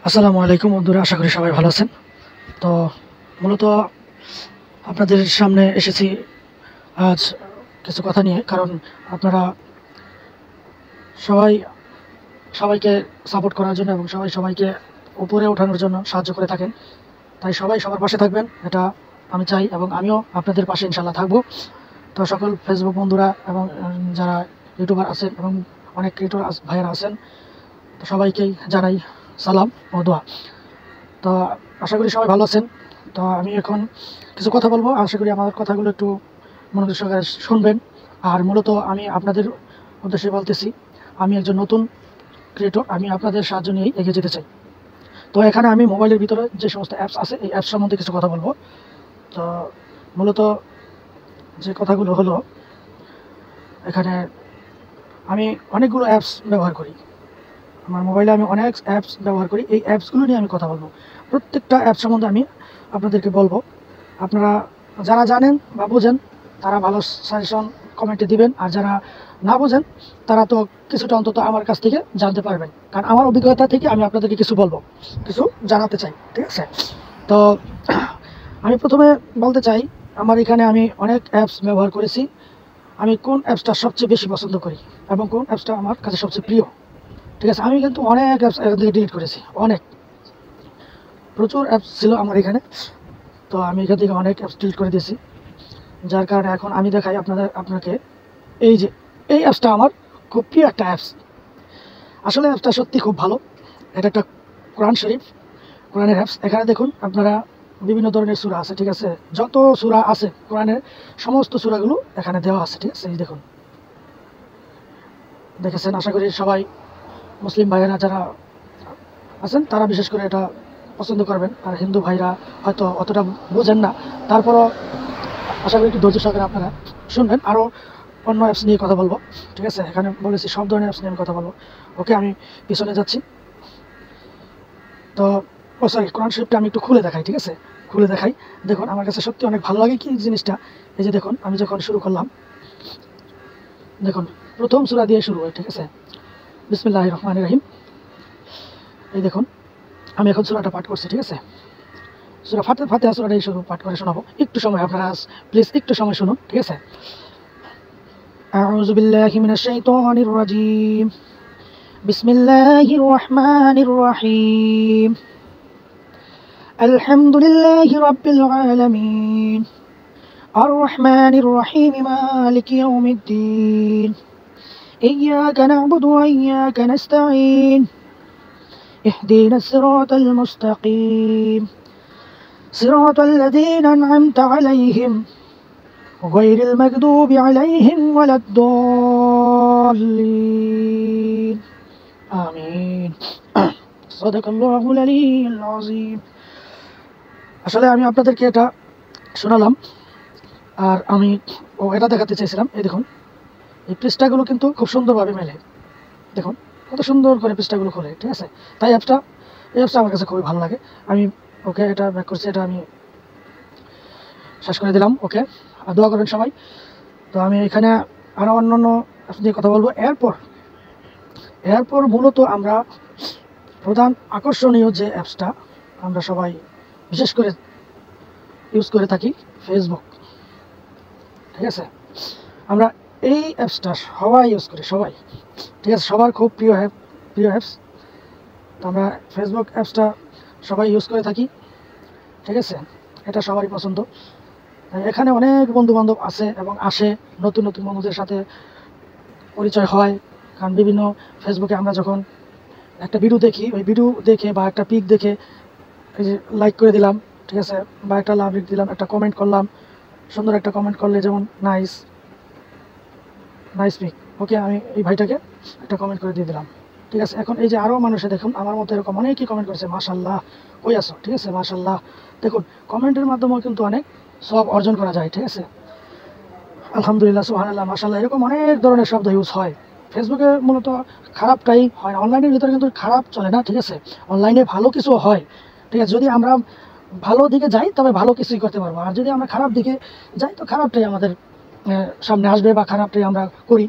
আসসালামু আলাইকুম বন্ধুরা, আশা করি সবাই ভালো আছেন। তো মূলত আপনাদের সামনে এসেছি আজ কিছু কথা নিয়ে, কারণ আপনারা সবাই সবাইকে সাপোর্ট করার জন্য এবং সবাইকে উপরে ওঠানোর জন্য সাহায্য করে থাকেন। তাই সবাই সবার পাশে থাকবেন, এটা আমি চাই এবং আমিও আপনাদের পাশে ইনশাল্লাহ থাকবো। তো সকল ফেসবুক বন্ধুরা এবং যারা ইউটিউবার আছেন এবং অনেক ক্রিয়েটর ভাইয়েরা আছেন, তো সবাইকেই জানাই সালাম ও দোয়া। তো আশা করি সবাই ভালো আছেন। তো আমি এখন কিছু কথা বলবো, আশা করি আমার কথাগুলো একটু মনোযোগ সহকারে শুনবেন। আর মূলত আমি আপনাদের উদ্দেশ্যে বলতেছি, আমি একজন নতুন ক্রিয়েটর, আমি আপনাদের সাহায্য নিয়েই এগিয়ে যেতে চাই। তো এখানে আমি মোবাইলের ভিতরে যে সমস্ত অ্যাপস আছে, এই অ্যাপস সম্বন্ধে কিছু কথা বলবো। তো মূলত যে কথাগুলো হলো, এখানে আমি অনেকগুলো অ্যাপস ব্যবহার করি, আমার মোবাইলে আমি অনেক অ্যাপস ব্যবহার করি। এই অ্যাপসগুলো নিয়ে আমি কথা বলবো, প্রত্যেকটা অ্যাপস সম্বন্ধে আমি আপনাদেরকে বলবো। আপনারা যারা জানেন বা বোঝেন তারা ভালো সাজেশন কমেন্টে দিবেন, আর যারা না বোঝেন তারা তো কিছুটা অন্তত আমার কাছ থেকে জানতে পারবেন, কারণ আমার অভিজ্ঞতা থেকে আমি আপনাদেরকে কিছু বলবো, কিছু জানাতে চাই, ঠিক আছে? তো আমি প্রথমে বলতে চাই, আমার এখানে আমি অনেক অ্যাপস ব্যবহার করেছি। আমি কোন অ্যাপসটা সবচেয়ে বেশি পছন্দ করি এবং কোন অ্যাপসটা আমার কাছে সবচেয়ে প্রিয়, ঠিক আছে? আমি কিন্তু অনেক অ্যাপস এখান থেকে ডিলিট করেছি, প্রচুর অ্যাপস ছিল আমার এখানে। তো আমি এখান থেকে অনেক অ্যাপস ডিলিট করে দিয়েছি, যার কারণে এখন আমি দেখাই আপনাকে এই যে এই অ্যাপসটা আমার খুব প্রিয় একটা অ্যাপস। আসলে অ্যাপসটা সত্যি খুব ভালো। এটা একটা কোরআন শরীফ, কোরআনের অ্যাপস। এখানে দেখুন আপনারা বিভিন্ন ধরনের সূরা আছে, ঠিক আছে? যত সূরা আছে কোরআনের, সমস্ত সূরাগুলো এখানে দেওয়া আছে, ঠিক আছে? এই দেখুন, দেখেছেন? আশা করি সবাই মুসলিম ভাইয়েরা যারা আছেন তারা বিশেষ করে এটা পছন্দ করবেন, আর হিন্দু ভাইরা হয়তো অতটা বোঝেন না। তারপরও আশা করি একটু ধৈর্য সহকারে আপনারা শুনবেন। আরও অন্য অ্যাপস নিয়ে কথা বলবো, ঠিক আছে? এখানে বলেছি সব ধরনের অ্যাপস নিয়ে আমি কথা বলবো। ওকে, আমি পিছনে যাচ্ছি। তো সরি, কোরআন শরীফটা আমি একটু খুলে দেখাই, ঠিক আছে? খুলে দেখাই। দেখুন, আমার কাছে সত্যি অনেক ভালো লাগে কি জিনিসটা, এই যে দেখুন, আমি যখন শুরু করলাম, দেখুন প্রথম সূরা দিয়ে শুরু হয়, ঠিক আছে? বিসমিল্লাহির রহমানির রহিম। এই দেখুন, আমি এখন সূরাটা পাঠ করছি, ঠিক আছে? সূরা ফাতিহা সূরাটাই শুরু পাঠ করে শোনাবো। একটু সময় আপনারা প্লিজ একটু সময় শুনুন, ঠিক আছে? আউযু বিল্লাহি মিনাশ শাইতানির রাজীম। বিসমিল্লাহির রহমানির রহিম। আলহামদুলিল্লাহি রাব্বিল আলামিন। আর রহমানির রহিম, মালিকি ইয়াউমিদ্দিন। ইয়্যাকা না'বুদু ওয়া ইয়্যাকা নাস্তাঈন। ইহদিনাস সিরাতাল মুস্তাকিম। সিরাতাল লাযীনা আন'আমতা আলাইহিম غير المغضوب عليهم ولا الضالين آمين صدق الله العلي العظيم। আসলে আমি আপনাদেরকে এটা শোনালাম, আর আমি এটা দেখাতে চাইছিলাম। এই দেখুন, এই পৃষ্ঠাগুলো কিন্তু খুব সুন্দরভাবে মেলে, দেখুন কত সুন্দর করে পৃষ্ঠাগুলো খোলে, ঠিক আছে? তাই এই অ্যাপসটা আমার কাছে খুবই ভালো লাগে। আমি ওকে এটা ব্যাক করছি, এটা আমি শেষ করে দিলাম। ওকে, আর দোয়া করবেন সবাই। তো আমি এখানে আরও অন্যান্য অ্যাপস নিয়ে কথা বলবো। এরপর মূলত আমরা প্রধান আকর্ষণীয় যে অ্যাপসটা আমরা সবাই বিশেষ করে ইউজ করে থাকি, ফেসবুক, ঠিক আছে? আমরা এই অ্যাপসটা সবাই ইউজ করি, সবাই, ঠিক আছে? সবার খুব প্রিয় অ্যাপস। তো আমরা ফেসবুক অ্যাপসটা সবাই ইউজ করে থাকি, ঠিক আছে? এটা সবারই পছন্দ। এখানে অনেক বন্ধুবান্ধব আছে এবং আসে, নতুন নতুন বন্ধুদের সাথে পরিচয় হয়। কারণ বিভিন্ন ফেসবুকে আমরা যখন একটা ভিডিও দেখি, ওই ভিডিও দেখে বা একটা পিক দেখে এই যে লাইক করে দিলাম, ঠিক আছে? বা একটা লাভ লিখ দিলাম, একটা কমেন্ট করলাম, সুন্দর একটা কমেন্ট করলে, যেমন নাইস পিক, ওকে, আমি এই ভাইটাকে একটা কমেন্ট করে দিয়ে দিলাম, ঠিক আছে? এখন এই যে আরও মানুষে দেখুন আমার মতো এরকম অনেকেই কমেন্ট করেছে, মাশাল্লাহ, কই আসো, ঠিক আছে? মাশাল্লাহ। দেখুন, কমেন্টের মাধ্যমেও কিন্তু অনেক সব অর্জন করা যায়, ঠিক আছে? আলহামদুলিল্লাহ, সুবহানাল্লাহ, মাশাল্লাহ, এরকম অনেক ধরনের শব্দ ইউজ হয়। ফেসবুকে মূলত খারাপটাই হয় না, অনলাইনের ভিতরে কিন্তু খারাপ চলে না, ঠিক আছে? অনলাইনে ভালো কিছু হয়, ঠিক আছে? যদি আমরা ভালো দিকে যাই তবে ভালো কিছুই করতে পারবো, আর যদি আমরা খারাপ দিকে যাই তো খারাপটাই আমাদের সামনে আসবে বা খারাপটাই আমরা করি।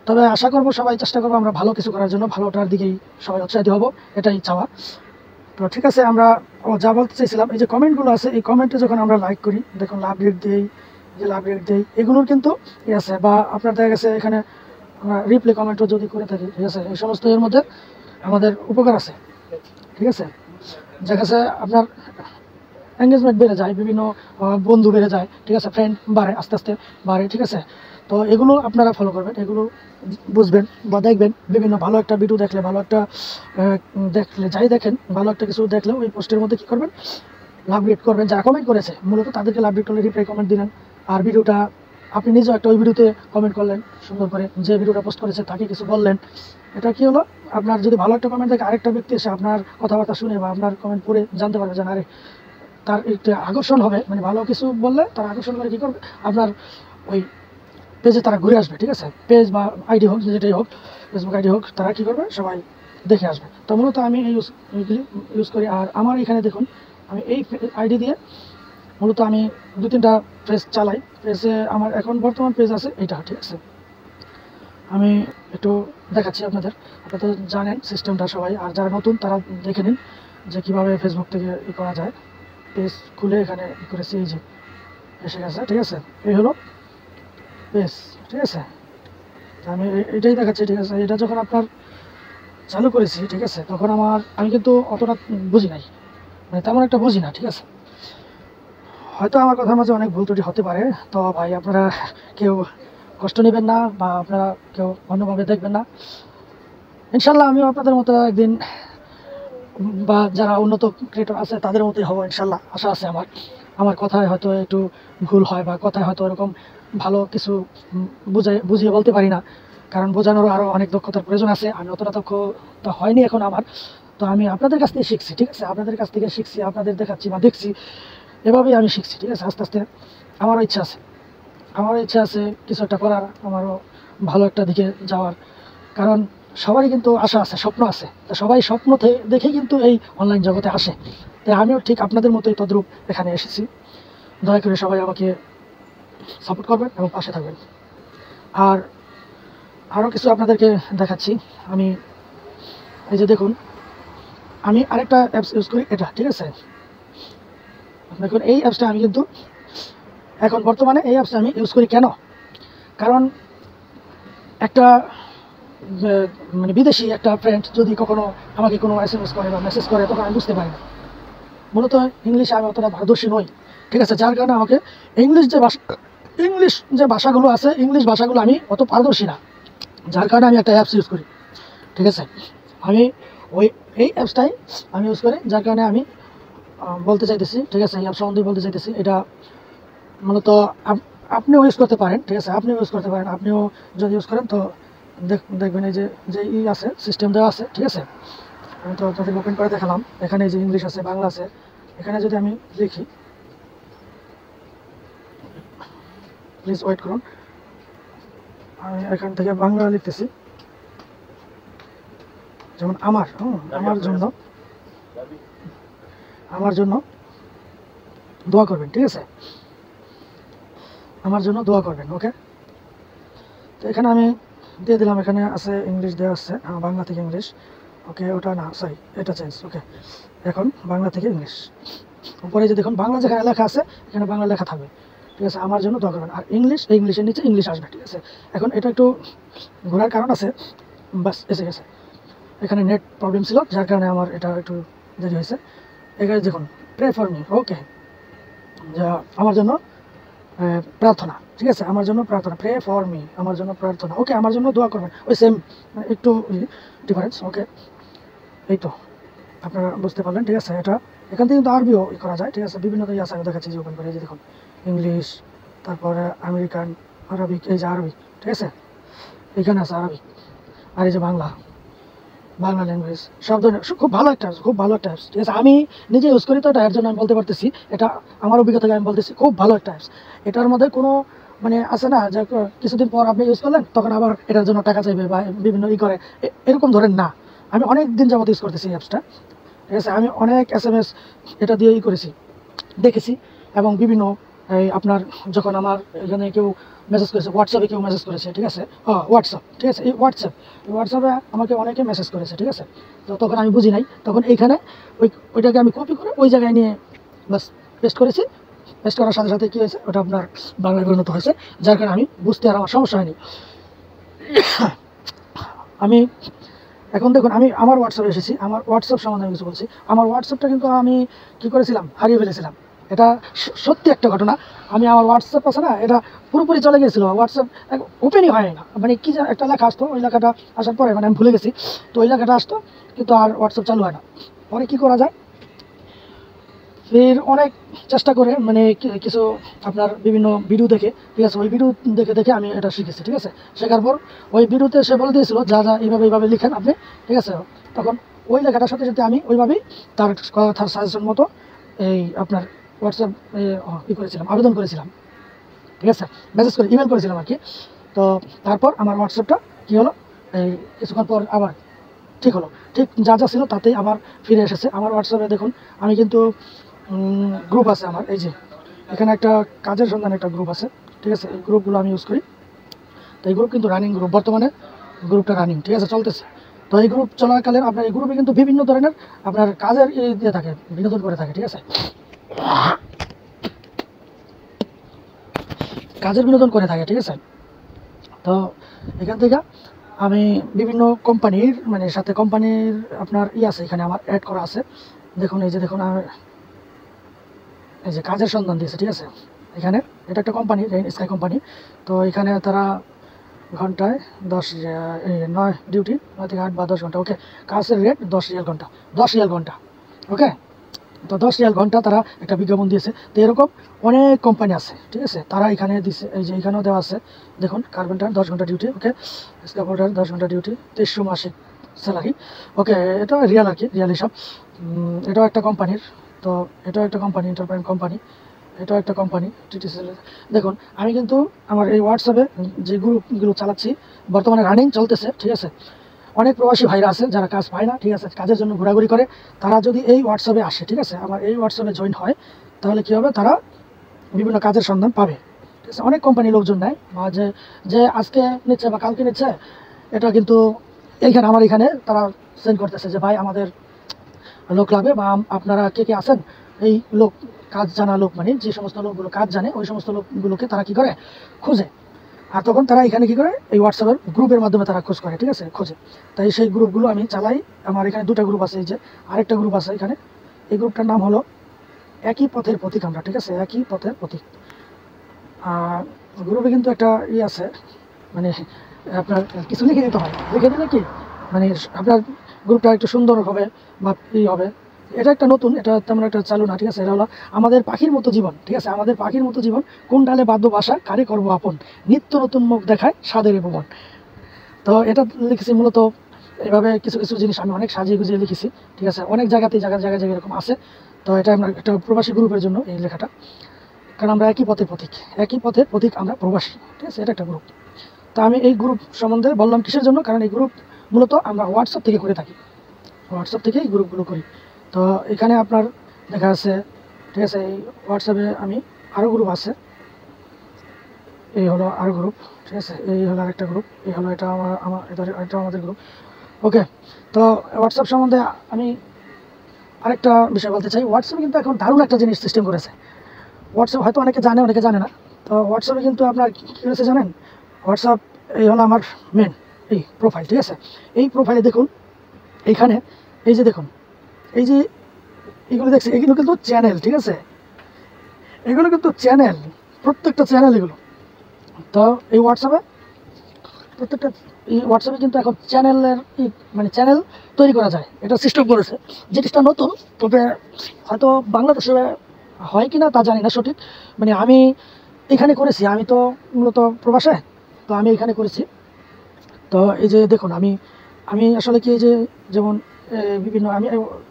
তবে আশা করবো সবাই চেষ্টা করবো আমরা ভালো কিছু করার জন্য, ভালোটার দিকেই সবাই উৎসাহিত হব, এটাই চাওয়া। তো ঠিক আছে, আমরা যা বলতে চাইছিলাম, এই যে কমেন্টগুলো আছে, এই কমেন্টে যখন আমরা লাইক করি, দেখুন লাভ রেট দিই, যে লাভ রেট দিই, এগুলোর কিন্তু আছে, বা আপনার দেখা গেছে এখানে আমরা রিপ্লে কমেন্টও যদি করে থাকি, ঠিক আছে, এই সমস্ত এর মধ্যে আমাদের উপকার আছে, ঠিক আছে। দেখা গেছে আপনার এঙ্গেজমেন্ট বেড়ে যায়, বিভিন্ন বন্ধু বেড়ে যায়, ঠিক আছে, ফ্রেন্ড বাড়ে, আস্তে আস্তে বাড়ে, ঠিক আছে। তো এগুলো আপনারা ফলো করবেন, এগুলো বুঝবেন বা দেখবেন, বিভিন্ন ভালো একটা ভিডিও দেখলে, ভালো একটা দেখলে, যাই দেখেন, ভালো একটা কিছু দেখলে ওই পোস্টের মধ্যে কী করবেন, লাভ রেট করবেন। যারা কমেন্ট করেছে মূলত তাদেরকে লাভ রেট করলে রিপ্লাই কমেন্ট দিলেন। আর ভিডিওটা আপনি নিজেও একটা ওই ভিডিওতে কমেন্ট করলেন সুন্দর করে, যে ভিডিওটা পোস্ট করেছে তাকে কিছু বললেন। এটা কি হলো, আপনার যদি ভালো একটা কমেন্ট থাকে, আরেকটা ব্যক্তি এসে আপনার কথাবার্তা শুনে বা আপনার কমেন্ট পড়ে জানতে পারবে যে আরে তার একটু আকর্ষণ হবে, মানে ভালো কিছু বললে তার আকর্ষণ করে কী করবে, আপনার ওই পেজে তারা ঘুরে আসবে, ঠিক আছে। পেজ বা আইডি হোক, যেটাই হোক, ফেসবুক আইডি হোক, তারা কী করবে, সবাই দেখে আসবে। তো মূলত আমি এই ইউজ করি। আর আমার এখানে দেখুন, আমি এই আইডি দিয়ে মূলত আমি 2-3টা পেজ চালাই। পেজে আমার এখন বর্তমান পেজ আছে এইটা, ঠিক আছে। আমি একটু দেখাচ্ছি আপনাদের, আপনারা তো জানেন সিস্টেমটা সবাই, আর যারা নতুন তারা দেখে নিন যে কীভাবে ফেসবুক থেকে করা যায়। পেজ খুলে এখানে করেছি, এই যে এসে গেছে, ঠিক আছে। এই হলো পেজ, ঠিক আছে। আমি এটাই দেখাচ্ছি, ঠিক আছে। এটা যখন আপনার চালু করেছি, ঠিক আছে, তখন আমি কিন্তু অতটা বুঝি নাই, মানে তেমন একটা বুঝি না, ঠিক আছে। হয়তো আমার কথার মাঝে অনেক ভুল ত্রুটি হতে পারে, তো ভাই আপনারা কেউ কষ্ট নেবেন না, বা আপনারা কেউ অন্যভাবে দেখবেন না। ইনশাল্লাহ আমিও আপনাদের মতো একদিন, বা যারা উন্নত ক্রিয়েটর আছে তাদের মতোই হবো ইনশাল্লাহ, আশা আছে আমার। আমার কথায় হয়তো একটু ভুল হয়, বা কথায় হয়তো এরকম ভালো কিছু বুঝিয়ে বলতে পারি না, কারণ বোঝানোর আরও অনেক দক্ষতার প্রয়োজন আছে। আমি অতটা দক্ষতা হয়নি এখন আমার। তো আমি আপনাদের কাছ থেকে শিখছি, ঠিক আছে, আপনাদের কাছ থেকে শিখছি, আপনাদের দেখাচ্ছি বা দেখছি, এভাবেই আমি শিখছি, ঠিক আছে। আস্তে আস্তে আমারও ইচ্ছা আছে, কিছু একটা করার, আমারও ভালো একটা দিকে যাওয়ার। কারণ সবারই কিন্তু আশা আছে, স্বপ্ন আছে, তো সবাই স্বপ্ন দেখেই কিন্তু এই অনলাইন জগতে আসে। তাই আমিও ঠিক আপনাদের মতোই তদ্রূপ এখানে এসেছি। দয়া করে সবাই আমাকে সাপোর্ট করবেন এবং পাশে থাকবেন। আর আরও কিছু আপনাদেরকে দেখাচ্ছি। আমি এই যে দেখুন, আমি আরেকটা অ্যাপস ইউজ করি, এটা, ঠিক আছে। দেখুন এই অ্যাপসটা আমি কিন্তু এখন বর্তমানে এই অ্যাপসটা আমি ইউজ করি কেন, কারণ একটা মানে বিদেশি একটা ফ্রেন্ড যদি কখনো আমাকে কোনো SMS করে বা মেসেজ করে, তখন আমি বুঝতে পারি না। মূলত ইংলিশে আমি অতটা পারদর্শী নই, ঠিক আছে, যার কারণে আমাকে ইংলিশ যে ভাষাগুলো আছে, ইংলিশ ভাষাগুলো আমি অত পারদর্শী না, যার কারণে আমি একটা অ্যাপস ইউজ করি, ঠিক আছে। আমি এই অ্যাপসটাই আমি ইউজ করি, যার কারণে আমি বলতে চাইতেছি, ঠিক আছে, এই অ্যাপ সম্বন্ধে বলতে চাইতেছি। এটা মূলত আপনিও ইউজ করতে পারেন, ঠিক আছে, আপনিও ইউজ করতে পারেন। আপনিও যদি ইউজ করেন তো দেখবেন এই যে আছে, সিস্টেম দেওয়া আছে, ঠিক আছে। আমি তো আপনাদের ওপেন করে দেখালাম, এখানে যে ইংলিশ আছে, বাংলা আছে। এখানে যদি আমি লিখি, প্লিজ ওয়েট করুন, আমি এখান থেকে বাংলা লিখতেছি। যেমন আমার জন্য দোয়া করবেন, ঠিক আছে, আমার জন্য দোয়া করবেন, ওকে। তো এখানে আমি দিয়ে দিলাম, এখানে আছে ইংলিশ দেওয়া আছে, বাংলা থেকে ইংলিশ, ওকে, ওটা না, সরি, এটা চেঞ্জ, ওকে। এখন বাংলা থেকে ইংলিশ, উপরে যে দেখুন বাংলা যেখানে লেখা আছে, এখানে বাংলা লেখা থাকবে, ঠিক আছে, আমার জন্য দোয়া করবেন। আর ইংলিশের নিচে ইংলিশ আসবে, ঠিক আছে। এখন এটা একটু ঘোরার কারণ আছে, বাস এসে গেছে। এখানে নেট প্রবলেম ছিল, যার কারণে আমার এটা একটু দেরি হয়েছে। এখানে দেখুন প্রে ফর মি, ওকে, যা আমার জন্য প্রার্থনা, ঠিক আছে, আমার জন্য প্রার্থনা, প্রে ফর মি, আমার জন্য প্রার্থনা, ওকে, আমার জন্য দোয়া করবেন, ওই সেম, একটু ডিফারেন্স, ওকে। এই তো আপনারা বুঝতে পারলেন, ঠিক আছে। এটা এখান থেকে কিন্তু আরবিও করা যায়, ঠিক আছে, বিভিন্ন আছে, আমি দেখাচ্ছি যে ওপেন করে, যে দেখুন ইংলিশ, তারপরে আমেরিকান, আরবিক, এই যে আরবিক, ঠিক আছে, এখানে আছে আরবিক, আর এই যে বাংলা ল্যাঙ্গুয়েজ, সব ধরনের, খুব ভালো একটা অ্যাপস, ঠিক আছে। আমি নিজে ইউজ করি, তো এটা এর জন্য আমি বলতে পারতেছি, এটা আমার অভিজ্ঞতা থেকে আমি বলতেছি, খুব ভালো একটা অ্যাপস। এটার মধ্যে কোনো মানে আছে না যে কিছুদিন পর আপনি ইউজ করলেন, তখন আবার এটার জন্য টাকা চাইবে বা বিভিন্ন করে, এরকম ধরেন না। আমি অনেক দিন যাবত ইউজ করতেছি অ্যাপসটা, ঠিক আছে। আমি অনেক SMS এটা দিয়ে করেছি, দেখেছি, এবং বিভিন্ন এই আপনার যখন আমার এখানে কেউ মেসেজ করেছে, হোয়াটসঅ্যাপে কেউ মেসেজ করেছে, ঠিক আছে, হোয়াটসঅ্যাপ, ঠিক আছে, এই হোয়াটসঅ্যাপে আমাকে অনেকে মেসেজ করেছে, ঠিক আছে। তো তখন আমি বুঝি নাই, তখন এইখানে ওইটাকে আমি কপি করে ওই জায়গায় নিয়ে বাস পেস্ট করেছি। পেস্ট করার সাথে সাথে কী হয়েছে, ওটা আপনার বাংলায় পরিণত হয়েছে, যার কারণে আমি বুঝতে আর আমার সমস্যা হয়নি। আমি এখন দেখুন, আমি আমার হোয়াটসঅ্যাপে এসেছি। আমার হোয়াটসঅ্যাপ সম্বন্ধে আমি কিছু বলছি। আমার হোয়াটসঅ্যাপটা কিন্তু আমি কী করেছিলাম, হারিয়ে ফেলেছিলাম। এটা সত্যি একটা ঘটনা। আমি আমার হোয়াটসঅ্যাপ আছে না, এটা পুরোপুরি চলে গিয়েছিল, হোয়াটসঅ্যাপ ওপেনই হয় না। মানে কী একটা লেখা আসতো, ওই লেখাটা আসার পরে মানে আমি ভুলে গেছি, তো ওই লেখাটা আসতো কিন্তু আর হোয়াটসঅ্যাপ চালু হয় না। পরে কী করা যায়, ফের অনেক চেষ্টা করে মানে কিছু আপনার বিভিন্ন ভিডিও দেখে, ঠিক আছে, ওই ভিডিও দেখে দেখে আমি এটা শিখেছি, ঠিক আছে। শেখার পর ওই ভিডিওতে সে বলে দিয়েছিল যা যা এইভাবে লিখেন আপনি, ঠিক আছে। তখন ওই লেখাটার সাথে সাথে আমি ওইভাবেই তার কথার সাজেশন মতো এই আপনার হোয়াটসঅ্যাপ করেছিলাম, আবেদন করেছিলাম, ঠিক আছে, মেসেজ করে ইমেল করেছিলাম আর কি। তো তারপর আমার হোয়াটসঅ্যাপটা কী হলো, এই কিছুক্ষণ পর আবার ঠিক হলো, ঠিক যা যা ছিল তাতেই আবার ফিরে এসেছে। আমার হোয়াটসঅ্যাপে দেখুন, আমি কিন্তু গ্রুপ আছে আমার, এই যে এখানে একটা কাজের সন্ধানে একটা গ্রুপ আছে, ঠিক আছে। এই গ্রুপগুলো আমি ইউজ করি। তো এই গ্রুপ কিন্তু রানিং গ্রুপ, বর্তমানে গ্রুপটা রানিং, ঠিক আছে, চলতেছে। তো এই গ্রুপ চলাকালীন আপনার এই গ্রুপে কিন্তু বিভিন্ন ধরনের আপনার কাজের দিয়ে থাকে, বিনোদন করে থাকে, ঠিক আছে, কাজের বিনোদন করে থাকে, ঠিক আছে। তো এখান থেকে আমি বিভিন্ন কোম্পানির মানে সাথে কোম্পানির আপনার আছে, এখানে আমার অ্যাড করা আছে। দেখুন এই যে দেখুন, এই যে কাজের সন্ধান দিয়েছে, ঠিক আছে। এখানে এটা একটা কোম্পানি, স্কাই কোম্পানি। তো এখানে তারা ঘন্টায় 9 ডিউটি, 9 থেকে 8 বা 10 ঘন্টা, ওকে। কাজের রেট 10 রিয়াল ঘন্টা, 10 রিয়াল ঘন্টা, ওকে। তো 10 রিয়াল ঘন্টা তারা একটা বিজ্ঞাপন দিয়েছে। তো এরকম অনেক কোম্পানি আছে, ঠিক আছে, তারা এখানে দিচ্ছে। এই যে এখানেও দেওয়া আছে, দেখুন, কার্পেন্টার 10 ঘন্টা ডিউটি, ওকে। স্ক্যাফোল্ডার 10 ঘন্টা ডিউটি, 2300 মাসিক স্যালারি, ওকে। এটা রিয়াল আর কি, রিয়াল হিসাব। এটাও একটা কোম্পানির। তো এটাও একটা কোম্পানি, এন্টারপ্রাইজ কোম্পানি। এটাও একটা কোম্পানি, টিটিসি। দেখুন, আমি কিন্তু আমার এই হোয়াটসঅ্যাপে যে গ্রুপগুলো চালাচ্ছি বর্তমানে রানিং চলতেছে, ঠিক আছে। অনেক প্রবাসী ভাইরা আছে যারা কাজ পায় না, ঠিক আছে, কাজের জন্য ঘোরাঘুরি করে, তারা যদি এই হোয়াটসঅ্যাপে আসে, ঠিক আছে, আমার এই হোয়াটসঅ্যাপে জয়েন হয়, তাহলে কী হবে, তারা বিভিন্ন কাজের সন্ধান পাবে, ঠিক আছে। অনেক কোম্পানি লোকজন নেয়, বা যে আজকে নিচ্ছে বা কালকে নিচ্ছে, এটা কিন্তু এইখানে আমার এখানে তারা সেন্ড করতেছে যে ভাই আমাদের লোক লাগবে, বা আপনারা কে কে আছেন, এই লোক, কাজ জানা লোক, মানে যে সমস্ত লোকগুলো কাজ জানে ওই সমস্ত লোকগুলোকে তারা কী করে, খুঁজে। আর তখন তারা এখানে কী করে, এই হোয়াটসঅ্যাপের গ্রুপের মাধ্যমে তারা খোঁজ করে, ঠিক আছে, খোঁজে। তাই সেই গ্রুপগুলো আমি চালাই। আমার এখানে 2টা গ্রুপ আছে, এই যে আরেকটা গ্রুপ আছে এখানে। এই গ্রুপটার নাম হলো একই পথের প্রতীক আমরা, ঠিক আছে, একই পথের প্রতীক। আর গ্রুপে কিন্তু একটা আছে, মানে আপনার কিছু লিখে দিতে হয়, লিখে দিলে কি মানে আপনার গ্রুপটা একটু সুন্দর হবে বা হবে। এটা একটা নতুন, এটা তেমন একটা চালু না, ঠিক আছে। এটা হলো আমাদের পাখির মতো জীবন, ঠিক আছে, আমাদের পাখির মতো জীবন, কোন ডালে বাদ্য বাসা, কারে করবো আপন, নিত্য নতুন মুখ দেখায় স্বাদের ভুবন। তো এটা লিখেছি মূলত এইভাবে, কিছু কিছু জিনিস আমি অনেক সাজিয়ে গুজিয়ে লিখেছি, ঠিক আছে। অনেক জায়গাতেই জায়গায় এরকম আছে। তো এটা আমরা একটা প্রবাসী গ্রুপের জন্য এই লেখাটা, কারণ আমরা একই পথের প্রতীক, একই পথের প্রতীক আমরা প্রবাসী, ঠিক আছে, এটা একটা গ্রুপ। তো আমি এই গ্রুপ সম্বন্ধে বললাম কিসের জন্য, কারণ এই গ্রুপ মূলত আমরা হোয়াটসঅ্যাপ থেকে করে থাকি, হোয়াটসঅ্যাপ থেকে এই গ্রুপগুলো করি। তো এখানে আপনার দেখা আছে, ঠিক আছে, এই হোয়াটসঅ্যাপে আমি আরও গ্রুপ আছে, এই হলো আরও গ্রুপ, ঠিক আছে, এই হলো আরেকটা গ্রুপ, এই হলো এটা এটা আমাদের গ্রুপ, ওকে। তো হোয়াটসঅ্যাপ সম্বন্ধে আমি আরেকটা বিষয় বলতে চাই। হোয়াটসঅ্যাপে কিন্তু এখন দারুণ একটা জিনিস সিস্টেম করেছে। হোয়াটসঅ্যাপ হয়তো অনেকে জানে, অনেকে জানে না। তো হোয়াটসঅ্যাপে কিন্তু আপনার কী করেছে জানেন, হোয়াটসঅ্যাপ, এই হলো আমার মেন এই প্রোফাইল, ঠিক আছে। এই প্রোফাইলে দেখুন, এইখানে এই যে দেখুন, এই যে এগুলো দেখছি, এগুলো কিন্তু চ্যানেল, ঠিক আছে, এগুলো কিন্তু চ্যানেল, প্রত্যেকটা চ্যানেল এগুলো। তো এই হোয়াটসঅ্যাপে প্রত্যেকটা এই হোয়াটসঅ্যাপে কিন্তু এখন চ্যানেলের মানে চ্যানেল তৈরি করা যায়, এটা সিস্টেম করেছে। জিনিসটা নতুন, তবে হয়তো বাংলাদেশে হয় কি না তা জানি না সঠিক। মানে আমি এখানে করেছি, আমি তো মূলত প্রবাসে, তো আমি এখানে করেছি। তো এই যে দেখুন, আমি আমি আসলে কি, এই যে যেমন বিভিন্ন আমি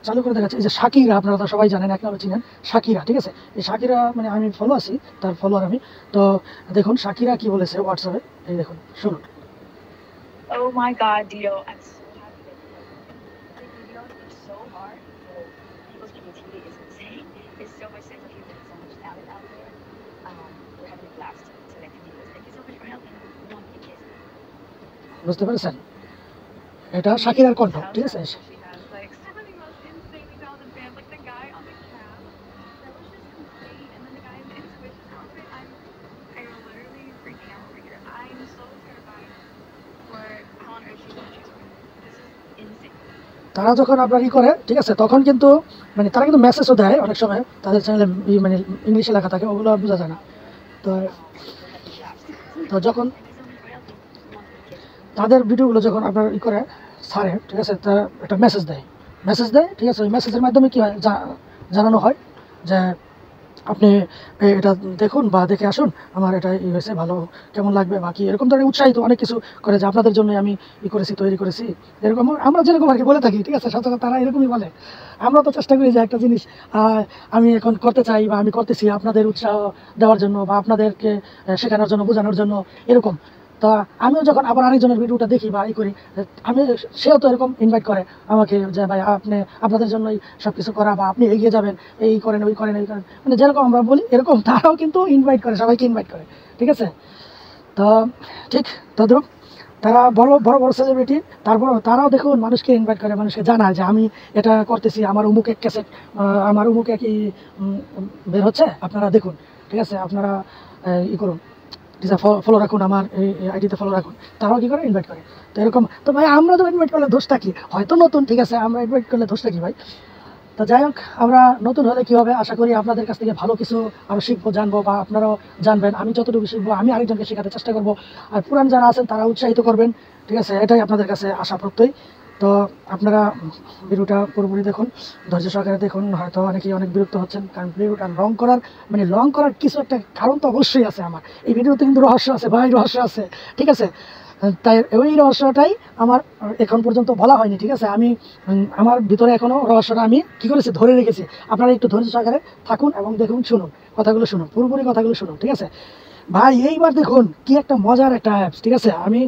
চালু করে দেখাচ্ছি। এই যে শাকিরা, আপনারা তো সবাই জানেন, এক নামে চিনেন, শাকিরা, ঠিক আছে। এই শাকিরা মানে আমি ফলো আছি, তার ফলোয়ার আমি। তো দেখুন শাকিরা কি বলেছে হোয়াটসঅ্যাপে, এই দেখুন, শুনুন। Oh my God, Dio, I'm so happy that you like the videos are so hard. People's creativity is insane. There's so much sense of humor and so much talent out there. we're having a blast selecting videos. Thank you so much for helping. One big kiss. বুঝতে পেরেছেন? এটা শাকিরার কণ্ঠ, House ঠিক আছে? she has like some of the most insanely talented fans, like the guy on the cab that was just insane, and then the guy in the Intuition outfit. I'm literally freaking out over here. I'm so terrified for how on earth she's gonna choose me. This is insane. তারা যখন আপনার করে, ঠিক আছে, তখন কিন্তু মানে তারা কিন্তু মেসেজও দেয় অনেক সময়, তাদের চ্যানেলে মানে ইংলিশে লেখা থাকে, ওগুলো বোঝা যায় না। তো তো যখন তাদের ভিডিওগুলো যখন আপনার করে ছাড়ে, ঠিক আছে, তারা একটা মেসেজ দেয়, ঠিক আছে, ওই মেসেজের মাধ্যমে কী হয় জানানো হয় যে আপনি এটা দেখুন বা দেখে আসুন, আমার এটা হয়েছে, ভালো কেমন লাগবে বা কি, এরকম ধরনের উৎসাহিত অনেক কিছু করে যে আপনাদের জন্য আমি করেছি, তৈরি করেছি, এরকম আমরা যেরকম আর কি বলে থাকি, ঠিক আছে, সাথে তারা এরকমই বলে। আমরা তো চেষ্টা করি যে একটা জিনিস আমি এখন করতে চাই বা আমি করতেছি আপনাদের উৎসাহ দেওয়ার জন্য বা আপনাদেরকে শেখানোর জন্য, বোঝানোর জন্য, এরকম। তা আমিও যখন আবার আরেকজনের ভিডিওটা দেখি বা করি, সেও তো এরকম ইনভাইট করে আমাকে যে ভাই আপনাদের জন্যই সব কিছু করা, বা আপনি এগিয়ে যাবেন, এই করেন ওই করেন এই করেন, মানে যেরকম আমরা বলি এরকম তারাও কিন্তু ইনভাইট করে, সবাইকে ইনভাইট করে, ঠিক আছে। তো ঠিক তদ্রুপ তারা বড় বড় সেলিব্রিটি, তারপরও তারাও দেখুন মানুষকে ইনভাইট করে, মানুষকে জানায় যে আমি এটা করতেছি, আমার অমুক এক ক্যাসেট, আমার অমুক একই বের হচ্ছে, আপনারা দেখুন, ঠিক আছে, আপনারা করুন, ফলো রাখুন, আমার এই আইডিতে ফলো রাখুন। তারাও কী করে ইনভাইট করে। তো এরকম তো ভাই আমরা তো ইনভাইট করলে দোষটা কী? হয়তো নতুন, ঠিক আছে, আমরা ইনভাইট করলে দোষটা কী ভাই? তো যাই হোক, আমরা নতুন হলে কী হবে, আশা করি আপনাদের কাছ থেকে ভালো কিছু আরও শিখবো, জানবো, বা আপনারাও জানবেন। আমি যতটুকু শিখবো আমি আরেকজনকে শেখাতে চেষ্টা করবো, আর পুরান যারা আছেন তারা উৎসাহিত করবেন, ঠিক আছে, এটাই আপনাদের কাছে আশা প্রত্যয়। তো আপনারা ভিডিওটা পুরোপুরি দেখুন, ধৈর্য সহকারে দেখুন। হয়তো অনেকেই অনেক বিরক্ত হচ্ছেন, কারণ ভিডিওটা লং করার কিছু একটা কারণ তো অবশ্যই আছে। আমার এই ভিডিওতে কিন্তু রহস্য আছে ভাই, রহস্য আছে, ঠিক আছে। তাই ওই রহস্যটাই আমার এখন পর্যন্ত বলা হয়নি, ঠিক আছে। আমি আমার ভিতরে এখনও রহস্যটা আমি কী করেছি, ধরে রেখেছি। আপনারা একটু ধৈর্য সহকারে থাকুন এবং দেখুন, শুনুন কথাগুলো, শুনুন পুরোপুরি কথাগুলো শুনুন, ঠিক আছে ভাই। এইবার দেখুন কি একটা মজার একটা অ্যাপস, ঠিক আছে। আমি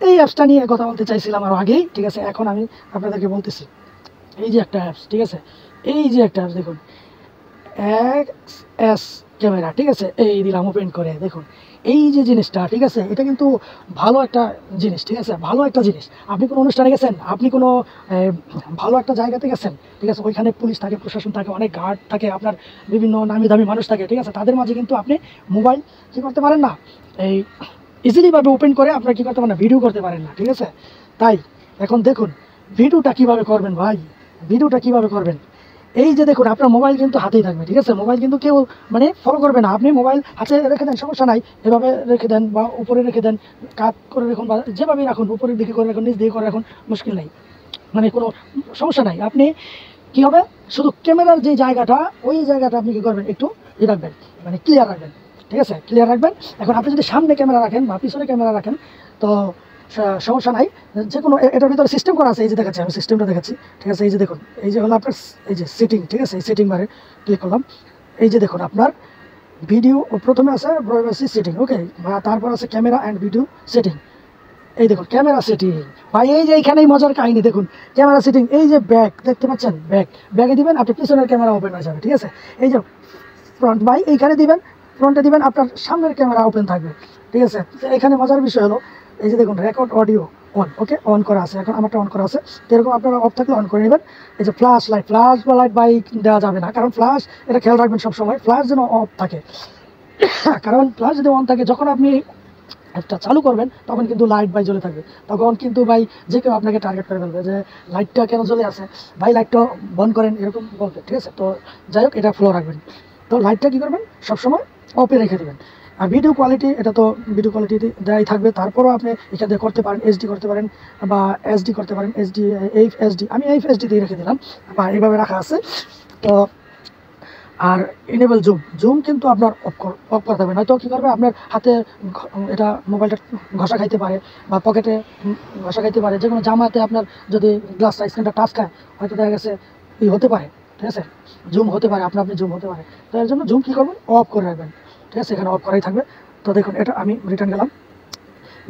এই অ্যাপসটা নিয়ে কথা বলতে চাইছিলাম আরও আগেই, ঠিক আছে, এখন আমি আপনাদেরকে বলতেছি। এই যে একটা অ্যাপস, ঠিক আছে, এই যে একটা অ্যাপস দেখুন, XS ক্যামেরা, ঠিক আছে, এই দিলাম ওপেন করে, দেখুন এই যে জিনিসটা, ঠিক আছে, এটা কিন্তু ভালো একটা জিনিস, ঠিক আছে, ভালো একটা জিনিস। আপনি কোনো অনুষ্ঠানে গেছেন, আপনি কোনো ভালো একটা জায়গাতে গেছেন, ঠিক আছে, ওইখানে পুলিশ থাকে, প্রশাসন থাকে, অনেক গার্ড থাকে, আপনার বিভিন্ন নামি দামি মানুষ থাকে, ঠিক আছে, তাদের মাঝে কিন্তু আপনি মোবাইল কী করতে পারেন না, এই ইজিলিভাবে ওপেন করে আপনার কী করতে পারেন না, ভিডিও করতে পারেন না, ঠিক আছে। তাই এখন দেখুন ভিডিওটা কীভাবে করবেন ভাই, ভিডিওটা কীভাবে করবেন। এই যে দেখুন আপনার মোবাইল কিন্তু হাতেই থাকবে, ঠিক আছে, মোবাইল কিন্তু কেউ মানে ফলো করবে না। আপনি মোবাইল হাতে রেখে দেন, সমস্যা নাই, এভাবে রেখে দেন বা উপরে রেখে দেন, কাত করে রাখুন বা যেভাবেই রাখুন, উপরের দিকে করে রাখুন, নিচ দিকে করে রাখুন, মুশকিল নেই, মানে কোনো সমস্যা নাই। আপনি কী হবে, শুধু ক্যামেরার যে জায়গাটা, ওই জায়গাটা আপনি কী করবেন, একটু রাখবেন, মানে ক্লিয়ার রাখবেন, ঠিক আছে, ক্লিয়ার রাখবেন। এখন আপনি যদি সামনে ক্যামেরা রাখেন বা পিছনে ক্যামেরা রাখেন তো সমস্যা নাই, যে কোনো এটার ভিতরে সিস্টেম করা আছে। এই যে দেখাচ্ছি, আমি সিস্টেমটা দেখাচ্ছি, ঠিক আছে। এই যে দেখুন, এই যে হলো আপনার এই যে সেটিং, ঠিক আছে, এই সেটিং বারে ক্লিক করলাম। এই যে দেখুন আপনার ভিডিও প্রথমে আছে প্রাইভেসি সেটিং, ওকে, বা তারপর আছে ক্যামেরা অ্যান্ড ভিডিও সেটিং। এই দেখুন ক্যামেরা সেটিং ভাই, এই যে এইখানেই মজার কাহিনী, দেখুন ক্যামেরা সেটিং। এই যে ব্যাক দেখতে পাচ্ছেন, ব্যাকে দিবেন, আপনি পিছনের ক্যামেরা ওপেন হয়ে যাবে, ঠিক আছে। এই যে ফ্রন্ট ভাই, এইখানে দিবেন, ফ্রন্টে দিবেন, আপনার সামনের ক্যামেরা ওপেন থাকবে, ঠিক আছে। এখানে মজার বিষয় হলো এই যে দেখুন record audio on, okay, on করা আছে, এখন আমারটা অন করা আছে। তো এরকম আপনারা অফ থাকলে অন করে নেবেন। এই যে ফ্ল্যাশ লাইট বাইক দেওয়া যাবে না, কারণ ফ্ল্যাশ, এটা খেয়াল রাখবেন সবসময়, ফ্ল্যাশ যেন অফ থাকে। কারণ ফ্ল্যাশ যদি অন থাকে, যখন আপনি একটা চালু করবেন তখন কিন্তু লাইট বাই জ্বলে থাকবে, তখন কিন্তু ভাই যে কেউ আপনাকে টার্গেট করে ফেলবে যে লাইটটা কেন জ্বলে আছে ভাই, লাইটটা বন্ধ করেন, এরকম বলবে, ঠিক আছে। তো যাই হোক, এটা ফলো রাখবেন। তো লাইটটা কী করবেন, সবসময় অফে রেখে দেবেন। আর ভিডিও কোয়ালিটি, এটা তো ভিডিও কোয়ালিটি দেওয়াই থাকবে। তারপরও আপনি এখানে করতে পারেন, এইচডি করতে পারেন বা এসডি করতে পারেন, এইচডি, আমি এইচডি দিয়ে রেখে দিলাম বা এইভাবে রাখা আছে। তো আর এনেবল জুম কিন্তু আপনার অফ করতে হবে, নয়তো কী করবে, আপনার হাতে এটা মোবাইলটা ঘষা খাইতে পারে বা পকেটে ঘষা খাইতে পারে, যে কোনো জামাতে আপনার যদি গ্লাস স্ক্রিনটা টাচ খায়, হয়তো দেখা গেছে হতে পারে, ঠিক আছে, জুম হতে পারে, আপনি জুম হতে পারে। তো এর জন্য জুম কী করবেন, অফ করে রাখবেন, ঠিক আছে, এখানে অফ করাই থাকবে। তো দেখুন এটা আমি রিটার্ন গেলাম,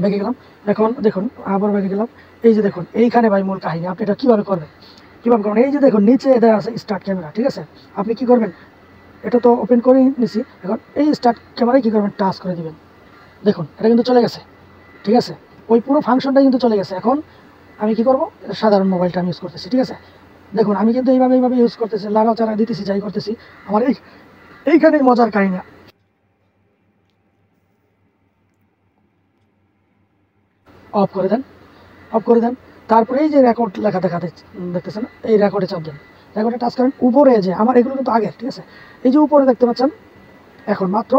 ব্যাগে গেলাম, এখন দেখুন আবার ব্যাগে গেলাম। এই যে দেখুন এইখানে ভাই মূল কাহিনী, আপনি এটা কীভাবে করবেন, এই যে দেখুন নিচে দেওয়া আছে স্টার্ট ক্যামেরা, ঠিক আছে। আপনি কী করবেন, এটা তো ওপেন করে নিছি। এখন এই স্টার্ট ক্যামেরায় কী করবেন, টাচ করে দিবেন। দেখুন এটা কিন্তু চলে গেছে, ঠিক আছে, ওই পুরো ফাংশনটা কিন্তু চলে গেছে। এখন আমি কি করব, সাধারণ মোবাইলটা আমি ইউজ করতেছি, ঠিক আছে। দেখুন আমি কিন্তু এইভাবে ইউজ করতেছি, লাগাচাড়া দিতেছি, যাই করতেছি। আমার এইখানেই মজার কাহিনী। অফ করে দেন, অফ করে দেন। তারপরে এই যে রেকর্ড লেখা দেখতেছেন, এই রেকর্ডে চাপ দেন, রেকর্ডে টাচ করেন। উপরে যে আমার এগুলো কিন্তু আগের, ঠিক আছে, এই যে উপরে দেখতে পাচ্ছেন, এখন মাত্র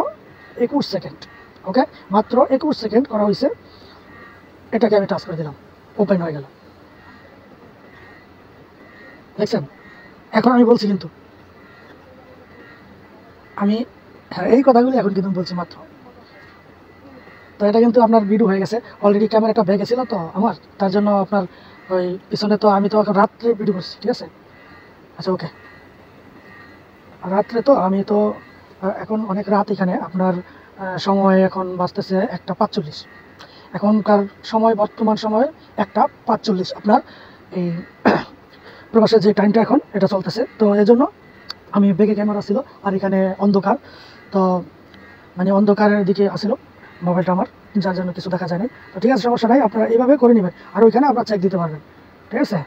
21 সেকেন্ড, ওকে, মাত্র 21 সেকেন্ড করা হয়েছে। এটাকে আমি টাচ করে দিলাম, ওপেন হয়ে গেল, দেখছেন। এখন আমি বলছি কিন্তু আমি, হ্যাঁ, এই কথাগুলি এখন কিন্তু বলছি মাত্র। তো এটা কিন্তু আপনার ভিডিও হয়ে গেছে অলরেডি, ক্যামেরাটা ভেঙে গেছিল তো আমার, তার জন্য আপনার ওই পিছনে তো আমি তো এখন রাত্রে ভিডিও করছি, ঠিক আছে। আচ্ছা ওকে, রাত্রে তো আমি তো এখন অনেক রাত এখানে আপনার সময় এখন বাজতেছে 1:45। এখনকার সময়, বর্তমান সময় 1:45 আপনার এই প্রবাসের যে টাইমটা এখন এটা চলতেছে। তো এই জন্য আমি ব্যাগে ক্যামেরা ছিল আর এখানে অন্ধকার, তো মানে অন্ধকারের দিকে আসছিল মোবাইলটা আমার, যার জন্য কিছু দেখা যায়নি। তো ঠিক আছে, সমস্যা নাই, আপনারা এইভাবে করে নেবেন। আর ওইখানে আপনারা চেক দিতে পারবেন, ঠিক আছে।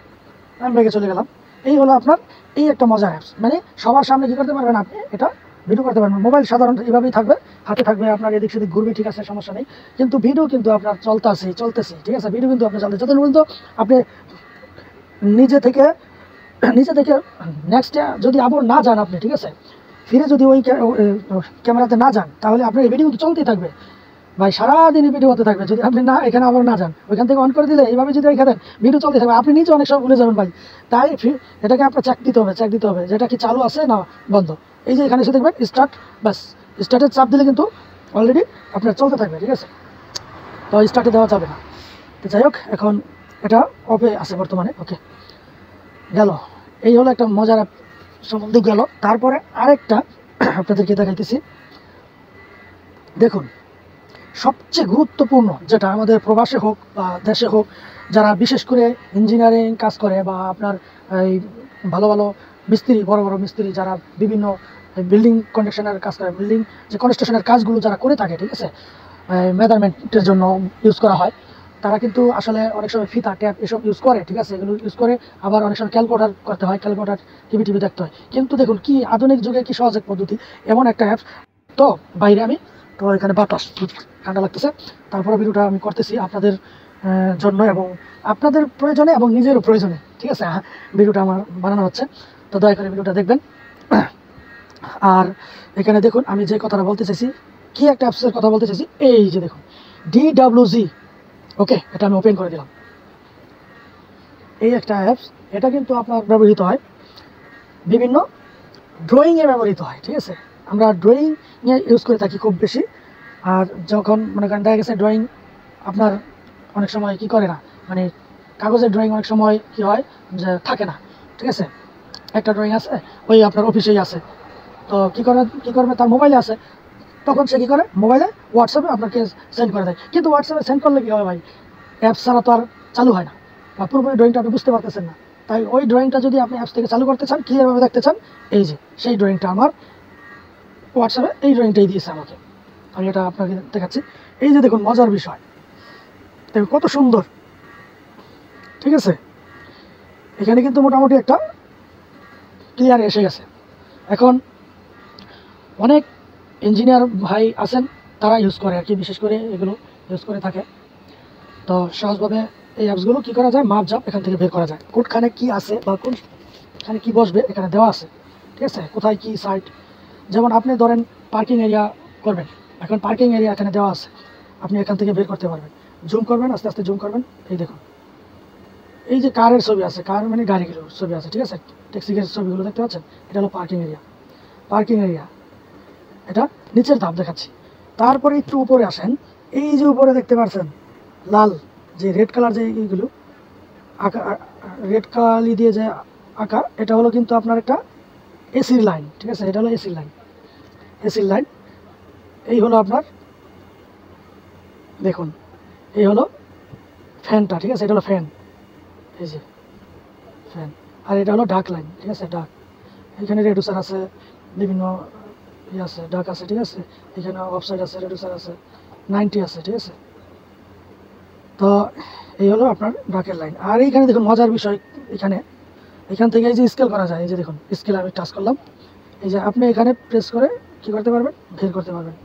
আমি ব্যাগে চলে গেলাম। এই হলো আপনার এই একটা মজার অ্যাপস, মানে সবার সামনে কী করতে পারবেন, আপনি এটা ভিডিও করতে পারবেন। মোবাইল সাধারণত এইভাবেই থাকবে, হাতে থাকবে, আপনার এদিক সেদিক ঘুরবে, ঠিক আছে, সমস্যা নেই। কিন্তু ভিডিও কিন্তু আপনার চলতেছে, ঠিক আছে, ভিডিও কিন্তু আপনার চলতেছে। যতদিন পর্যন্ত আপনি নিজে থেকে নেক্সট যদি আবার না যান আপনি, ঠিক আছে, ফিরে যদি ওই ক্যামেরাতে না যান, তাহলে আপনার এই ভিডিও কিন্তু চলতেই থাকবে ভাই, সারাদিন ভিডিও হতে থাকবে। যদি আপনি না এখানে আবার না যান, ওইখান থেকে অন করে দিলে এইভাবে যদি রেখে দেন, ভিডিও চলতে থাকবে, আপনি নিজে অনেক সময় ভুলে যাবেন ভাই। তাই এটাকে আপনার চেক দিতে হবে যেটা কি চালু আছে না বন্ধ। এই যে এখানে এসে দেখবেন স্টার্ট, ব্যাস স্টার্টের চাপ দিলে কিন্তু অলরেডি আপনার চলতে থাকবে, ঠিক আছে। তো স্টার্টে দেওয়া যাবে না। তো যাই হোক, এখন এটা অফে আছে বর্তমানে, ওকে, গেল। এই হলো একটা মজার সম্বন্ধে গেল। তারপরে আরেকটা আপনাদেরকে দেখাইতেছি, দেখুন সবচেয়ে গুরুত্বপূর্ণ যেটা আমাদের প্রবাসে হোক বা দেশে হোক, যারা বিশেষ করে ইঞ্জিনিয়ারিং কাজ করে বা আপনার এই ভালো ভালো মিস্ত্রি, বড় বড় মিস্ত্রি যারা বিভিন্ন বিল্ডিং কনস্ট্রাকশনের কাজ করে, বিল্ডিং যে কনস্ট্রাকশনের কাজগুলো যারা করে থাকে, ঠিক আছে, মেজারমেন্টের জন্য ইউজ করা হয়, তারা কিন্তু আসলে অনেক সময় ফিতা, ট্যাপ এসব ইউজ করে, ঠিক আছে, এগুলো ইউজ করে। আবার অনেক সময় ক্যালকুলেটার করতে হয়, ক্যালকুলেটার টিভি দেখতে হয়। কিন্তু দেখুন কি আধুনিক যুগে কি সহজ এক পদ্ধতি, এমন একটা অ্যাপস। তো বাইরে আমি তো এখানে বাতাস, ঠান্ডা লাগতেছে, তারপরে ভিডিওটা আমি করতেছি আপনাদের জন্য এবং আপনাদের প্রয়োজনে এবং নিজেরও প্রয়োজনে, ঠিক আছে, ভিডিওটা আমার বানানো হচ্ছে। তো দয়া করে ভিডিওটা দেখবেন। আর এখানে দেখুন আমি যে কথাটা বলতে চাইছি, কি একটা অ্যাপসের কথা বলতে চাইছি, এই যে দেখুন DWG, ওকে, এটা আমি ওপেন করে দিলাম। এই একটা অ্যাপস, এটা কিন্তু আপনার ব্যবহৃত হয় বিভিন্ন ড্রয়িংয়ে ব্যবহৃত হয়, ঠিক আছে। আমরা ড্রয়িংয়ে ইউজ করে থাকি খুব বেশি। আর যখন মনে করেন দেখা গেছে ড্রয়িং আপনার অনেক সময় কি করে না, মানে কাগজের ড্রয়িং অনেক সময় কি হয় যে থাকে না, ঠিক আছে, একটা ড্রয়িং আছে ওই আপনার অফিসেই আছে, তো কী করবে তার মোবাইলে আছে, তখন সে কী করে মোবাইলে হোয়াটসঅ্যাপে আপনাকে সেন্ড করে দেয়। কিন্তু হোয়াটসঅ্যাপে সেন্ড করলে কী হবে ভাই, অ্যাপস ছাড়া তো আর চালু হয় না, বা পুরোপুরি ড্রয়িংটা আপনি বুঝতে পারতেছেন না। তাই ওই ড্রয়িংটা যদি আপনি অ্যাপস থেকে চালু করতে চান, ক্লিয়ারভাবে দেখতে চান, এই যে সেই ড্রয়িংটা আমার হোয়াটসঅ্যাপে এই ড্রয়িংটাই দিয়েছে আমাকে, আমি এটা আপনাকে দেখাচ্ছি। এই যে দেখুন মজার বিষয়, দেখুন কত সুন্দর, ঠিক আছে, এখানে কিন্তু মোটামুটি একটা ক্লিয়ার এসে গেছে। এখন অনেক ইঞ্জিনিয়ার ভাই আছেন, তারা ইউজ করে আর কি, বিশেষ করে এগুলো ইউজ করে থাকে। তো সহজভাবে এই অ্যাপসগুলো কী করা যায়, মাপ জাপ এখান থেকে বের করা যায়, কোনখানে কী আছে বা কোনখানে কী বসবে এখানে দেওয়া আছে, ঠিক আছে, কোথায় কী সাইট। যেমন আপনি ধরেন পার্কিং এরিয়া করবেন, এখন পার্কিং এরিয়া এখানে দেওয়া আছে, আপনি এখান থেকে বের করতে পারবেন। জুম করবেন, আস্তে আস্তে জুম করবেন, এই দেখুন এই যে কারের ছবি আছে, কার মানে গাড়িগুলোর ছবি আছে, ঠিক আছে, ট্যাক্সির ছবিগুলো দেখতে পাচ্ছেন, এটা হলো পার্কিং এরিয়া। এটা নিচের ধাপ দেখাচ্ছি। তারপরে একটু উপরে আসেন, এই যে উপরে দেখতে পাচ্ছেন লাল যে রেড কালার, যে এইগুলো আঁকা, রেড কালি দিয়ে যে আঁকা, এটা হলো কিন্তু আপনার একটা এসির লাইন, ঠিক আছে, এটা হলো এসির লাইন। এই হলো আপনার, দেখুন এই হলো ফ্যানটা, ঠিক আছে, এটা হলো ফ্যান, এই যে ফ্যান। আর এটা হলো ডাক লাইন, ঠিক আছে, ডাক। এখানে রেডুসার আছে, বিভিন্ন ই আছে, ডাক আছে, ঠিক আছে। এখানে অফসাইড আছে, রেডিউসার আছে, 90 আছে, ঠিক আছে। তো এই হলো আপনার ডাকের লাইন। আর এইখানে দেখুন মজার বিষয়, এখান থেকে এই যে স্কেল করা যায়, এই যে দেখুন স্কেল আমি টাচ করলাম, এই যে আপনি এখানে প্রেস করে কী করতে পারবেন, বের করতে পারবেন।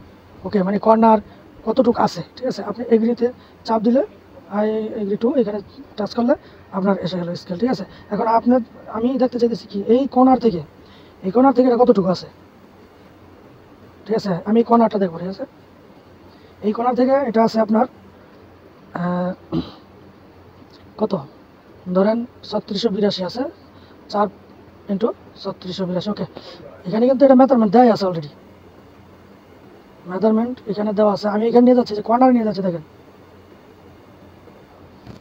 ওকে, মানে কর্নার কতটুকু আছে, ঠিক আছে। আপনি এগ্রিতে চাপ দিলে, আই এগ্রি টু, এখানে টাচ করলে আপনার এসে গেল স্কেল, ঠিক আছে। এখন আমি দেখতে চাইতেছি কি এই কর্নার থেকে এটা কতটুকু আছে, ঠিক আছে। আমি কর্নারটা দেখবো, ঠিক আছে। এই কর্নার থেকে এটা আছে আপনার কত, ধরেন 3682 আছে, 4 ইন্টু 3682। ওকে, এখানে কিন্তু এটা মেজারমেন্ট দেওয়া আছে অলরেডি, মেজারমেন্ট এখানে দেওয়া আছে। আমি এখানে নিয়ে যাচ্ছি, যে কর্নার নিয়ে যাচ্ছি, দেখেন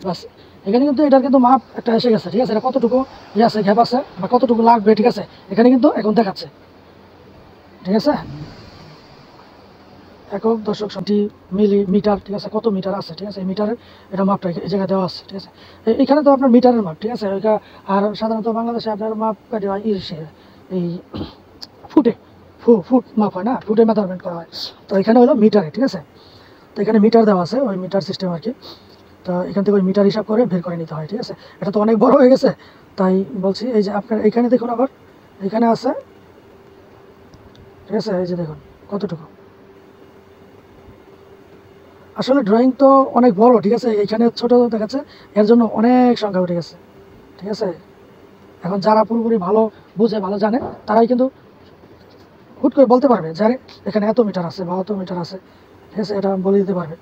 বাস। এখানে কিন্তু এটার কিন্তু মাপ একটা এসে গেছে, ঠিক আছে। এটা কতটুকু আছে, গ্যাপ আছে বা কতটুকু লাগবে, ঠিক আছে। এখানে কিন্তু এখন দেখাচ্ছে, ঠিক আছে। একক দশক মিলিমিটার, ঠিক আছে, কত মিটার আছে, ঠিক আছে। এই মিটারের এটা মাপটা এই জায়গায় দেওয়া আছে, ঠিক আছে। এখানে তো আপনার মিটারের মাপ, ঠিক আছে। আর সাধারণত বাংলাদেশে আপনার মাপ কাটে হয় এই ফুটে, ফুট মাপ হয় না, ফুটে মেজারমেন্ট করা হয়। তো এখানে হলো মিটারে, ঠিক আছে। তো এখানে মিটার দেওয়া আছে, ওই মিটার সিস্টেম আর কি। তো এখান থেকে ওই মিটার হিসাব করে বের করে নিতে হয়, ঠিক আছে। এটা তো অনেক বড় হয়ে গেছে, তাই বলছি। এই যে আপনার এখানে দেখুন, আবার এখানে আছে, ঠিক আছে। এই যে দেখুন কতটুকু, আসলে ড্রয়িং তো অনেক বড়, ঠিক আছে। এখানে ছোট দেখাচ্ছে, এর জন্য অনেক সংখ্যা উঠে গেছে, ঠিক আছে। এখন যারা পুরোপুরি ভালো বুঝে, ভালো জানে, তারাই কিন্তু হুট করে বলতে পারবে যে আরে এখানে এত মিটার আছে বা অত মিটার আছে, ঠিক আছে। এটা বলে দিতে পারবে,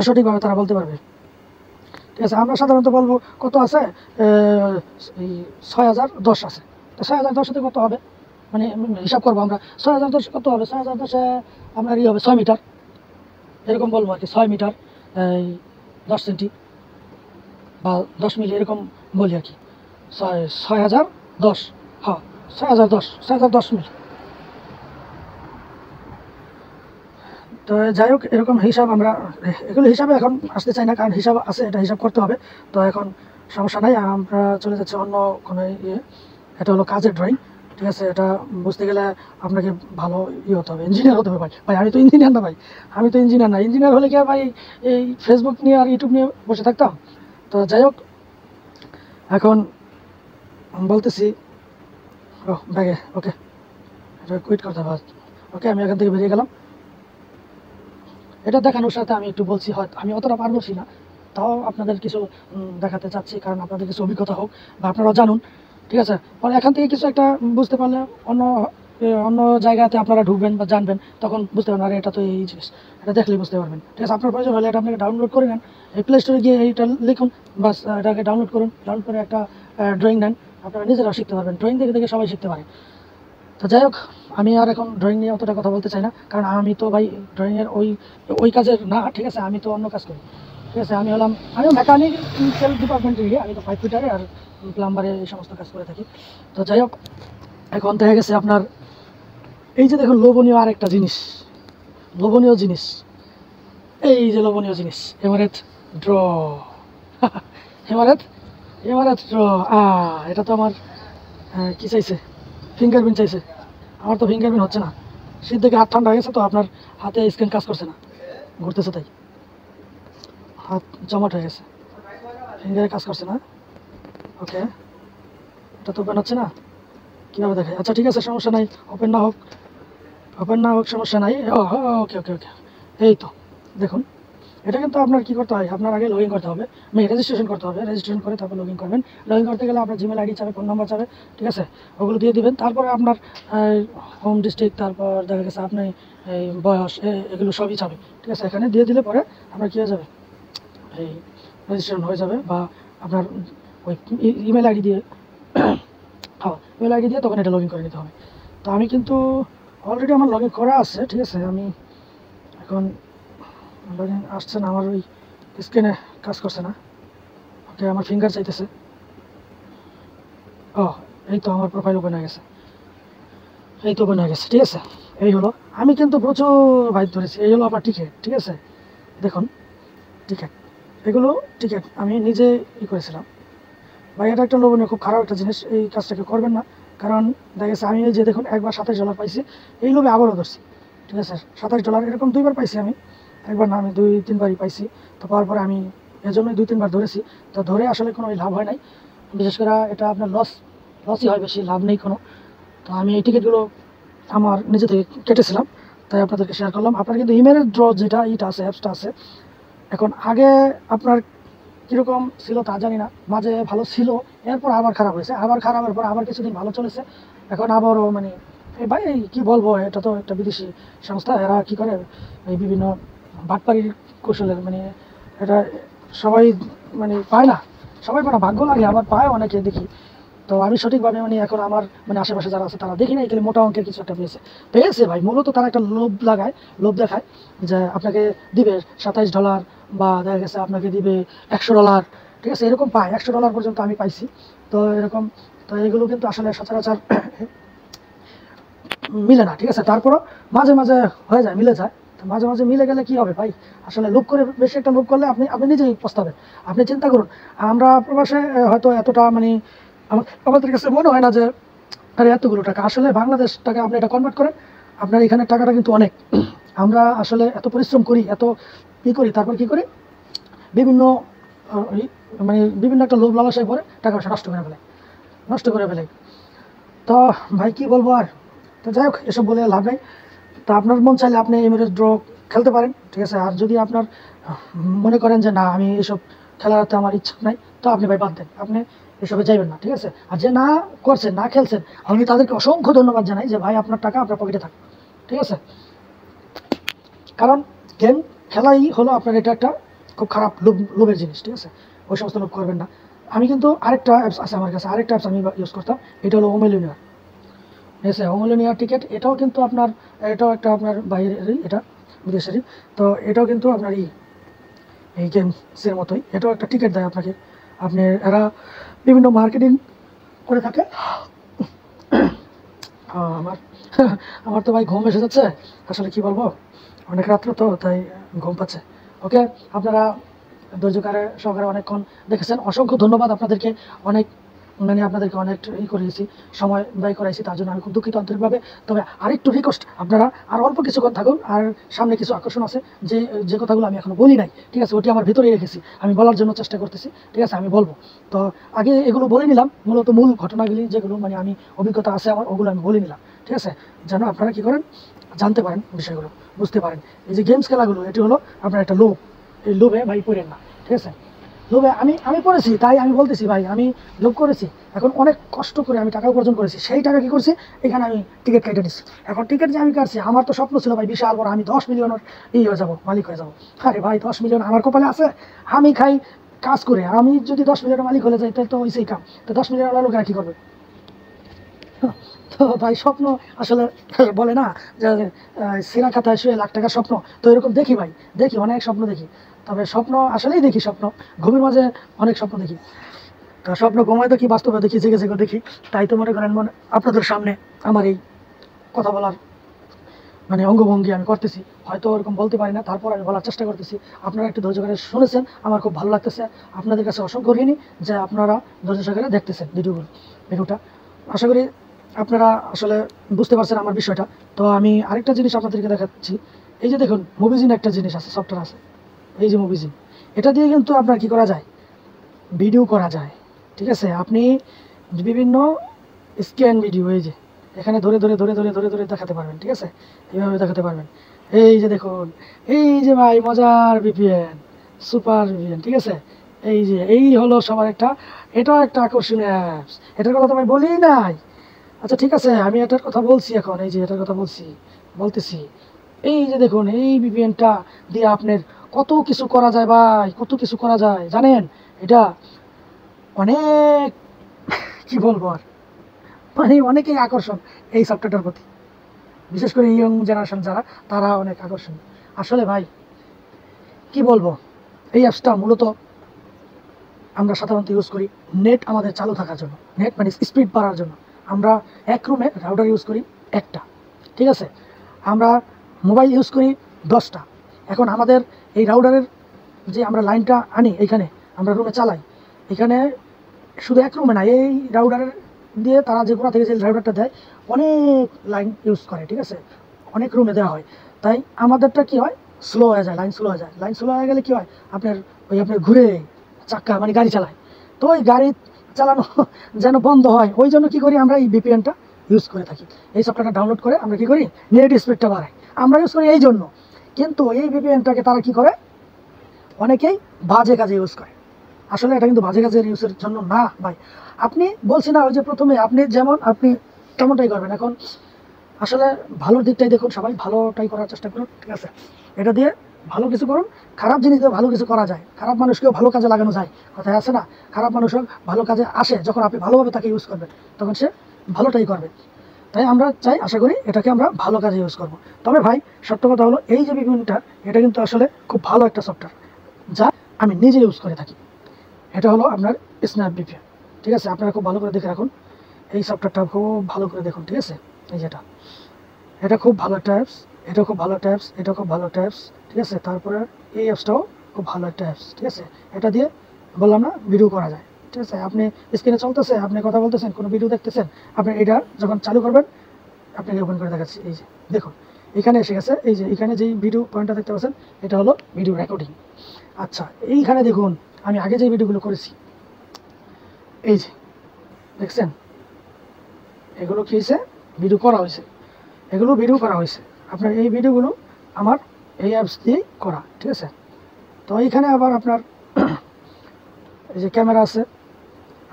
সঠিকভাবে তারা বলতে পারবে, ঠিক আছে। আমরা সাধারণত বলবো কত আছে, এই 6010 আছে। তো 6010 সাথে কত হবে, মানে হিসাব করবো আমরা, 6010 কত হবে, 6010 আপনার হবে 6 মিটার, এরকম বলবো আর কি। 6 মিটার এই 10 সেন্টি বা 10 মিলি, এরকম বলি আর কি। 6010, হ্যাঁ 6010 মিলি। তো যাই হোক, এরকম হিসাব আমরা, এগুলো হিসাবে এখন আসতে চাই না, কারণ হিসাব আছে, এটা হিসাব করতে হবে। তো এখন সমস্যা নাই, আমরা চলে যাচ্ছি অন্য কোনো ইয়ে। এটা হলো কাজের ড্রয়িং, ঠিক আছে। এটা বুঝতে গেলে আপনাকে ভালো হতে হবে, ইঞ্জিনিয়ার হতে হবে ভাই। আমি তো ইঞ্জিনিয়ার না ভাই, ইঞ্জিনিয়ার হলে কি আর ভাই এই ফেসবুক নিয়ে আর ইউটিউব নিয়ে বসে থাকতাম। তো যাই হোক, এখন বলতেছি, ব্যাগে, ওকে, এটা কুইট করতে হবে। ওকে, আমি এখান থেকে বেরিয়ে গেলাম। এটা দেখানোর সাথে আমি একটু বলছি, হয়তো আমি অতটা পারদর্শী না, তাও আপনাদের কিছু দেখাতে চাচ্ছি, কারণ আপনাদের কিছু অভিজ্ঞতা হোক বা আপনারাও জানুন, ঠিক আছে। পরে এখান থেকে কিছু একটা বুঝতে পারলে অন্য জায়গাতে আপনারা ঢুকবেন বা জানবেন, তখন বুঝতে পারবেন আরে এটা তো এই জিনিস, এটা দেখলেই বুঝতে পারবেন, ঠিক আছে। আপনার প্রয়োজন হলে এটা আপনাকে ডাউনলোড করে নেন, এই প্লে স্টোরে গিয়ে এইটা লিখুন, বাস এটাকে ডাউনলোড করুন, ডাউনলোড করে একটা ড্রয়িং নেন, আপনারা নিজেরাও শিখতে পারবেন। ড্রয়িং দেখে দেখে সবাই শিখতে পারে। তো যাই হোক, আমি আর এখন ড্রয়িং নিয়ে অতটা কথা বলতে চাই না, কারণ আমি তো ভাই ড্রয়িংয়ের ওই কাজের না, ঠিক আছে। আমি তো অন্য কাজ করি, ঠিক আছে। আমি মেকানিক্যাল ডিপার্টমেন্টে গিয়ে, আমি তো পাইপ ফিটারে আর প্লাম্বারে এই সমস্ত কাজ করে থাকি। তো যাই হোক, এখন দেখা গেছে আপনার এই যে দেখুন আরেকটা জিনিস, লোভনীয় জিনিস, এই যে লোভনীয় জিনিস, এমারেথ ড্র এমারেথ ড্র। এটা তো আমার কি চাইছে, ফিঙ্গারপ্রিন্ট চাইছে। আমার তো ফিঙ্গারপ্রিন্ট হচ্ছে না, শীত থেকে হাত ঠান্ডা হয়ে গেছে, তো আপনার হাতে স্ক্রিন কাজ করছে না, ঘুরতেছে, তাই হাত জমাট হয়ে গেছে, ফিঙ্গারে কাজ করছে না। ওকে, এটা তো ওপেন হচ্ছে না, কীভাবে দেখে? আচ্ছা ঠিক আছে, সমস্যা নাই, ওপেন না হোক, সমস্যা নাই। ওকে ওকে ওকে, এই তো দেখুন। এটা কিন্তু আপনার কী করতে হয়, আপনার আগে লগ ইন করতে হবে, রেজিস্ট্রেশন করতে হবে, রেজিস্ট্রেশন করে তারপর লগ ইন করবেন। লগ ইন করতে গেলে আপনার জিমেল আইডি চাবে, ফোন নাম্বার চাবে, ঠিক আছে। ওগুলো দিয়ে দিবেন। তারপরে আপনার হোম ডিস্ট্রিক্ট, তারপর দেখা গেছে আপনি এই বয়স, এগুলো সবই চাবে, ঠিক আছে। এখানে দিয়ে দিলে পরে আপনার কী হয়ে যাবে, এই রেজিস্ট্রেশন হয়ে যাবে, বা আপনার ওই ইমেল আইডি দিয়ে হ্যাঁ ইমেল আইডি দিয়ে তখন এটা লগ ইন করে নিতে হবে। তো আমি কিন্তু অলরেডি আমার লগ ইন করা আছে, ঠিক আছে। আমি এখন লগ ইন আসছে না, আমার ওই স্ক্রিনে কাজ করছে না। ওকে, আমার ফিঙ্গার চাইতেছে। এই তো আমার প্রোফাইল ওপেন হয়ে গেছে, ঠিক আছে। এই হলো, আমি কিন্তু প্রচুর বাইক ধরেছি। এই হলো আপনার টিকিট, ঠিক আছে। দেখুন টিকিট, এগুলো টিকিট আমি নিজে করেছিলাম ভাই। এটা একটা লোভনীয়, খুব খারাপ একটা জিনিস, এই কাজটাকে করবেন না। কারণ দেখা গেছে আমি এই যে দেখুন একবার $27 পাইছি, এই লোভে আবারও ধরছি, ঠিক আছে। $27 এরকম 2বার পাইছি আমি, একবার না আমি 2-3বারই পাইছি। তো পাওয়ার পরে আমি এজন্যই 2-3বার ধরেছি। তো ধরে আসলে কোনো লাভ হয় নাই, বিশেষ করে এটা আপনার লসই হয় বেশি, লাভ নেই কোনো। তো আমি এই টিকিটগুলো আমার নিজে থেকে কেটেছিলাম, তাই আপনাদেরকে শেয়ার করলাম। আপনার কিন্তু ইমেলের ড্র যেটা এইটা আছে, অ্যাপসটা আছে। এখন আগে আপনার কীরকম ছিল তা জানি না, মাঝে ভালো ছিল, এরপর আবার খারাপ হয়েছে, আবার খারাপের পর আবার কিছুদিন ভালো চলেছে, এখন আবারও মানে এই ভাই কী বলবো, এটা তো একটা বিদেশি সংস্থা, এরা কী করে এই বিভিন্ন বাটপাড়ির কৌশলের মানে এটা সবাই মানে পায় না, সবাই মানে ভাগ্য লাগে, আবার পায় অনেকে দেখি। তো আমি সঠিকভাবে মানে এখন আমার মানে আশেপাশে যারা আছে তারা দেখি না, এখানে মোটা অঙ্কের কিছু একটা পেয়েছে ভাই। মূলত তারা একটা লোভ দেখায় যে আপনাকে দিবে $27 বা দেখা গেছে আপনাকে দিবে $100, ঠিক আছে, এরকম পায়। $100 পর্যন্ত আমি পাইছি। তো এরকম, তো এগুলো কিন্তু আসলে সচরাচর মিলে না, ঠিক আছে। তারপরও মাঝে মাঝে হয়ে যায়, মিলে যায়। তো মাঝে মাঝে মিলে গেলে কি হবে ভাই, আসলে লোভ করে বেশি একটা লোভ করলে আপনি নিজেই পস্তাবেন। আপনি চিন্তা করুন, আমরা প্রবাসে হয়তো এতটা মানে আমাদের কাছে মনে হয় না যে আরে এতগুলো টাকা, আসলে বাংলাদেশ টাকা আপনি এটা কনভার্ট করেন, আপনার এখানে টাকাটা কিন্তু অনেক। আমরা আসলে এত পরিশ্রম করি, এত করি, তারপর কী করি, বিভিন্ন মানে বিভিন্ন একটা লোভ লালসায় পরে টাকা পয়সা নষ্ট করে ফেলে। তো ভাই কী বলবো আর, তো যাই হোক, এসব বলে লাভ নেই। তো আপনার মন চাইলে আপনি এমিরেটস ড্র খেলতে পারেন, ঠিক আছে। আর যদি আপনার মনে করেন যে না আমি এসব খেলাতে আমার ইচ্ছা নাই, তো আপনি ভাই বাদ দেন, আপনি এসবে যাইবেন না, ঠিক আছে। আর যে না করছেন, না খেলছেন, আমি তাদেরকে অসংখ্য ধন্যবাদ জানাই যে ভাই আপনার টাকা আপনার পকেটে থাকে, ঠিক আছে। কারণ গেম খেলাই হলো আপনার এটা একটা খুব খারাপ লোভের জিনিস, ঠিক আছে। ওই সমস্ত লোভ করবেন না। আমি কিন্তু আরেকটা অ্যাপস আছে আমার কাছে, আরেকটা অ্যাপস আমি ইউজ করতাম, এটা হলো ওমেলিনিয়ার, ঠিক আছে। ওমেলিনিয়ার টিকিট, এটাও কিন্তু আপনার, এটাও একটা আপনার বাইরেরই, এটা বিদেশেরই। তো এটাও কিন্তু আপনার এই গেমসের মতোই, এটাও একটা টিকিট দেয় আপনাকে। আপনি এরা বিভিন্ন মার্কেটিং করে থাকে। আমার আমার তো ভাই ঘুম এসে যাচ্ছে, আসলে কি বলবো, অনেক রাত্র তো, তাই ঘুম পাচ্ছে। ওকে, আপনারা ধৈর্য সহকারে অনেকক্ষণ দেখেছেন, অসংখ্য ধন্যবাদ আপনাদেরকে। আপনাদেরকে অনেক করিয়েছি, সময় ব্যয় করাইছি, তার জন্য আমি খুব দুঃখিত আন্তরিকভাবে। তবে আরেকটু রিকোয়েস্ট, আপনারা আর অল্প কিছুক্ষণ থাকুন, আর সামনে কিছু আকর্ষণ আছে যে কথাগুলো আমি এখনো বলি নাই, ঠিক আছে, ওটি আমার ভিতরেই রেখেছি, আমি বলার জন্য চেষ্টা করতেছি, ঠিক আছে, আমি বলবো। তো আগে এগুলো বলে নিলাম, মূলত মূল ঘটনাগুলি যেগুলো মানে আমি অভিজ্ঞতা আছে আমার, ওগুলো আমি বলে নিলাম, ঠিক আছে, যেন আপনারা কী করেন, জানতে পারেন বিষয়গুলো, বুঝতে পারেন। এই যে গেমস খেলাগুলো, এটি হলো আপনার একটা লোভ, এই লোভে ভাই পড়েন না, ঠিক আছে। লোভে আমি পড়েছি, তাই আমি বলতেছি ভাই, আমি লোভ করেছি, এখন অনেক কষ্ট করে আমি টাকা উপার্জন করেছি, সেই টাকা কী করছি, এখানে আমি টিকিট কেটে নিচ্ছি। এখন টিকিট যে আমি কাটছি, আমার তো স্বপ্ন ছিল ভাই বিশাল বড়, আমি 10 মিলিয়নের হয়ে যাবো, মালিক হয়ে যাবো। আরে ভাই 10 মিলিয়ন আমার কপালে আছে, আমি খাই কাজ করে, আমি যদি 10 মিলিয়নের মালিক হলে যাই তাহলে তো ওইসেই কাম। তো 10 মিলিয়নের লোকেরা কী করবে? তো ভাই স্বপ্ন আসলে বলে না যে সিরা খাতায় শুয়ে লাখ টাকার স্বপ্ন, তো এরকম দেখি ভাই, দেখি অনেক স্বপ্ন দেখি। তবে স্বপ্ন আসলেই দেখি, স্বপ্ন ঘুমের মাঝে অনেক স্বপ্ন দেখি। তো স্বপ্ন ঘুমায় তো কি বাস্তবে দেখি, জেগে জেগে দেখি। তাই তো মনে করেন আপনাদের সামনে আমার এই কথা বলার মানে অঙ্গভঙ্গি আমি করতেছি, হয়তো ওরকম বলতে পারি না, তারপর আমি বলার চেষ্টা করতেছি। আপনারা একটু ধৈর্য সহকারে শুনেছেন, আমার খুব ভালো লাগতেছে। আপনাদের কাছে অসংখ্য ঋণী যে আপনারা ধৈর্য সহকারে দেখতেছেন ভিডিওটা। আশা করি আপনারা আসলে বুঝতে পারছেন আমার বিষয়টা। তো আমি আরেকটা জিনিস আপনাদেরকে দেখাচ্ছি, এই যে দেখুন মুভিজিন একটা জিনিস আছে, সফটওয়্যার আছে, এই যে মুভিজিন, এটা দিয়ে কিন্তু আপনার কি করা যায়, ভিডিও করা যায়, ঠিক আছে। আপনি বিভিন্ন স্ক্যান ভিডিও, এই যে এখানে ধরে ধরে ধরে ধরে ধরে ধরে দেখাতে পারবেন, ঠিক আছে, এইভাবে দেখাতে পারবেন। এই যে দেখুন, এই যে ভাই মজার ভিপিএন, সুপার ভিপিএন, ঠিক আছে। এই হলো সবার একটা, এটাও একটা আকর্ষণীয় অ্যাপস, এটার কথা তো ভাই বলি নাই। আচ্ছা ঠিক আছে, আমি এটার কথা বলছি এখন, এই যে এটার কথা বলতেছি। এই যে দেখুন, এই ভিপিএনটা দিয়ে আপনার কত কিছু করা যায় ভাই, কত কিছু করা যায় জানেন। এটা অনেক কি বলবো আর, মানে অনেকেই আকর্ষণ এই সফটওয়্যারটার প্রতি, বিশেষ করে ইয়ং জেনারেশন যারা, তারা অনেক আকর্ষণ। আসলে ভাই কি বলবো, এই অ্যাপসটা মূলত আমরা সাধারণত ইউজ করি নেট আমাদের চালু থাকার জন্য, নেট মানে স্পিড বাড়ার জন্য। আমরা এক রুমে রাউটার ইউজ করি একটা, ঠিক আছে, আমরা মোবাইল ইউজ করি 10টা। এখন আমাদের এই রাউটারের যে আমরা লাইনটা আনি, এইখানে আমরা রুমে চালাই, এখানে শুধু এক রুমে না, এই রাউটারের দিয়ে তারা যে কোথা থেকে যে ড্রাইভারটা দেয় অনেক লাইন ইউজ করে, ঠিক আছে, অনেক রুমে দেওয়া হয়। তাই আমাদেরটা কি হয়, স্লো হয়ে যায়, লাইন স্লো হয়ে যায়। লাইন স্লো হয়ে গেলে কি হয়, আপনার ঘুরে চাক্কা মানে গাড়ি চালায়, তো ওই গাড়ি চালানো যেন বন্ধ হয়, ওই জন্য কী করি আমরা, এই ভিপিএনটা ইউজ করে থাকি। এই সফটওয়্যারটা ডাউনলোড করে আমরা কী করি, নেট স্পিডটা বাড়াই, আমরা ইউজ করি এই জন্য। কিন্তু এই ভিপিএনটাকে তারা কী করে, অনেকেই বাজে কাজে ইউজ করে। আসলে এটা কিন্তু বাজে কাজের ইউজের জন্য না ভাই। আপনি বলছি না, ওই যে প্রথমে আপনি যেমন আপনি তেমনটাই করবেন। এখন আসলে ভালোর দিকটাই দেখুন, সবাই ভালোটাই করার চেষ্টা করুন, ঠিক আছে। এটা দিয়ে ভালো কিছু করুন, খারাপ জিনিস দিয়ে ভালো কিছু করা যায়, খারাপ মানুষকেও ভালো কাজে লাগানো যায়, কথায় আছে না, খারাপ মানুষও ভালো কাজে আসে, যখন আপনি ভালোভাবে তাকে ইউজ করবেন তখন সে ভালোটাই করবে। তাই আমরা চাই, আশা করি এটাকে আমরা ভালো কাজে ইউজ করব। তবে ভাই সত্য কথা হলো, এই যে ভিপিএনটা, এটা কিন্তু আসলে খুব ভালো একটা সফটওয়্যার, যা আমি নিজে ইউজ করে থাকি। এটা হলো আপনার স্ন্যাপ ভিপিএন, ঠিক আছে। আপনারা খুব ভালো করে দেখে রাখুন, এই সফটওয়্যারটা খুব ভালো করে দেখুন, ঠিক আছে। এই যেটা, এটা খুব ভালো একটা অ্যাপস, এটা খুব ভালো একটা অ্যাপস, এটা খুব ভালো একটা অ্যাপস, ঠিক আছে। তারপরে এই অ্যাপসটাও খুব ভালো একটা অ্যাপস, ঠিক আছে। এটা দিয়ে বললাম না, ভিডিও করা যায়, ঠিক আছে। আপনি স্ক্রিনে চলতেছে, আপনি কথা বলতেছেন, কোনো ভিডিও দেখতেছেন, আপনি এটা যখন চালু করবেন, আপনাকে ওপেন করে দেখাচ্ছি। এই যে দেখুন, এখানে এসে গেছে, এই যে এখানে যেই ভিডিও পয়েন্টটা দেখতে পাচ্ছেন, এটা হলো ভিডিও রেকর্ডিং। আচ্ছা, এইখানে দেখুন আমি আগে যে ভিডিওগুলো করেছি, এই যে দেখছেন, এগুলো কী হয়েছে, ভিডিও করা হয়েছে, এগুলো ভিডিও করা হয়েছে। আপনার এই ভিডিওগুলো আমার এই অ্যাপস দিয়েই করা, ঠিক আছে। তো এইখানে আবার আপনার এই যে ক্যামেরা আছে,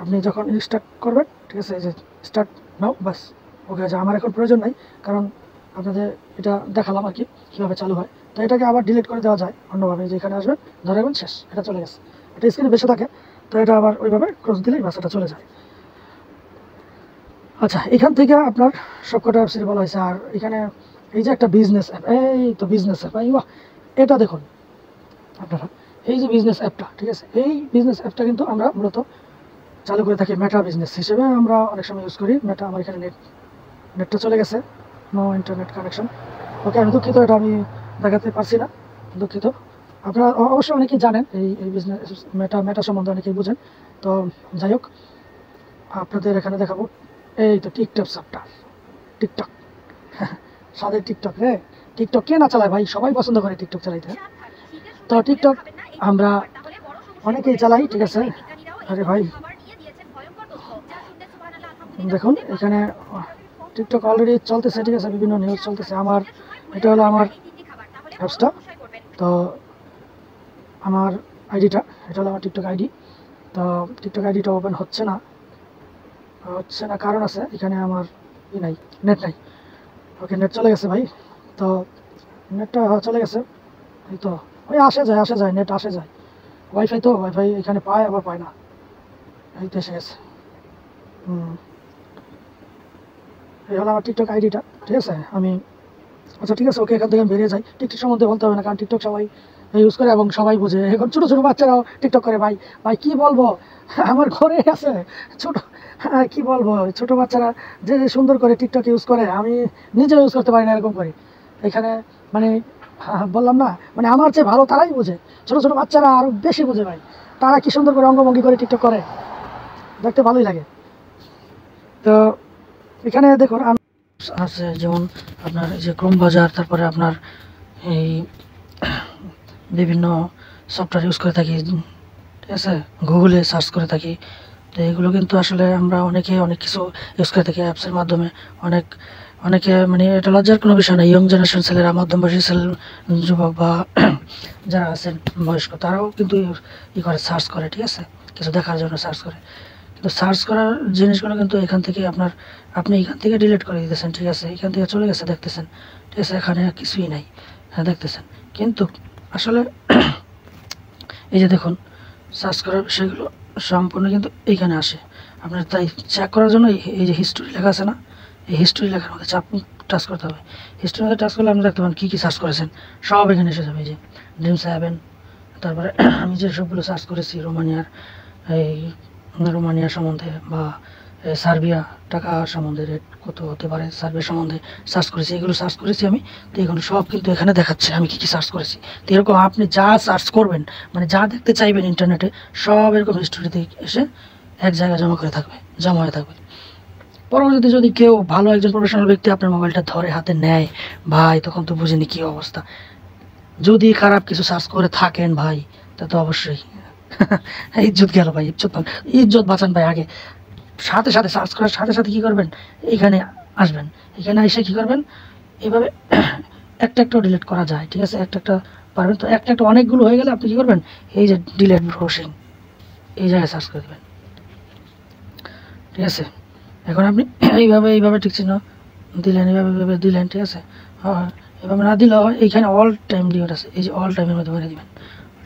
আপনি যখন স্টার্ট করবেন, ঠিক আছে, এই যে স্টার্ট নাও, বাস ওকে আছে। আমার এখন প্রয়োজন নাই, কারণ আপনাদের এটা দেখালাম আর কি কীভাবে চালু হয়। তো এটাকে আবার ডিলিট করে দেওয়া যায় অন্যভাবে, যে এখানে আসবেন, ধরে রাখবেন, শেষ, এটা চলে গেছে। এটা স্ক্রিনে বেশি থাকে, তো এটা আবার ওইভাবে ক্রস দিলেই বাস এটা চলে যায়। আচ্ছা, এখান থেকে আপনার সবকটা অ্যাপসের বলা হয়েছে। আর এখানে এই যে একটা বিজনেস অ্যাপ, এই তো বিজনেস অ্যাপ, বাহ, এটা দেখুন আপনারা, এই যে বিজনেস অ্যাপটা, ঠিক আছে, এই বিজনেস অ্যাপটা কিন্তু আমরা মূলত চালু করে থাকি মেটা বিজনেস হিসেবে, আমরা অনেক সময় ইউজ করি মেটা। আমার এখানে নেটটা চলে গেছে, নো ইন্টারনেট কানেকশন, ওকে, আমি দুঃখিত, এটা আমি দেখাতে পারছি না, দুঃখিত। আপনারা অবশ্যই অনেকেই জানেন এই বিজনেস মেটা সম্বন্ধে, অনেকেই বুঝেন। তো যাই হোক, আপনাদের এখানে দেখাবো এই তো টিকটক অ্যাপটা, টিকটক সাদের টিকটক, হ্যাঁ, টিকটক কে না চালায় ভাই, সবাই পছন্দ করে টিকটক চালাইতে। তো টিকটক আমরা অনেকেই চালাই, ঠিক আছে। আরে ভাই দেখুন, এখানে টিকটক অলরেডি চলতেছে, ঠিক আছে, বিভিন্ন নিউজ চলতেছে। আমার এটা হলো আমার অ্যাপসটা, তো আমার আইডিটা, এটা হলো আমার টিকটক আইডি। তো টিকটক আইডিটা ওপেন হচ্ছে না, কারণ আছে, এখানে আমার নাই, নেট নাই। ওকে, নেট চলে গেছে ভাই, তো নেটটা চলে গেছে, এই তো ওই আসে যায় নেট আসে যায়, ওয়াইফাই তো, ওয়াইফাই এখানে পায় আবার পায় না, এই তো এসে গেছে। এই হলো আমার টিকটক আইডিটা, ঠিক আছে। আমি আচ্ছা ঠিক আছে, ওকে, এখান থেকে আমি বেরিয়ে যাই। টিকটক সম্বন্ধে বলতে হবে না, কারণ টিকটক সবাই ইউজ করে এবং সবাই বোঝে। এখন ছোটো ছোটো বাচ্চারাও টিকটক করে ভাই, ভাই কী বলবো, আমার ঘরে আছে ছোটো, কী বলবো, ছোটো বাচ্চারা যে সুন্দর করে টিকটক ইউজ করে, আমি নিজেও ইউজ করতে পারি না এরকম করে। এখানে মানে বললাম না, মানে আমার চেয়ে ভালো তারাই বোঝে, ছোটো ছোটো বাচ্চারা আরও বেশি বোঝে ভাই। তারা কী সুন্দর করে অঙ্গভঙ্গি করে টিকটক করে, দেখতে ভালোই লাগে। তো এখানে দেখুন আছে, যেমন আপনার এই যে ক্রোম বাজার, তারপরে আপনার এই বিভিন্ন সফটওয়্যার ইউজ করে থাকি, ঠিক আছে, গুগলে সার্চ করে থাকি। তো এগুলো কিন্তু আসলে আমরা অনেকে অনেক কিছু ইউজ করে থাকি অ্যাপসের মাধ্যমে। অনেকে মানে এটা লজ্জার কোনো বিষয় না, ইয়ং জেনারেশন ছেলেরা, মধ্যবয়সী যুবক বা যারা আছেন বয়স্ক, তারাও কিন্তু করে সার্চ করে, ঠিক আছে, কিছু দেখার জন্য সার্চ করে। কিন্তু সার্চ করার জিনিসগুলো কিন্তু এখান থেকে আপনি এখান থেকে ডিলিট করে দিতেছেন, ঠিক আছে, এখান থেকে চলে গেছে দেখতেছেন, ঠিক আছে, এখানে কিছুই নাই, হ্যাঁ দেখতেছেন। কিন্তু আসলে এই যে দেখুন, সার্চ করার বিষয়গুলো সম্পূর্ণ কিন্তু এইখানে আসে আপনার। তাই চেক করার জন্য এই যে হিস্টোরি লেখা আছে না, এই হিস্টোরি লেখার মধ্যে টাচ করতে হবে। হিস্টোরির মধ্যে টাচ করলে আপনি দেখতে পাবেন কী কী সার্চ করেছেন, সব এখানে এসে যাবে। এই যে ড্রিম7, তারপরে আমি যে সবগুলো সার্চ করেছি রোমানিয়া সম্বন্ধে বা সার্বিয়া টাকা সম্বন্ধে, রেট কত হতে পারে সার্বিয়া সম্বন্ধে সার্চ করেছি, এগুলো সার্চ করেছি আমি। তো এগুলো সব কিন্তু এখানে দেখাচ্ছে আমি কী কী সার্চ করেছি। তো এরকম আপনি যা সার্চ করবেন, মানে যা দেখতে চাইবেন ইন্টারনেটে, সব এরকম হিস্টোরিতে এসে এক জায়গায় জমা হয়ে থাকবে। পরবর্তীতে যদি কেউ ভালো একজন প্রফেশনাল ব্যক্তি আপনার মোবাইলটা ধরে হাতে নেয় ভাই, তখন তো বুঝিনি কী অবস্থা। যদি খারাপ কিছু সার্চ করে থাকেন ভাই, তা তো অবশ্যই ইজ্জত গেল ভাই, ইজ্জত বাঁচান ভাই আগে। সাথে সাথে সার্চ করার সাথে সাথে কী করবেন, এইখানে আসবেন, এখানে এসে কী করবেন, এভাবে একটা একটাও ডিলিট করা যায়, ঠিক আছে, একটা একটা পারবেন তো, একটা একটা অনেকগুলো হয়ে গেলে আপনি কী করবেন, এই যে ডিলিট ব্রাউজিং এই জায়গায় সার্চ করে দেবেন, ঠিক আছে। এখন আপনি এইভাবে ঠিক চিহ্ন দিলেন, এইভাবে দিলেন, ঠিক আছে। হ্যাঁ, এভাবে না দিলেও হয়, এইখানে অল টাইম ডিলিট আছে, এই যে অল টাইমের মধ্যে মেরে দেবেন,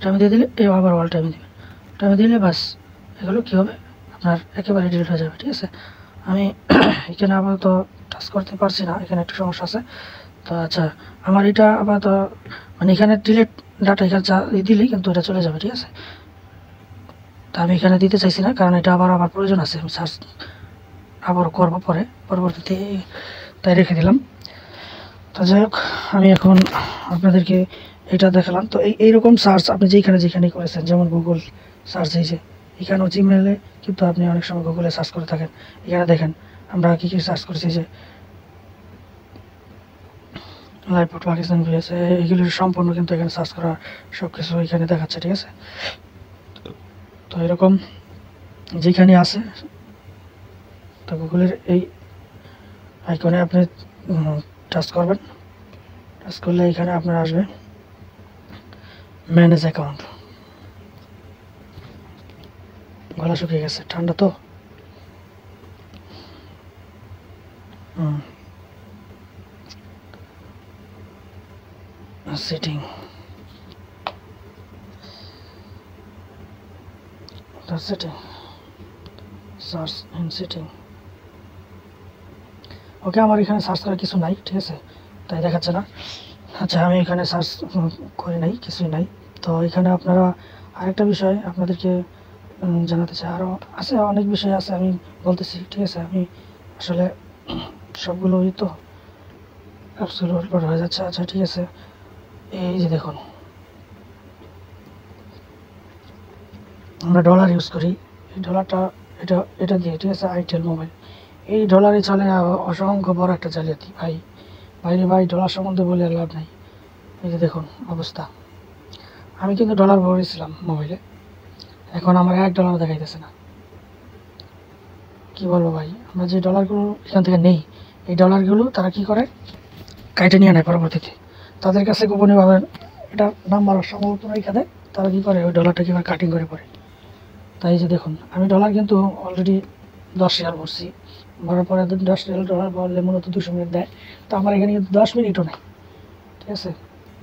টাইমে দিয়ে দিলে এই আবার অল টাইমে দেবেন, টাইমে দিলে বাস এগুলো কী হবে, আপনার একেবারে ডিলিট হয়ে যাবে, ঠিক আছে। আমি এখানে আপাতত টাচ করতে পারছি না, এখানে একটু সমস্যা আছে তো। আচ্ছা, আমার এটা আপাতত মানে এখানে ডিলিট ডাটা এখানে দিলেই কিন্তু এটা চলে যাবে, ঠিক আছে। তা আমি এখানে দিতে চাইছি না, কারণ এটা আবার আমার প্রয়োজন আছে, আমি সার্চ আবার করবো পরবর্তীতে, তাই রেখে দিলাম। তো যাই হোক, আমি এখন আপনাদেরকে এটা দেখালাম। তো এইরকম সার্চ আপনি যেখানে করেছেন, যেমন গুগল সার্চ, এই যে এখানেও জিমেলে কিন্তু আপনি অনেক সময় গুগলে সার্চ করে থাকেন। এখানে দেখেন আমরা কী সার্চ করছি, যে লাইভ পাকিস্তান ভিএস, এগুলির সম্পূর্ণ কিন্তু এখানে সার্চ করা সব কিছু এখানে দেখাচ্ছে, ঠিক আছে। তো এরকম যেখানে আছে, তো গুগলের এই আইকনে আপনি টাচ করবেন, টাচ করলে এখানে আপনার আসবে ম্যানেজ অ্যাকাউন্ট। গলা শুকিয়ে গেছে, ঠান্ডা তো। Setting, setting, search in setting. Okay, আমার এখানে সার্চ করার কিছু নাই, ঠিক আছে, তাই দেখাচ্ছে না। আচ্ছা, আমি এখানে সার্চ করি নাই, কিছুই নাই। তো এখানে আপনারা আরেকটা বিষয় আপনাদেরকে জানাতে চাই, আরও আছে, অনেক বিষয় আছে, আমি বলতেছি, ঠিক আছে। আমি আসলে সবগুলোই তো অ্যাবসলিউট হয়ে যাচ্ছে। আচ্ছা, ঠিক আছে, এই যে দেখুন, আমরা ডলার ইউজ করি, এই ডলারটা এটা দিয়ে, ঠিক আছে, আইটেল মোবাইল, এই ডলারে চলে অসংখ্য বড় একটা জালিয়াতি ভাই, ডলার সম্বন্ধে বলে আর লাভ নাই। এই যে দেখুন অবস্থা, আমি কিন্তু ডলার ভরেছিলাম মোবাইলে, এখন আমার $1 দেখাইতেছে না। কি বলবো ভাই, আমরা যে ডলারগুলো এখান থেকে নেই, এই ডলারগুলো তারা কি করে, কাইটে নিয়ে নেয় পরবর্তীতে, তাদের কাছে গোপনীয়ভাবে এটা নাম্বার সম্ভবত রেখে দেয়, তারা কী করে ওই ডলারটা কীভাবে কাটিং করে পড়ে। তাই যে দেখুন, আমি ডলার কিন্তু অলরেডি $10 ভরছি, ভরার পরে $10 ভরলে মূলত 200 মিনিট দেয়, তো আমার এখানে কিন্তু 10 মিনিটও নাই, ঠিক আছে,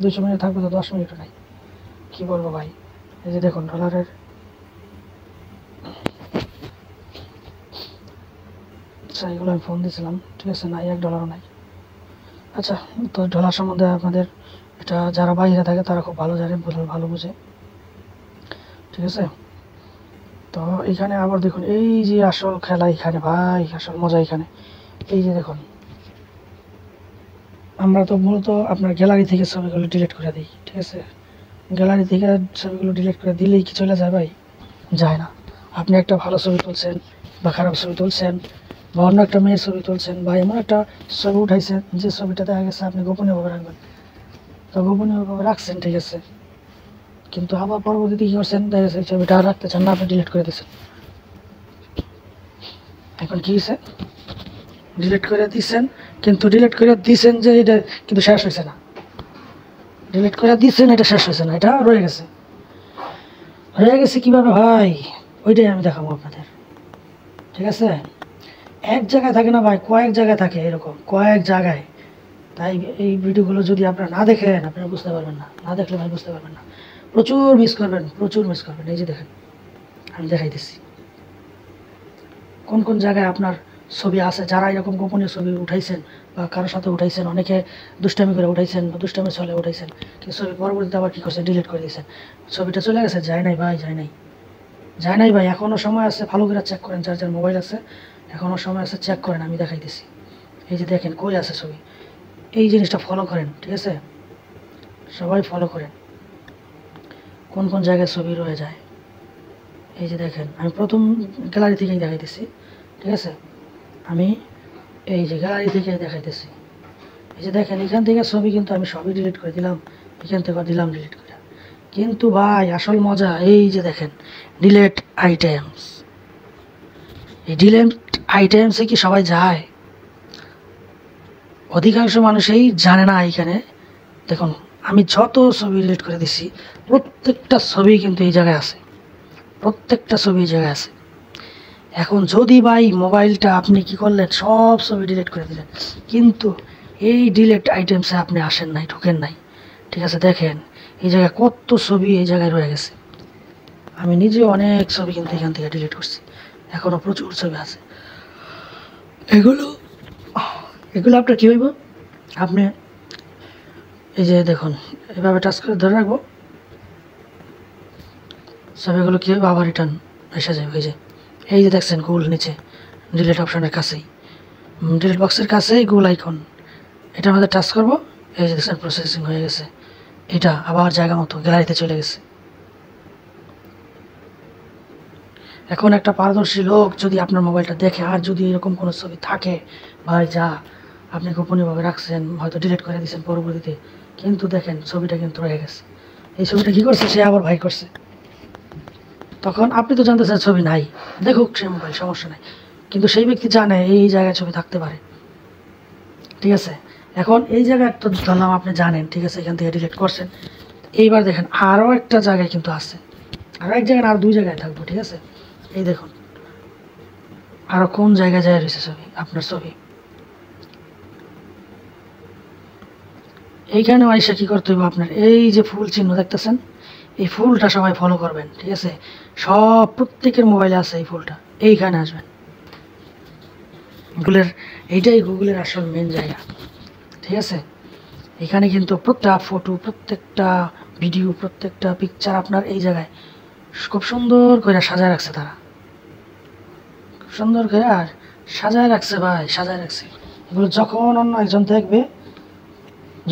200 মিনিট থাকবে তো 10 মিনিটও নাই। কী বলবো ভাই, এই যে দেখুন ডলারের, আচ্ছা এগুলো আমি ফোন দিয়েছিলাম, ঠিক আছে, নাই, $1 নাই। আচ্ছা, তো ডলার সম্বন্ধে আপনাদের এটা যারা বাইরে থাকে তারা খুব ভালো জানে, ভালো বুঝে, ঠিক আছে। তো এখানে আবার দেখুন, এই যে আসল খেলা এখানে ভাই, আসল মজা এখানে। এই যে দেখুন, আমরা তো মূলত আপনার গ্যালারি থেকে ছবিগুলো ডিলিট করে দিই, ঠিক আছে। গ্যালারি থেকে ছবিগুলো ডিলিট করে দিলেই কি চলে যায় ভাই? যায় না। আপনি একটা ভালো ছবি তুলছেন বা খারাপ ছবি তুলছেন বা অন্য একটা মেয়ের ছবি তুলছেন বা এমন একটা ছবি উঠাইছেন যে ছবিটা দেখা গেছে আপনি গোপনীয়ভাবে রাখবেন, তো গোপনীয়ভাবে রাখছেন, ঠিক আছে, কিন্তু আবার পরবর্তীতে কী করছেন, দেখা গেছে ছবিটা আর রাখতে চান না, আপনি ডিলিট করে দিচ্ছেন। এখন কী হয়েছে, ডিলিট করে দিচ্ছেন, কিন্তু ডিলিট করে দিচ্ছেন যে এটা কিন্তু শেষ হয়েছে না, ডিলিট করে দিচ্ছেন এটা শেষ হয়েছে না, এটা রয়ে গেছে কীভাবে ভাই, ওইটাই আমি দেখাবো আপনাদের, ঠিক আছে। এক জায়গায় থাকে না ভাই, কয়েক জায়গায় থাকে, এরকম কয়েক জায়গায়। তাই এই ভিডিওগুলো যদি আপনারা না দেখেন আপনারা বুঝতে পারবেন না, না দেখলে ভাই বুঝতে পারবেন না, প্রচুর মিস করবেন। এই যে দেখেন, আমি দেখাইতেছি কোন কোন জায়গায় আপনার ছবি আছে, যারা এরকম গোপনীয় ছবি উঠাইছেন বা কারোর সাথে উঠাইছেন, অনেকে দুষ্টামি করে উঠাইছেন বা দুষ্টামির ছলে উঠাইছেন, কিন্তু ছবি পরবর্তীতে আবার কী করছেন, ডিলিট করে দিয়েছেন, ছবিটা চলে গেছে, যায় নাই ভাই, এখনও সময় আছে, ভালো করে চেক করেন, যার মোবাইল আছে এখনও সময় আছে, চেক করেন, আমি দেখাইতেছি। এই যে দেখেন কই আছে ছবি, এই জিনিসটা ফলো করেন, ঠিক আছে, সবাই ফলো করেন কোন কোন জায়গায় ছবি রয়ে যায়। এই যে দেখেন, আমি প্রথম গ্যালারি থেকেই দেখাইতেছি, ঠিক আছে, আমি এই যে গ্যালারি থেকে দেখাইতেছি, এই যে দেখেন এখান থেকে ছবি কিন্তু আমি সবই ডিলিট করে দিলাম, এখান থেকে দিলাম ডিলিট করে। কিন্তু ভাই আসল মজা এই যে দেখেন ডিলেট আইটেমস, এই ডিলেট আইটেমসে কি সবাই যায়? অধিকাংশ মানুষই জানে না। এইখানে দেখুন আমি যত ছবি ডিলিট করে দিচ্ছি প্রত্যেকটা ছবি কিন্তু এই জায়গায় আছে, প্রত্যেকটা ছবি এই জায়গায় আছে। এখন যদি ভাই মোবাইলটা আপনি কি করলেন, সব ছবি ডিলিট করে দিলেন, কিন্তু এই ডিলিট আইটেমসে আপনি আসেন নাই, ঢুকেন নাই, ঠিক আছে? দেখেন এই জায়গায় কত ছবি এই জায়গায় রয়ে গেছে। আমি নিজে অনেক ছবি কিন্তু এখান থেকে ডিলিট করছি, এখনও প্রচুর ছবি আছে। এগুলো এগুলো আপনার কী হইব, আপনি এই যে দেখুন এভাবে টাচ করে ধরে রাখবো, ছবিগুলো কী হইব আবার রিটার্ন এসে যাবে। এই যে দেখছেন গুগল নিচে ডিলিট অপশনের কাছেই, ডিলিট বক্সের কাছেই গুগল আইকন, এটার মধ্যে টাচ করবো, এই যে দেখছেন প্রসেসিং হয়ে গেছে, এটা আবার জায়গা মতো গ্যালারিতে চলে গেছে। এখন একটা পারদর্শী লোক যদি আপনার মোবাইলটা দেখে আর যদি এরকম কোনো ছবি থাকে ভাই, যা আপনি গোপনীয়ভাবে রাখছেন, হয়তো ডিলিট করে দিয়েছেন পরবর্তীতে, কিন্তু দেখেন ছবিটা কিন্তু রয়ে গেছে। এই ছবিটা কী করছে, সে আবার ভাই করছে। তখন আপনি তো জানতেছেন ছবি নাই, দেখুক সে মোবাইল, সমস্যা নাই, কিন্তু সেই ব্যক্তি জানে এই জায়গায় ছবি থাকতে পারে, ঠিক আছে? এখন এই জায়গায় তো ধরলাম আপনি জানেন, ঠিক আছে, এখান থেকে ডিলিট করছেন। এইবার দেখেন আরও একটা জায়গায় কিন্তু আছে, আরও এক জায়গায় আর দুই জায়গায় থাকবো, ঠিক আছে? এই দেখুন আরও কোন জায়গায় যায় রয়েছে ছবি, আপনার ছবি। এইখানেও আইসা কী করতে হবে আপনার, এই যে ফুল চিহ্ন দেখতেছেন, এই ফুলটা সবাই ফলো করবেন, ঠিক আছে? সব প্রত্যেকের মোবাইলে আছে এই ফুলটা, এইখানে আসবেন। গুগলের এইটাই গুগলের আসল মেন জায়গা, ঠিক আছে? এখানে কিন্তু প্রত্যেকটা ফটো, প্রত্যেকটা ভিডিও, প্রত্যেকটা পিকচার আপনার এই জায়গায় খুব সুন্দর করে সাজায় রাখছে তারা, খুব সুন্দর করে আর সাজায় রাখছে ভাই, সাজায় রাখছে। এগুলো যখন অন্য একজন দেখবে,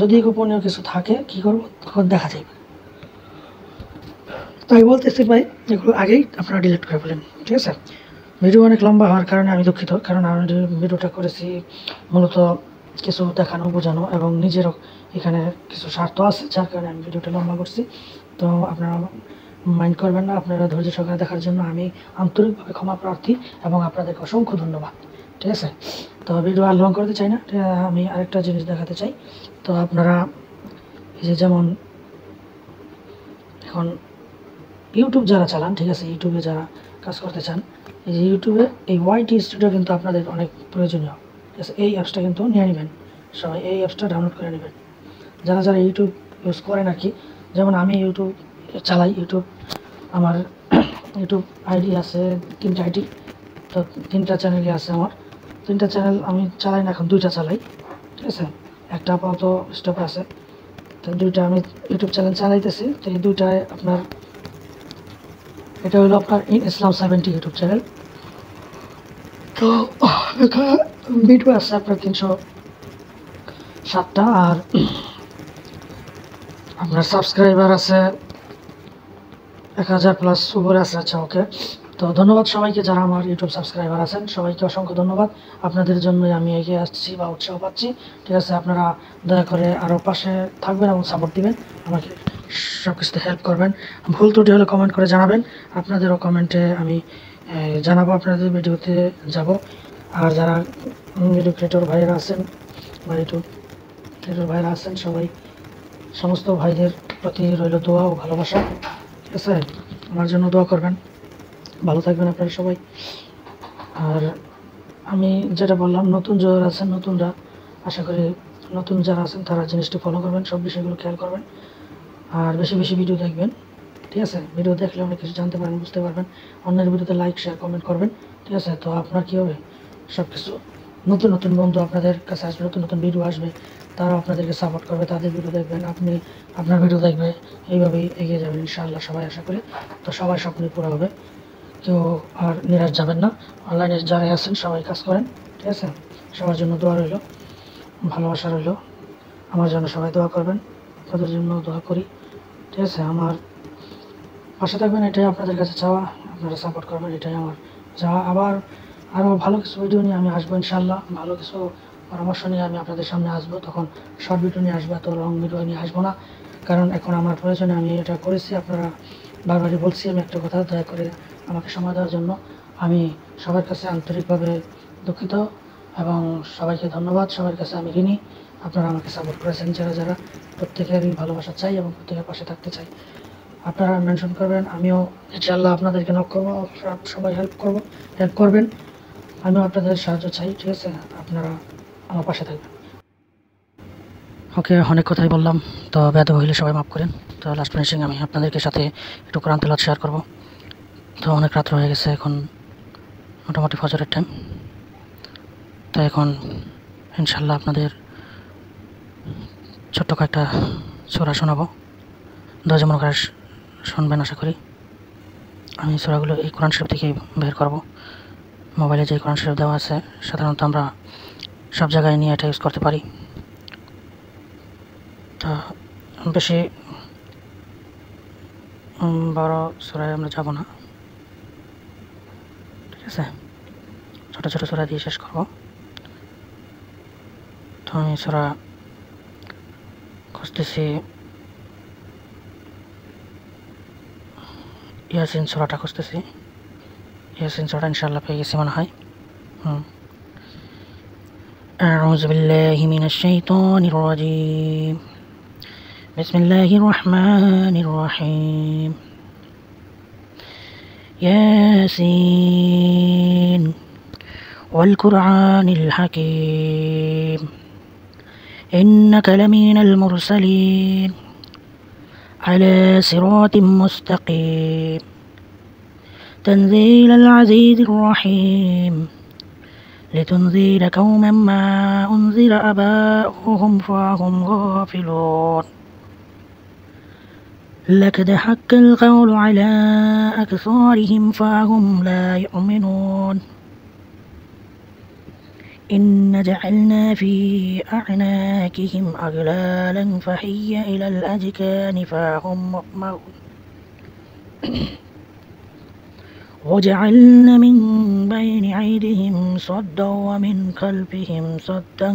যদি গোপনীয় কিছু থাকে কী করবো, তখন দেখা যাবে। তাই বলতেছি ভাই এগুলো আগেই আপনারা ডিলিট করে ফেলেন, ঠিক আছে? ভিডিও অনেক লম্বা হওয়ার কারণে আমি দুঃখিত, কারণ আমি ভিডিওটা করেছি মূলত কিছু দেখানো, বোঝানো এবং নিজেরও এখানে কিছু স্বার্থ আছে, যার কারণে আমি ভিডিওটা লম্বা করছি। তো আপনারা মাইন্ড করবেন না, আপনারা ধৈর্য সহকারে দেখার জন্য আমি আন্তরিকভাবে ক্ষমা প্রার্থী এবং আপনাদেরকে অসংখ্য ধন্যবাদ, ঠিক আছে? তো ভিডিও আর লং করতে চাই না, আমি আরেকটা জিনিস দেখাতে চাই। তো আপনারা এই যে যেমন এখন ইউটিউব যারা চালান, ঠিক আছে, ইউটিউবে যারা কাজ করতে চান, এই যে ইউটিউবে এই ওয়াইটি স্টুডিও কিন্তু আপনাদের অনেক প্রয়োজনীয়, ঠিক আছে? এই অ্যাপসটা কিন্তু নিয়ে নেবেন, সবাই এই অ্যাপসটা ডাউনলোড করে নেবেন, যারা যারা ইউটিউব ইউজ করেন আর কি। যেমন আমি ইউটিউব চালাই, ইউটিউব আমার ইউটিউব আইডি আছে 3টা আইডি, তো 3টা চ্যানেলই আছে আমার। 3টা চ্যানেল আমি চালাই না, এখন 2টা চালাই, ঠিক আছে? একটা আপাতত স্টপে আছে, তো 2টা আমি ইউটিউব চ্যানেল চালাইতেছি। তো এই 2টায় আপনার এটা হলো আপনার ইন ইসলাম 70 ইউটিউব চ্যানেল। তো এখানে ভিডিও আছে আপনার 307টা, আর আপনার সাবস্ক্রাইবার আছে 1000+ উপরে আছে। আচ্ছা, ওকে। তো ধন্যবাদ সবাইকে যারা আমার ইউটিউব সাবস্ক্রাইবার আছেন, সবাইকে অসংখ্য ধন্যবাদ। আপনাদের জন্যই আমি এগিয়ে আসছি বা উৎসাহ পাচ্ছি, ঠিক আছে? আপনারা দয়া করে আরও পাশে থাকবেন এবং সাপোর্ট দিবেন, আমাকে সব কিছুতে হেল্প করবেন। ভুল ত্রুটি হলে কমেন্ট করে জানাবেন, আপনাদেরও কমেন্টে আমি জানাবো, আপনাদের ভিডিওতে যাব। আর যারা ভিডিও ক্রিয়েটর ভাইয়েরা আছেন বা ইউটিউব ক্রিয়েটর ভাইয়েরা আছেন, সবাই সমস্ত ভাইদের প্রতি রইল দোয়া ও ভালোবাসা, ঠিক আছে? আমার জন্য দোয়া করবেন, ভালো থাকবেন আপনারা সবাই। আর আমি যেটা বললাম, নতুন যারা আছেন, নতুনরা আশা করি নতুন যারা আছেন তারা জিনিসটি ফলো করবেন, সব বিষয়গুলো খেয়াল করবেন, আর বেশি বেশি ভিডিও দেখবেন, ঠিক আছে? ভিডিও দেখলে অনেক কিছু জানতে পারবেন, বুঝতে পারবেন। অন্যের ভিডিওতে লাইক, শেয়ার, কমেন্ট করবেন, ঠিক আছে? তো আপনার কী হবে, সব কিছু নতুন নতুন বন্ধু আপনাদের কাছে আসবে, নতুন নতুন ভিডিও আসবে, তারাও আপনাদেরকে সাপোর্ট করবে, তাদের ভিডিও দেখবেন, আপনি আপনার ভিডিও দেখবে, এইভাবেই এগিয়ে যাবেন ইনশাআল্লাহ সবাই, আশা করি। তো সবাই স্বপ্নই পুরো হবে, কেউ আর নিরাশ যাবেন না। অনলাইনে যারাই আছেন সবাই কাজ করেন, ঠিক আছে? সবার জন্য দোয়া রইল, ভালোবাসা রইল, আমার জন্য সবাই দোয়া করবেন, আপনাদের জন্য দোয়া করি, ঠিক আছে? আমার পাশে থাকবেন, এটাই আপনাদের কাছে চাওয়া, আপনারা সাপোর্ট করবেন, এটাই আমার চাওয়া। আবার আরও ভালো কিছু ভিডিও নিয়ে আমি আসবো ইনশাল্লাহ। ভালো কিছু পরামর্শ নিয়ে আমি আপনাদের সামনে আসবো। তখন শর্ট ভিডিও নিয়ে আসবো, এত লং ভিডিও নিয়ে আসবো না, কারণ এখন আমার প্রয়োজনে আমি এটা করেছি। আপনারা বারবারই বলছি আমি একটা কথা, দয়া করে আমাকে সময় দেওয়ার জন্য আমি সবার কাছে আন্তরিকভাবে দুঃখিত এবং সবাইকে ধন্যবাদ। সবার কাছে আমি ঋণী। আপনারা আমাকে সাপোর্ট করেছেন যারা যারা, প্রত্যেকেরই ভালোবাসা চাই এবং প্রত্যেকের পাশে থাকতে চাই। আপনারা মেনশন করবেন, আমিও ইনশাআল্লাহ আপনাদেরকে নক করবো, সবাই হেল্প করবেন। আমিও আপনাদের সাহায্য চাই, ঠিক আছে? আপনারা আমার পাশে থাকবেন। ওকে, অনেক কথাই বললাম, তো বেয়াদব হইলে সবাই মাফ করেন। তো লাস্ট ফিনিশিং আমি আপনাদেরকে সাথে একটু কোরআন তেলাওয়াত শেয়ার করব। তো অনেক রাত্র হয়ে গেছে, এখন মোটামুটি ফজরের টাইম। তো এখন ইনশাল্লাহ আপনাদের ছোট্ট কয়েকটা সূরা শোনাবো, ধৈর্য মনে করে শুনবেন আশা করি। আমি সূরাগুলো এই কোরআন শরীফ থেকে বের করব। মোবাইলে যে কোরআন শরীফ দেওয়া আছে সাধারণত আমরা সব জায়গায় নিয়ে এটা ইউজ করতে পারি। তো বেশি বড় সূরায় আমরা যাব না, ঠিক আছে? ছোটো ছোটো সূরা দিয়ে শেষ করব। তো আমি সূরা খুঁজতেছি, ইয়াসিন সূরাটা খুঁজতেছি। ইয়াসিন সূরাটা ইনশাআল্লাহ পেয়ে গেছি মনে হয়। أعوذ بالله من الشيطان الرجيم. بسم الله الرحمن الرحيم. ياسين والقرآن الحكيم إنك لمن المرسلين على صراط مستقيم تنزيل العزيز الرحيم لتنذر قوما ما أنذر آباؤهم فهم غافلون لقد حق القول على أكثرهم فهم لا يؤمنون إن جعلنا في أعناقهم أغلالا فهي إلى الأذقان فهم مقمحون وجعلنا من بين أيديهم صدا ومن خلفهم صدا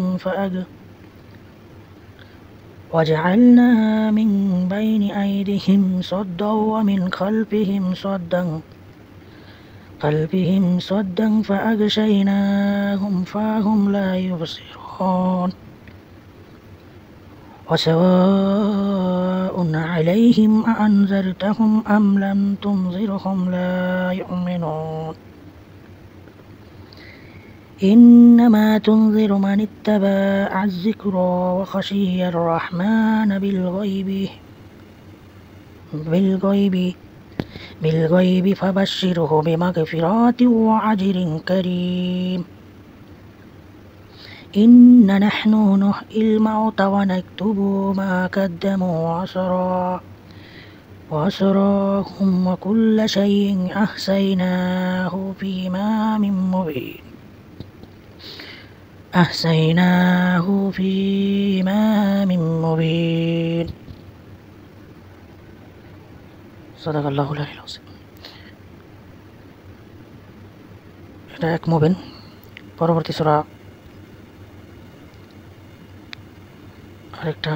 وجعلنا من بين أيديهم صدا ومن خلفهم صدا فأغشيناهم فهم لا يبصرون وسواء عليهم أأنذرتهم أم لم تنذرهم لا يؤمنون إنما تنذر من اتبع الذكر وخشي الرحمن بالغيب فبشره بمغفرة وأجر كريم إن نحن نحيي الموتى ونكتب ما قدموا وأسراهم وكل شيء أحصيناه في إمام مبين صدق الله العلي العظيم। এটা এক মুবিন। পরবর্তী সূরা আরেকটা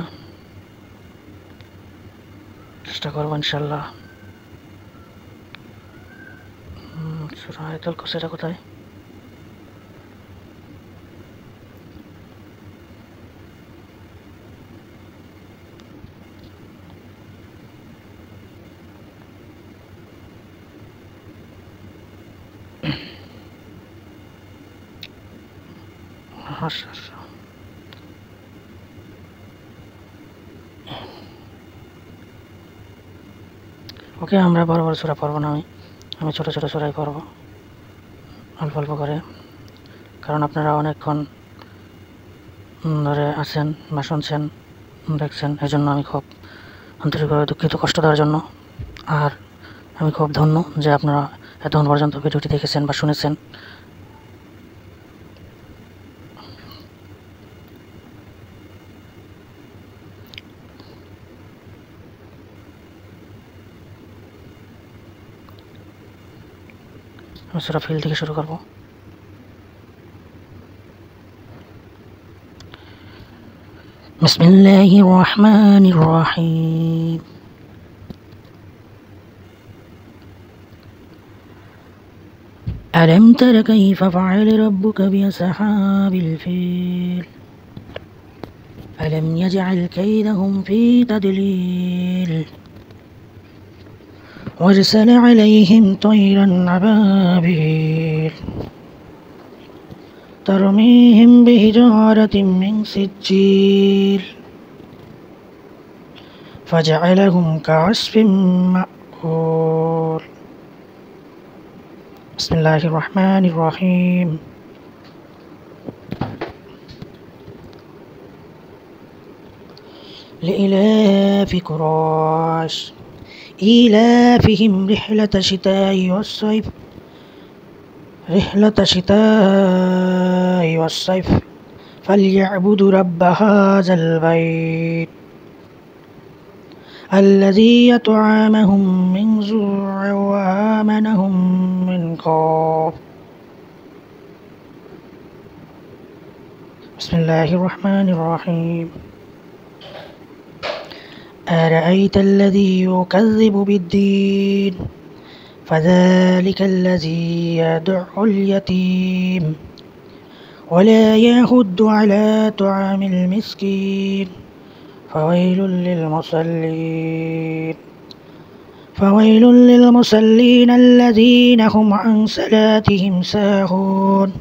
চেষ্টা করবো ইনশাল্লাহ। সূরা আয়াতুল কুরসিটা কোথায়? ওকে, আমরা বড় বড় সূরা পড়বো না, আমি ছোট ছোট সূরাই পড়বো, অল্প অল্প করে। কারণ আপনারা অনেকক্ষণ ধরে আছেন বা শুনছেন, দেখছেন, এই জন্য আমি খুব আন্তরিকভাবে দুঃখিত কষ্ট দেওয়ার জন্য। আর আমি খুব ধন্য যে আপনারা এতক্ষণ পর্যন্ত ভিডিওটি দেখেছেন বা শুনেছেন। আমি সূরা ফিল থেকে শুরু করব। بسم الله الرحمن الرحيم ألم تر كيف فعل ربك بأصحاب الفيل ألم يجعل كيدهم في تضليل وارسل عليهم طيرا أبابيل ترميهم بحجارة من سجيل فجعلهم كعصف مأكول بسم الله الرحمن الرحيم لإلاف قريش إيلافهم رحلة الشتاء والصيف فليعبدوا رب هذا البيت الذي يطعمهم من جوع وآمنهم من خوف بسم الله الرحمن الرحيم أرأيت الذي يكذب بالدين فذلك الذي يدع اليتيم ولا يحض على طعام المسكين فويل للمصلين الذين هم عن صلاتهم ساهون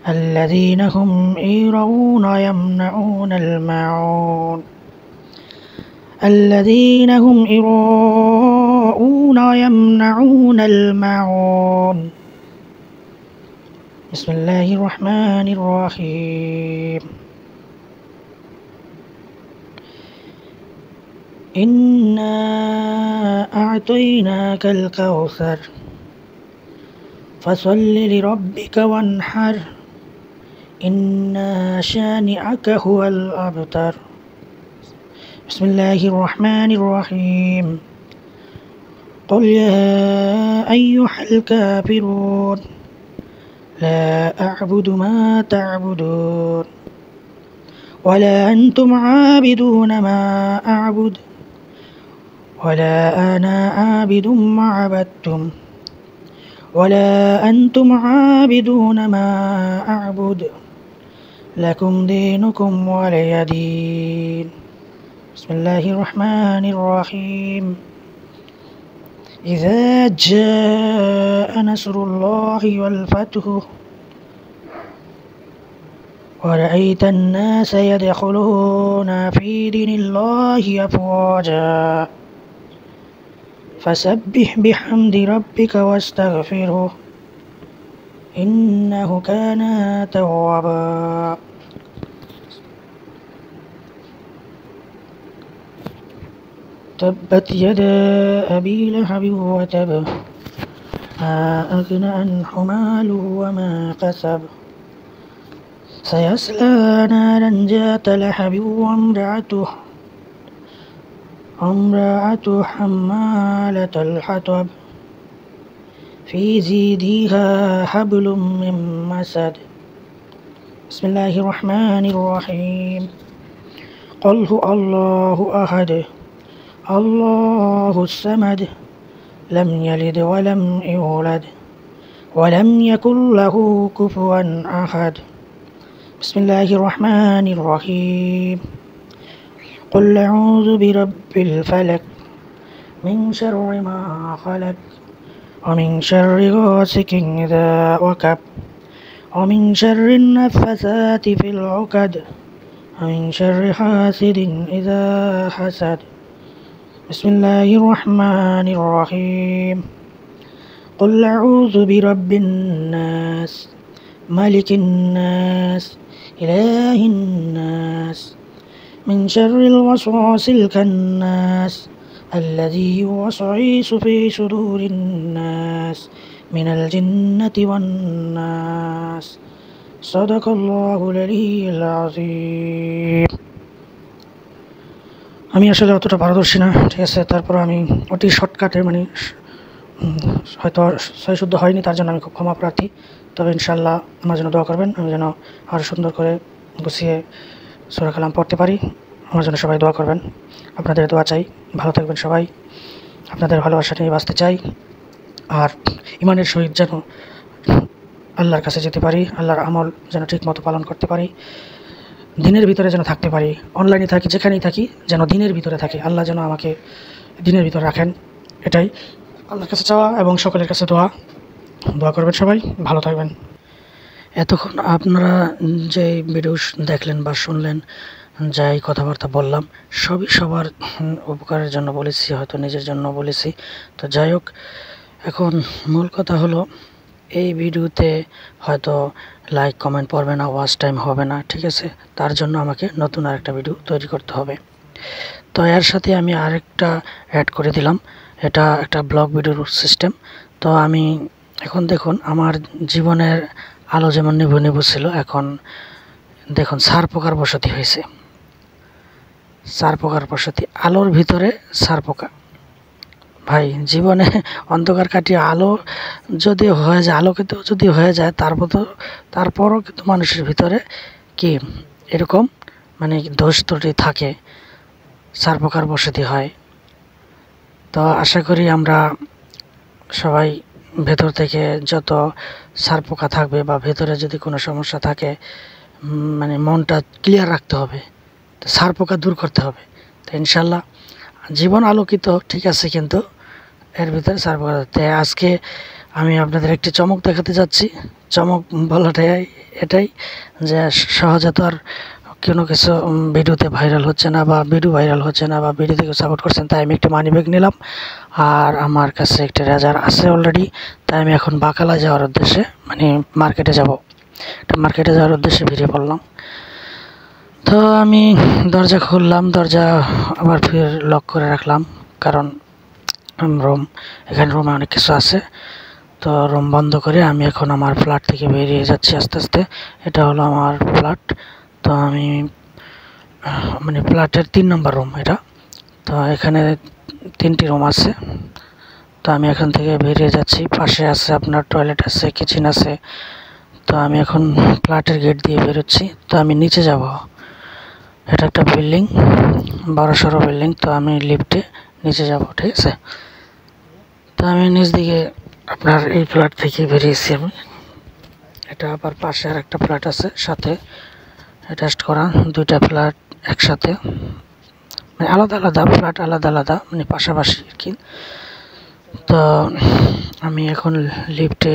الذين هم يراءون يمنعون الماعون بسم الله الرحمن الرحيم إنا أعطيناك الكوثر فصل لربك وانحر إن شانئك هو الأبتر بسم الله الرحمن الرحيم قل يا أيها الكافرون لا أعبد ما تعبدون ولا أنتم عابدون ما أعبد ولا أنا عابد ما عبدتم ولا أنتم عابدون ما أعبد لكم دينكم ولي دين بسم الله الرحمن الرحيم إذا جاء نصر الله والفتح ورأيت الناس يدخلون في دين الله أفواجا فسبح بحمد ربك واستغفره إنه كان توابا تبت يدا أبي لهب وتب ما أغنى عنه ماله وما كسب سيصلى نارا ذات لهب وامرأته حمالة الحطب في جيدها حبل من مسد بسم الله الرحمن الرحيم قل هو الله أحد الله الصمد لم يلد ولم يولد ولم يكن له كفوا أحد بسم الله الرحمن الرحيم قل أعوذ برب الفلق من شر ما خلق ومن شر غاسق إذا وقب ومن شر النفاثات في العقد ومن شر حاسد إذا حسد بسم الله الرحمن الرحيم قل أعوذ برب الناس ملك الناس إله الناس من شر الوسواس الخناس الذي يوسوس في صدور الناس من الجنة والناس صدق الله العلي العظيم আমি আসলে অতটা পারদর্শী না, ঠিক আছে, তারপর আমি অতি শর্টকাটে মানে হয়তো সহি শুদ্ধ হয়নি, তার জন্য আমি খুব ক্ষমা প্রার্থী। তবে ইনশাল্লাহ আমার জন্য দোয়া করবেন, আমি যেন আরও সুন্দর করে গুছিয়ে সূরা কালাম পড়তে পারি। আমার জন্য সবাই দোয়া করবেন, আপনাদের দোয়া চাই। ভালো থাকবেন সবাই, আপনাদের ভালোবাসা নিয়ে বাঁচতে চাই। আর ইমানের সহিত যেন আল্লাহর কাছে যেতে পারি, আল্লাহর আমল যেন ঠিকমতো পালন করতে পারি, দিনের ভিতরে যেন থাকতে পারি। অনলাইনে থাকি, যেখানেই থাকি যেন দিনের ভিতরে থাকি। আল্লাহ যেন আমাকে দিনের ভিতরে রাখেন, এটাই আল্লাহর কাছে চাওয়া এবং সকলের কাছে দোয়া করবেন সবাই। ভালো থাকবেন। এতক্ষণ আপনারা যে ভিডিও দেখলেন বা শুনলেন, যাই কথাবার্তা বললাম, সবই সবার উপকারের জন্য বলেছি, হয়তো নিজের জন্য বলেছি। তো যাই হোক, এখন মূল কথা হলো এই ভিডিওতে হয়তো লাইক কমেন্ট পড়বে না, ওয়াচ টাইম হবে না, ঠিক আছে? তার জন্য আমাকে নতুন আরেকটা ভিডিও তৈরি করতে হবে। তো এর সাথে আমি আরেকটা অ্যাড করে দিলাম, এটা একটা ব্লগ ভিডিওর সিস্টেম। তো আমি এখন দেখুন আমার জীবনের আলো যেমন নিভু নিভু ছিল, এখন দেখুন সার পোকার বসতি হয়েছে। সার পোকার বসতি, আলোর ভিতরে সার পোকা। ভাই জীবনে অন্ধকার কাটিয়ে আলো যদি হয়ে যায়, আলোকিত যদি হয়ে যায়, তারপরও কিন্তু মানুষের ভিতরে কি এরকম মানে দোষ ত্রুটি থাকে, সার পোকার বসতি হয়। তো আশা করি আমরা সবাই ভেতর থেকে যত সার পোকা থাকবে বা ভেতরে যদি কোনো সমস্যা থাকে, মানে মনটা ক্লিয়ার রাখতে হবে, তো সার পোকা দূর করতে হবে। তো ইনশাল্লাহ জীবন আলোকিত ঠিক আছে, কিন্তু এর ভিতরে সার পোকা। তাই আজকে আমি আপনাদের একটি চমক দেখাতে যাচ্ছি। চমক বলাটাই এটাই যে সহজে তো আর কোনো কিছু ভিডিওতে ভাইরাল হচ্ছে না, বা ভিডিও ভাইরাল হচ্ছে না, বা ভিডিও থেকে সাপোর্ট করছেন, তাই আমি একটা মানি ব্যাগ নিলাম। আর আমার কাছে একটা রেজার আছে অলরেডি, তাই আমি এখন বাকালা যাওয়ার উদ্দেশ্যে, মানে মার্কেটে যাব, মার্কেটে যাওয়ার উদ্দেশ্যে বেরিয়ে পড়লাম। তো আমি দরজা খুললাম, দরজা আবার ফির লক করে রাখলাম, কারণ এখানে রুমে অনেক কিছু আছে। তো রুম বন্ধ করে আমি এখন আমার ফ্ল্যাট থেকে বেরিয়ে যাচ্ছি আস্তে আস্তে। এটা হলো আমার ফ্ল্যাট। তো আমি মানে ফ্ল্যাটের 3 নম্বর রুম এটা। তো এখানে 3টি রুম আছে। তো আমি এখান থেকে বেরিয়ে যাচ্ছি। পাশে আছে আপনার টয়লেট আছে, কিচেন আছে। তো আমি এখন ফ্ল্যাটের গেট দিয়ে বেরোচ্ছি। তো আমি নিচে যাব, এটা একটা বিল্ডিং, বড়সড় বিল্ডিং। তো আমি লিফটে নিচে যাব, ঠিক আছে? তো আমি নিচ দিকে আপনার এই ফ্ল্যাট থেকে বেরিয়েছি আমি। এটা আবার পাশে আর একটা ফ্ল্যাট আছে সাথে অ্যাটাচড করা, 2টা ফ্ল্যাট একসাথে, মানে আলাদা আলাদা ফ্ল্যাট, আলাদা আলাদা, মানে পাশাপাশি আর কি। তো আমি এখন লিফটে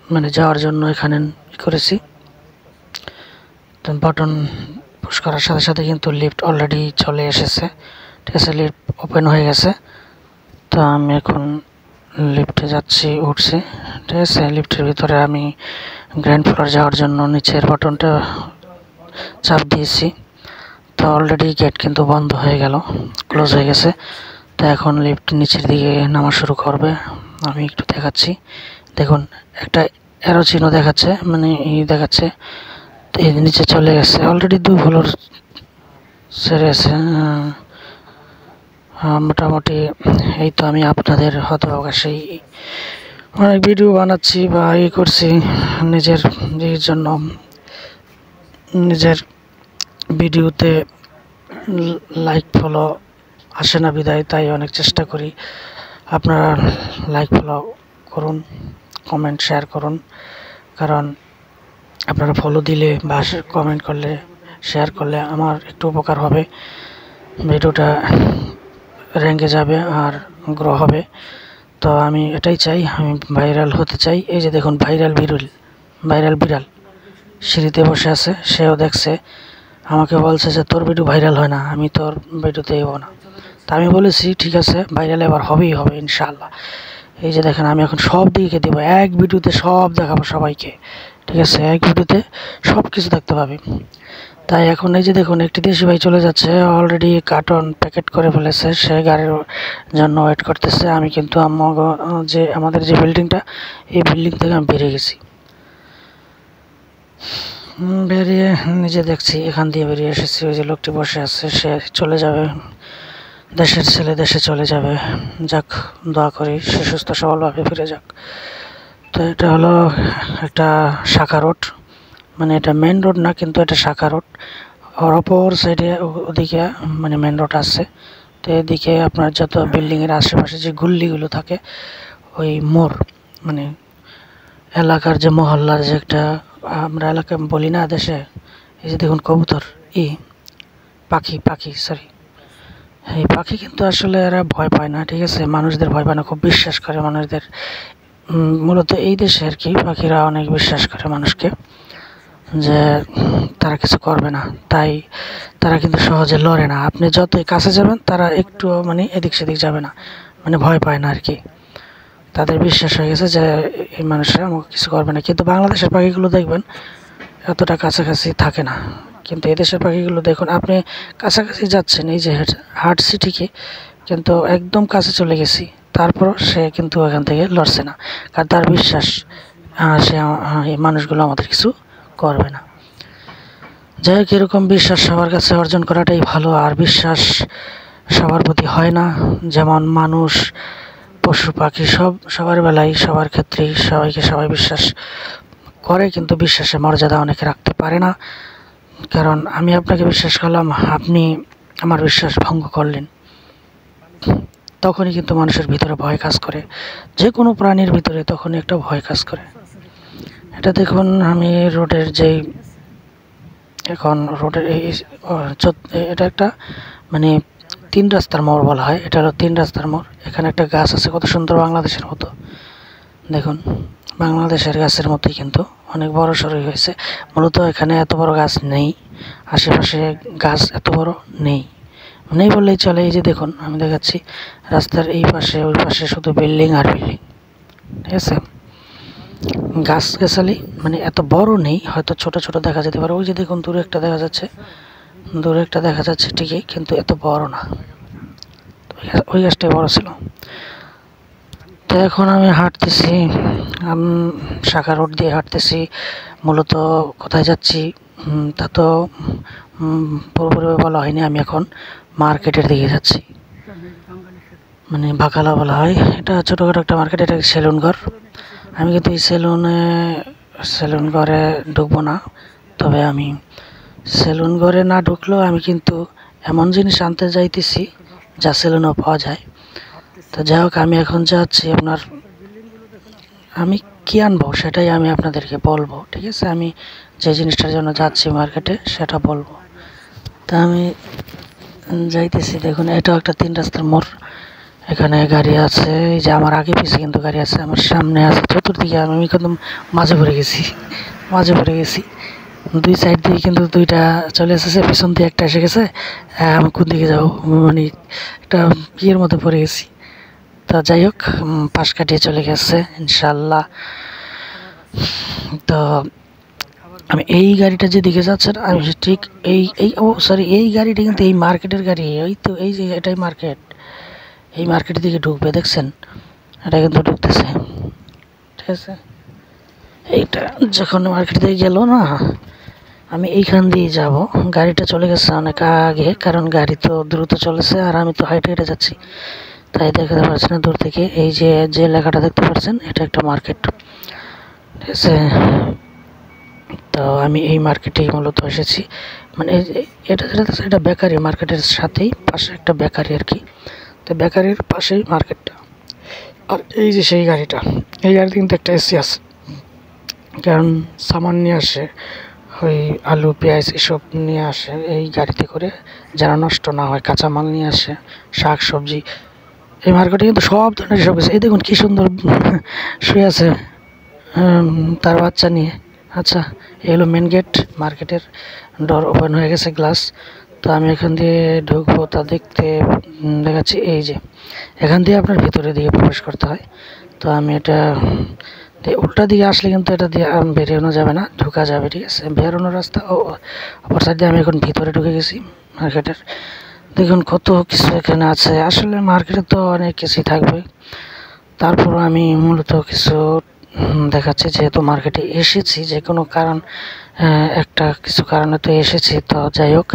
মানে যাওয়ার জন্য এখানে করেছি। তো বাটন পুশ করার সাথে সাথে কিন্তু লিফট অলরেডি চলে এসেছে, ঠিক আছে? লিফট ওপেন হয়ে গেছে। তো আমি এখন লিফটে যাচ্ছি, উঠছি, ঠিক আছে? লিফটের ভিতরে আমি গ্রাউন্ড ফ্লোর যাওয়ার জন্য নিচের বাটনটা চাপ দিয়েছি। তো অলরেডি গেট কিন্তু বন্ধ হয়ে গেল, ক্লোজ হয়ে গেছে। তো এখন লিফট নিচের দিকে নামা শুরু করবে। আমি একটু দেখাচ্ছি, দেখুন একটা অ্যারো চিহ্ন দেখাচ্ছে, মানে দেখাচ্ছে এই নিচে চলে গেছে অলরেডি, 2 ফ্লোর ছেড়ে গেছে। মোটামুটি এই তো আমি আপনাদের হয়তো অবশ্যই অনেক ভিডিও বানাচ্ছি বা করছি নিজের জন্য, নিজের ভিডিওতে লাইক ফলো আসে না বিদায়, তাই অনেক চেষ্টা করি। আপনারা লাইক ফলো করুন, কমেন্ট শেয়ার করুন, কারণ আপনারা ফলো দিলে বা কমেন্ট করলে, শেয়ার করলে আমার একটু উপকার হবে, ভিডিওটা র্যাঙ্কে যাবে আর গ্রো হবে। তো আমি এটাই চাই, আমি ভাইরাল হতে চাই। এই যে দেখুন ভাইরাল বিড়াল সিঁড়িতে বসে আছে, সেও দেখছে, আমাকে বলছে যে তোর ভিডিও ভাইরাল হয় না, আমি তোর ভিডিওতে দেবো না। তা আমি বলেছি ঠিক আছে, ভাইরাল এবার হবেই হবে ইনশাআল্লাহ। এই যে দেখেন আমি এখন সব দিকে দেবো, এক ভিডিওতে সব দেখাবো সবাইকে, ঠিক আছে? এক ভিডিওতে সব কিছু দেখতে পাবে। তাই এখন এই যে দেখুন একটি দেশি ভাই চলে যাচ্ছে, অলরেডি কার্টন প্যাকেট করে ফেলেছে, সে গাড়ির জন্য ওয়েট করতেছে। আমি কিন্তু আমাদের যে বিল্ডিংটা, এই বিল্ডিং থেকে আমি বেরিয়ে গেছি, বেরিয়ে নিজে দেখছি এখান দিয়ে বেরিয়ে এসেছি। ওই যে লোকটি বসে আছে, সে চলে যাবে, দেশের ছেলে দেশে চলে যাবে। যাক, দোয়া করি সে সুস্থ সবলভাবে ফিরে যাক। তো এটা হলো একটা শাখা রোড, মানে এটা মেন রোড না, কিন্তু এটা শাখা রোড। আর অপর সাইডে ওদিকে মানে মেন রোড আছে। তো এদিকে আপনার যত বিল্ডিংয়ের আশেপাশে যে গুল্লিগুলো থাকে, ওই মোড় মানে এলাকার যে মহল্লার যে একটা, আমরা এলাকায় বলি না দেশে, এই যে দেখুন কবুতর, পাখি পাখি সরি, এই পাখি কিন্তু আসলে এরা ভয় পায় না, ঠিক আছে, মানুষদের ভয় পায় না, খুব বিশ্বাস করে মানুষদের। মূলত এই দেশে আর কি পাখিরা অনেক বিশ্বাস করে মানুষকে, যে তারা কিছু করবে না, তাই তারা কিন্তু সহজে লড়ে না। আপনি যতই কাছে যাবেন তারা একটু মানে এদিক সেদিক যাবে না, মানে ভয় পায় না আর কি। তাদের বিশ্বাস হয়ে গেছে যে এই মানুষরা আমাকে কিছু করবে না। কিন্তু বাংলাদেশের পাখিগুলো দেখবেন এতটা কাছাকাছি থাকে না, কিন্তু এদেশের পাখিগুলো দেখুন, আপনি কাছাকাছি যাচ্ছেন এই যে হাঁটছি ঠিকই, কিন্তু একদম কাছে চলে গেছি, তারপরও সে কিন্তু এখান থেকে লড়ছে না, কারণ তার বিশ্বাস সে এই মানুষগুলো আমাদের কিছু করবে না। যাই হোক, এরকম বিশ্বাস সবার কাছে অর্জন করাটাই ভালো। আর বিশ্বাস সবার প্রতি হয় না, যেমন মানুষ, পশু পাখি সবার বেলায় সবার ক্ষেত্রেই সবাইকে সবাই বিশ্বাস করে, কিন্তু বিশ্বাসের মর্যাদা অনেকে রাখতে পারে না। কারণ আমি আপনাকে বিশ্বাস করলাম, আপনি আমার বিশ্বাস ভঙ্গ করলেন, তখনই কিন্তু মানুষের ভিতরে ভয় কাজ করে, যে কোনো প্রাণীর ভিতরে তখনই একটা ভয় কাজ করে। এটা দেখুন, আমি রোডের যেই এখন রোডের এটা একটা মানে 3 রাস্তার মোড় বলা হয়, এটা হলো 3 রাস্তার মোড়। এখানে একটা গাছ আছে কত সুন্দর, বাংলাদেশের মতো, দেখুন বাংলাদেশের গাছের মতোই, কিন্তু অনেক বড় সড়ই হয়েছে। মূলত এখানে এত বড় গাছ নেই, আশেপাশে গাছ এত বড় নেই, নেই বললেই চলে। এই যে দেখুন, আমি দেখাচ্ছি রাস্তার এই পাশে ওই পাশে শুধু বিল্ডিং আর বিল্ডিং, ঠিক আছে, গাছ গাছালি মানে এত বড় নেই, হয়তো ছোট ছোট দেখা যেতে পারে। ওই যে দেখুন দূরে একটা দেখা যাচ্ছে, দূরে একটা দেখা যাচ্ছে ঠিকই, কিন্তু এত বড় না, ওই গাছটাই বড় ছিল। তো এখন আমি হাঁটতেছি, শাখা রোড দিয়ে হাঁটতেছি। মূলত কোথায় যাচ্ছি তা তো পুরোপুরি বলা হয়নি। আমি এখন মার্কেটের দিকে যাচ্ছি, মানে বাকালা বলা হয়, এটা ছোটোখাটো একটা মার্কেট, এটা সেলুন ঘর। আমি কিন্তু এই সেলুন ঘরে ঢুকবো না, তবে আমি সেলুন ঘরে না ঢুকলেও আমি কিন্তু এমন জিনিস আনতে যাইতেছি যা সেলুনেও পাওয়া যায়। তো যাই হোক, আমি এখন যাচ্ছি আপনার, আমি কী আনবো সেটাই আমি আপনাদেরকে বলবো, ঠিক আছে, আমি যে জিনিসটার জন্য যাচ্ছি মার্কেটে সেটা বলবো। তা আমি যাইতেছি, দেখুন এটাও একটা 3 রাস্তার মোড়। এখানে গাড়ি আছে, এই যে আমার আগে পিছে কিন্তু গাড়ি আছে, আমার সামনে আছে, চতুর্দিকে আমি একদম মাঝে পড়ে গেছি। 2 সাইড দিয়ে কিন্তু 2টা চলে এসেছে, পিছন দিয়ে একটা এসে গেছে, আমি কোন দিকে যাবো, মানে একটা বিয়ের মধ্যে পড়ে গেছি। তো যাই হোক, পাশ কাটিয়ে চলে গেছে ইনশাল্লাহ। তো আমি এই গাড়িটা যেদিকে যাচ্ছে না, আমি ঠিক এই গাড়িটা কিন্তু এই মার্কেটের গাড়ি, ওই তো এই যে এটাই মার্কেট, এই মার্কেটের দিকে ঢুকবে, দেখছেন এটা কিন্তু ঢুকতেছে, ঠিক আছে। এইটা যখন মার্কেট থেকে গেল না, আমি এইখান দিয়ে যাব, গাড়িটা চলে গেছে অনেক আগে, কারণ গাড়ি তো দ্রুত চলেছে আর আমি তো হাইটে হেঁটে যাচ্ছি, তাই দেখাতে পারছি না দূর থেকে। এই যে লেখাটা দেখতে পাচ্ছেন, এটা একটা মার্কেট, ঠিক আছে। তো আমি এই মার্কেটেই মূলত এসেছি, মানে এটা বেকারি, মার্কেটের সাথেই পাশে একটা বেকারি আর কি। তো বেকারির পাশেই মার্কেটটা। আর এই যে সেই গাড়িটা, এই গাড়িতে কিন্তু একটা এসি আছে, কারণ সামান নিয়ে আসে, ওই আলু পেঁয়াজ এসব নিয়ে আসে এই গাড়িতে করে, যেন নষ্ট না হয়, কাঁচামাল নিয়ে আসে, শাক সবজি। এই মার্কেটে কিন্তু সব ধরনের সব কিছু। এই দেখুন কী সুন্দর শুয়ে আছে তার বাচ্চা নিয়ে। আচ্ছা, এই হলো মেন গেট, মার্কেটের ডোর ওপেন হয়ে গেছে, গ্লাস। তো আমি এখান দিয়ে ঢুকবো, তা দেখতে দেখাচ্ছি এই যে এখান দিয়ে আপনার ভিতরের দিকে প্রবেশ করতে হয়। তো আমি এটা উল্টা দিকে আসলে কিন্তু এটা দিয়ে বেরোনো যাবে না, ঢোকা যাবে, ঠিক আছে, বেরোনোর রাস্তা অপর সাইড দিয়ে। আমি এখন ভিতরে ঢুকে গেছি মার্কেটের। দেখুন কত কিছু এখানে আছে, আসলে মার্কেটে তো অনেক কিছুই থাকবে, তারপর আমি মূলত কিছু দেখাচ্ছি, যেহেতু মার্কেটে এসেছি, যে কোনো কারণ একটা কিছু কারণে তো এসেছি। তো যাই হোক,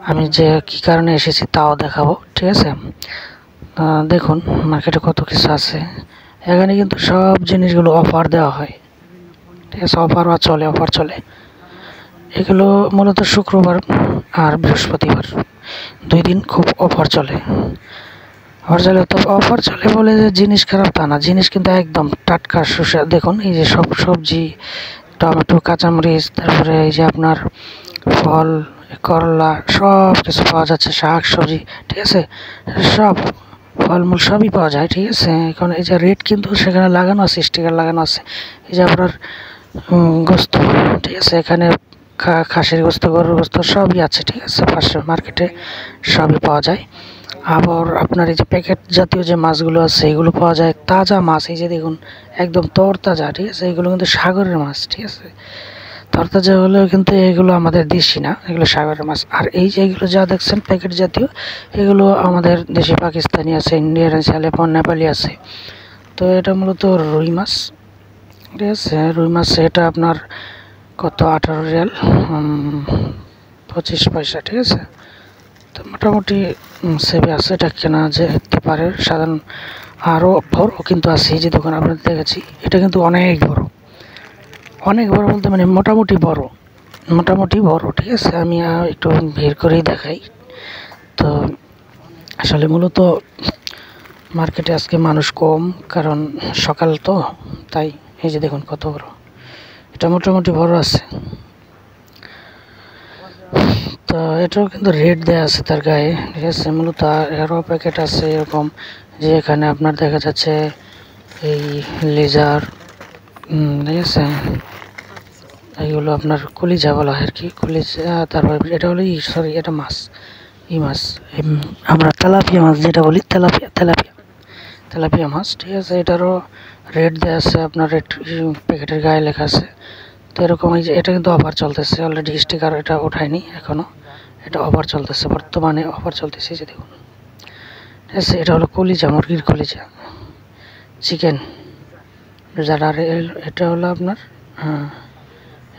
আমি যে কী কারণে এসেছি তাও দেখাবো, ঠিক আছে। দেখুন মার্কেটে কত কিছু আছে, এখানে কিন্তু সব জিনিসগুলো অফার দেওয়া হয়, ঠিক আছে, অফার চলে। এগুলো মূলত শুক্রবার আর বৃহস্পতিবার, 2 দিন খুব অফার চলে। তো অফার চলে বলে যে জিনিস খারাপ তা না, জিনিস কিন্তু একদম টাটকা সুস্বাদু। দেখুন এই যে সব সবজি, টমেটো, কাঁচামরিচ, তারপরে এই যে আপনার ফল, করলা, সব কিছু পাওয়া যাচ্ছে, শাক সবজি, ঠিক আছে, সব ফলমূল সবই পাওয়া যায়, ঠিক আছে। এখন এই যে রেট কিন্তু সেখানে লাগানো আছে, স্টিকার লাগানো আছে। এই যে আপনার গোস্ত, ঠিক আছে, এখানে খাসির গোস্ত, গরুর গোস্ত সবই আছে, ঠিক আছে, পাশে মার্কেটে সবই পাওয়া যায়। আবার আপনার এই যে প্যাকেট জাতীয় যে মাছগুলো আছে এগুলো পাওয়া যায়, তাজা মাছ, এই যে দেখুন একদম তরতাজা, ঠিক আছে, এগুলো কিন্তু সাগরের মাছ, ঠিক আছে, তরতাজা হলেও কিন্তু এগুলো আমাদের দেশি না, এগুলো সাগরের মাছ। আর এই যে এগুলো যা দেখছেন প্যাকেট জাতীয়, এগুলো আমাদের দেশি পাকিস্তানি আছে, ইন্ডিয়ান আছে, নেপালি আছে। তো এটা মূলত রুই মাছ, ঠিক আছে, রুই মাছ। এটা আপনার কত, 18 রিয়াল 25 পয়সা, ঠিক আছে। তো মোটামুটি সেভে আছে, এটা কেনা যেতে পারে সাধারণ। আরও বড় কিন্তু আছে, এই যে দোকান আপনাদের দেখেছি, এটা কিন্তু অনেক বড়, অনেক বড় বলতে মানে মোটামুটি বড়, মোটামুটি বড়, ঠিক আছে। আমি একটু বের করেই দেখাই। তো আসলে মূলত মার্কেটে আজকে মানুষ কম, কারণ সকাল তো, তাই। এই যে দেখুন কত বড়, এটা মোটামুটি বড় আছে। তো এটাও কিন্তু রেট দেওয়া আছে তার গায়ে, ঠিক আছে। মূলত আরও প্যাকেট আছে এরকম, যে এখানে আপনার দেখা যাচ্ছে এই লেজার, ঠিক আছে, এইগুলো আপনার কলিজা বলা হয় আর কি, কলিজা। তারপর এটা হলো সরি, এটা মাছ, এই মাছ আমরা তেলাপিয়া মাছ যেটা বলি, তেলাপিয়া তেলাপিয়া তেলাপিয়া মাছ, ঠিক আছে। এটারও রেট দেওয়া আছে, আপনার রেট প্যাকেটের গায়ে লেখা আছে। তো এরকম এই যে এটা কিন্তু অফার চলতেছে, অলরেডি স্টিকার এটা ওঠায়নি এখনও, এটা অফার চলতেছে, বর্তমানে অফার চলতেছে, যে দেখুন, ঠিক আছে। এটা হলো কলিজা, মুরগির কলিজা, চিকেন যারা। এটা হলো আপনার, হ্যাঁ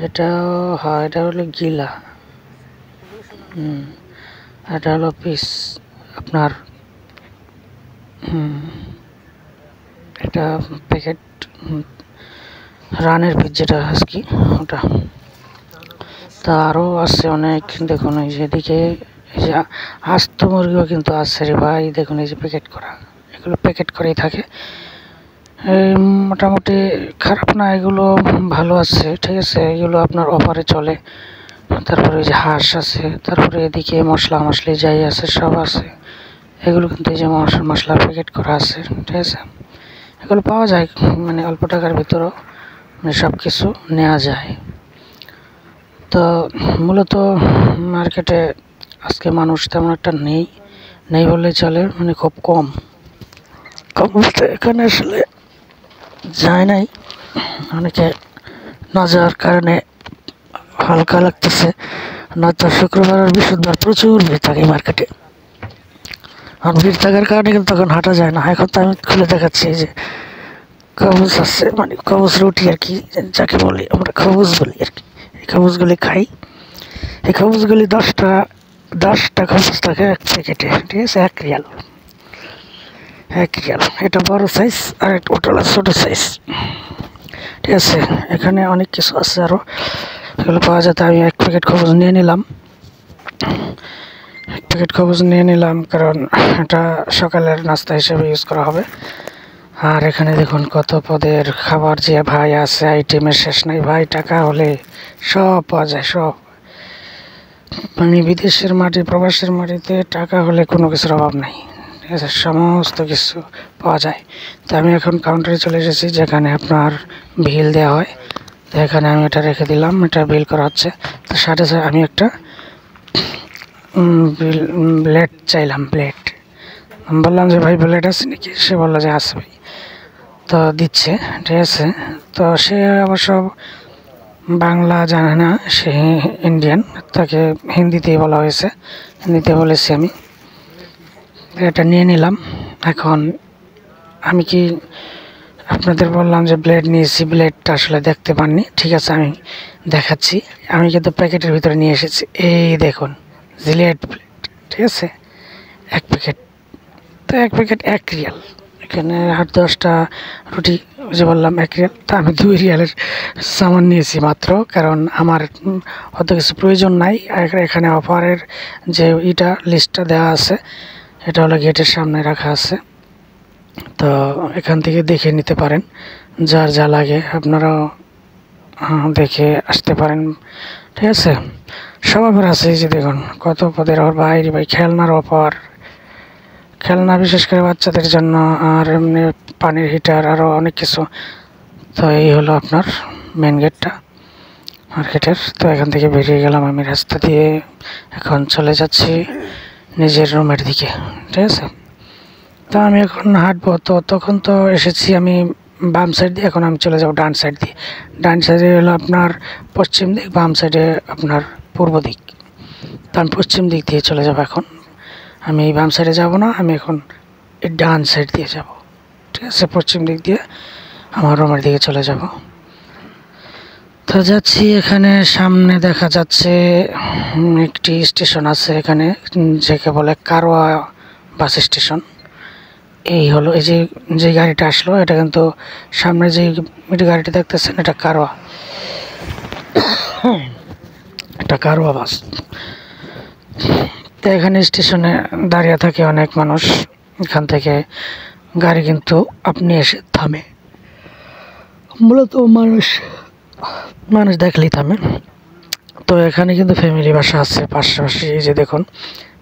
এটা, হ্যাঁ এটা হলো গিলা, এটা হলো পিস আপনার, এটা প্যাকেট রানের পিস যেটা আজকে ওটা। তা আরও আছে অনেক, দেখুন এই যে এদিকে এই যে আস্ত মুরগিও কিন্তু আছে রে ভাই, দেখুন এই যে প্যাকেট করা, এগুলো প্যাকেট করেই থাকে। মোটামুটি খারাপ না, এগুলো ভালো আছে, ঠিক আছে, এগুলো আপনার অফারে চলে। তারপরে এই যে হাঁস আছে, তারপরে এদিকে মশলা মশলি যাই আছে সব আছে, এগুলো কিন্তু এই যে মশলার প্যাকেট করা আছে, ঠিক আছে। এগুলো পাওয়া যায় মানে অল্প টাকার ভিতরেও, মানে সব কিছু নেওয়া যায়। তো মূলত মার্কেটে আজকে মানুষ তেমন একটা নেই, নেই বললেই চলে, মানে খুব কম, কম বলতে এখানে আসলে যায় নাই, অনেকে না যাওয়ার কারণে হালকা লাগতেছে। নয়তো শুক্রবার আর বৃহস্পতিবার প্রচুর ভিড় থাকে মার্কেটে, আর ভিড় থাকার কারণে কিন্তু তখন হাঁটা যায় না। এখন তো আমি খুলে দেখাচ্ছি যে কবুজ আছে, মানে কবুজ রুটি আর কি, যাকে বলি আমরা কবুজ বলি আর কি। এই কবুজগুলি খাই, এই কবুজগুলি 10টা কবুজ থাকে এক প্যাকেটে, ঠিক আছে, 1 রিয়াল, 1 রিয়াল। এটা বড় সাইজ, আর ওটা হলো ছোটো সাইজ, ঠিক আছে। এখানে অনেক কিছু আছে আরও, এগুলো পাওয়া যায়। আমি 1 প্যাকেট কবুজ নিয়ে নিলাম, 1 প্যাকেট কবুজ নিয়ে নিলাম, কারণ এটা সকালের নাস্তা হিসেবে ইউজ করা হবে। আর এখানে দেখুন কত পদের খাবার যে ভাই আছে, আইটেমের শেষ নাই ভাই, টাকা হলে সব পাওয়া যায়, সব। মানে বিদেশের মাটি, প্রবাসের মাটিতে টাকা হলে কোনো কিছুর অভাব নাই, ঠিক আছে, সমস্ত কিছু পাওয়া যায়। তো আমি এখন কাউন্টারে চলে এসেছি, যেখানে আপনার বিল দেওয়া হয়। তো এখানে আমি এটা রেখে দিলাম, এটা বিল করা হচ্ছে। তো সাথে সাথে আমি একটা ব্লেড চাইলাম, ব্লেড। আমি বললাম যে ভাই ব্লেড আছে নাকি, সে বললো যে আছে ভাই, তো দিচ্ছে, ঠিক আছে। তো সে অবশ্য বাংলা জানে না, সে ইন্ডিয়ান, তাকে হিন্দিতেই বলা হয়েছে, হিন্দিতে বলেছি আমি। এটা নিয়ে নিলাম। এখন আমি কি আপনাদের বললাম যে ব্লেড নিয়েছি, ব্লেডটা আসলে দেখতে পাননি, ঠিক আছে, আমি দেখাচ্ছি। আমি কিন্তু প্যাকেটের ভিতরে নিয়ে এসেছি, এই দেখুন জিলেট ব্লেড, ঠিক আছে, 1 প্যাকেট। তো 1 প্যাকেট 1 রিয়াল, এখানে 8-10টা রুটি, যে বললাম 1 রিয়াল, তা আমি 2 রিয়ালের সামান নিয়েছি মাত্র, কারণ আমার অত কিছু প্রয়োজন নাই। এখানে অফারের যে লিস্টটা দেওয়া আছে, এটা হলো গেটের সামনে রাখা আছে, তো এখান থেকে দেখে নিতে পারেন, যার যা লাগে আপনারাও দেখে আসতে পারেন, ঠিক আছে। সব অফার আছে, এই যে দেখুন কত পদের অফার, ভাই খেলনার অফার, খেলনা বিশেষ করে বাচ্চাদের জন্য, আর এমনি পানির হিটার, আরও অনেক কিছু। তো এই হলো আপনার মেন গেটটা মার্কেটের। তো এখান থেকে বেরিয়ে গেলাম আমি রাস্তা দিয়ে, এখন চলে যাচ্ছি নিজের রুমের দিকে, ঠিক আছে। তো আমি এখন হাঁটবো, তো তখন তো এসেছি আমি বাম সাইড দিয়ে, এখন আমি চলে যাব ডান সাইড দিয়ে। ডান সাইডে হলো আপনার পশ্চিম দিক, বাম সাইডে আপনার পূর্ব দিক। তো আমি পশ্চিম দিক দিয়ে চলে যাব এখন। আমি এই বাম সাইডে যাব না, আমি এখন এই ডান সাইড দিয়ে যাব, ঠিক আছে। পশ্চিম দিক দিয়ে আমার রুমের দিকে চলে যাব। তো যাচ্ছি, এখানে সামনে দেখা যাচ্ছে একটি স্টেশন আছে এখানে, যাকে বলে কারওয়া বাস স্টেশন। এই হলো, এই যে গাড়িটা আসলো, এটা কিন্তু সামনে যে গাড়িটা দেখতেছেন, এটা কারওয়া, এটা কারওয়া বাস। তো এখানে স্টেশনে দাঁড়িয়ে থাকে অনেক মানুষ, এখান থেকে গাড়ি কিন্তু আপনি এসে থামে, মূলত মানুষ দেখলেই থামে। তো এখানে কিন্তু ফ্যামিলি বাসা আছে পাশাপাশি, এই যে দেখুন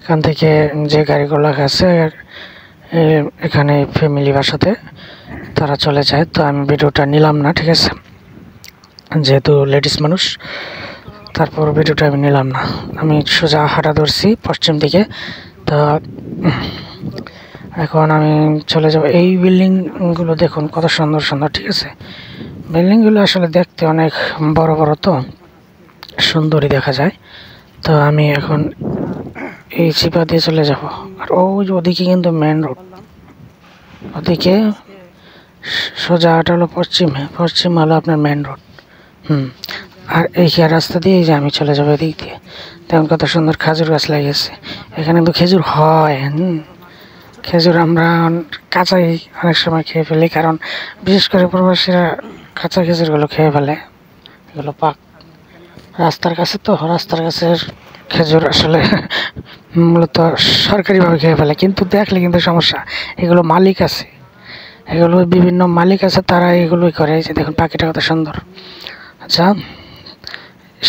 এখান থেকে যে গাড়িগুলো আছে এখানে ফ্যামিলি বাসাতে তারা চলে যায়। তো আমি ভিডিওটা নিলাম না, ঠিক আছে, যেহেতু লেডিস মানুষ, তারপর ভিডিওটা আমি নিলাম না। আমি সোজা হাঁটা ধরছি পশ্চিম দিকে। তো এখন আমি চলে যাব, এই বিল্ডিংগুলো দেখুন কত সুন্দর সুন্দর, ঠিক আছে। বিল্ডিংগুলো আসলে দেখতে অনেক বড় বড়, তো সুন্দরই দেখা যায়। তো আমি এখন এই চিপা দিয়ে চলে যাব, আর ওদিকে কিন্তু মেন রোড, ওদিকে সোজা এটা হলো পশ্চিম হলো আপনার মেন রোড। আর এই রাস্তা দিয়ে যে আমি চলে যাবো এদিক দিয়ে। তেমন কত সুন্দর খেজুর গাছ লাগিয়েছে এখানে, তো খেজুর হয়। খেজুর আমরা কাঁচাই অনেক সময় খেয়ে ফেলি, কারণ বিশেষ করে প্রবাসীরা কাঁচা খেজুরগুলো খেয়ে ফেলে, এগুলো পাক রাস্তার কাছে। তো রাস্তার কাছের খেজুর আসলে মূলত সরকারিভাবে খেয়ে ফেলে, কিন্তু দেখলে কিন্তু সমস্যা, এগুলো মালিক আছে, এগুলো বিভিন্ন মালিক আছে, তারা এগুলোই করে। এই যে দেখুন পাখিটা কত সুন্দর। আচ্ছা,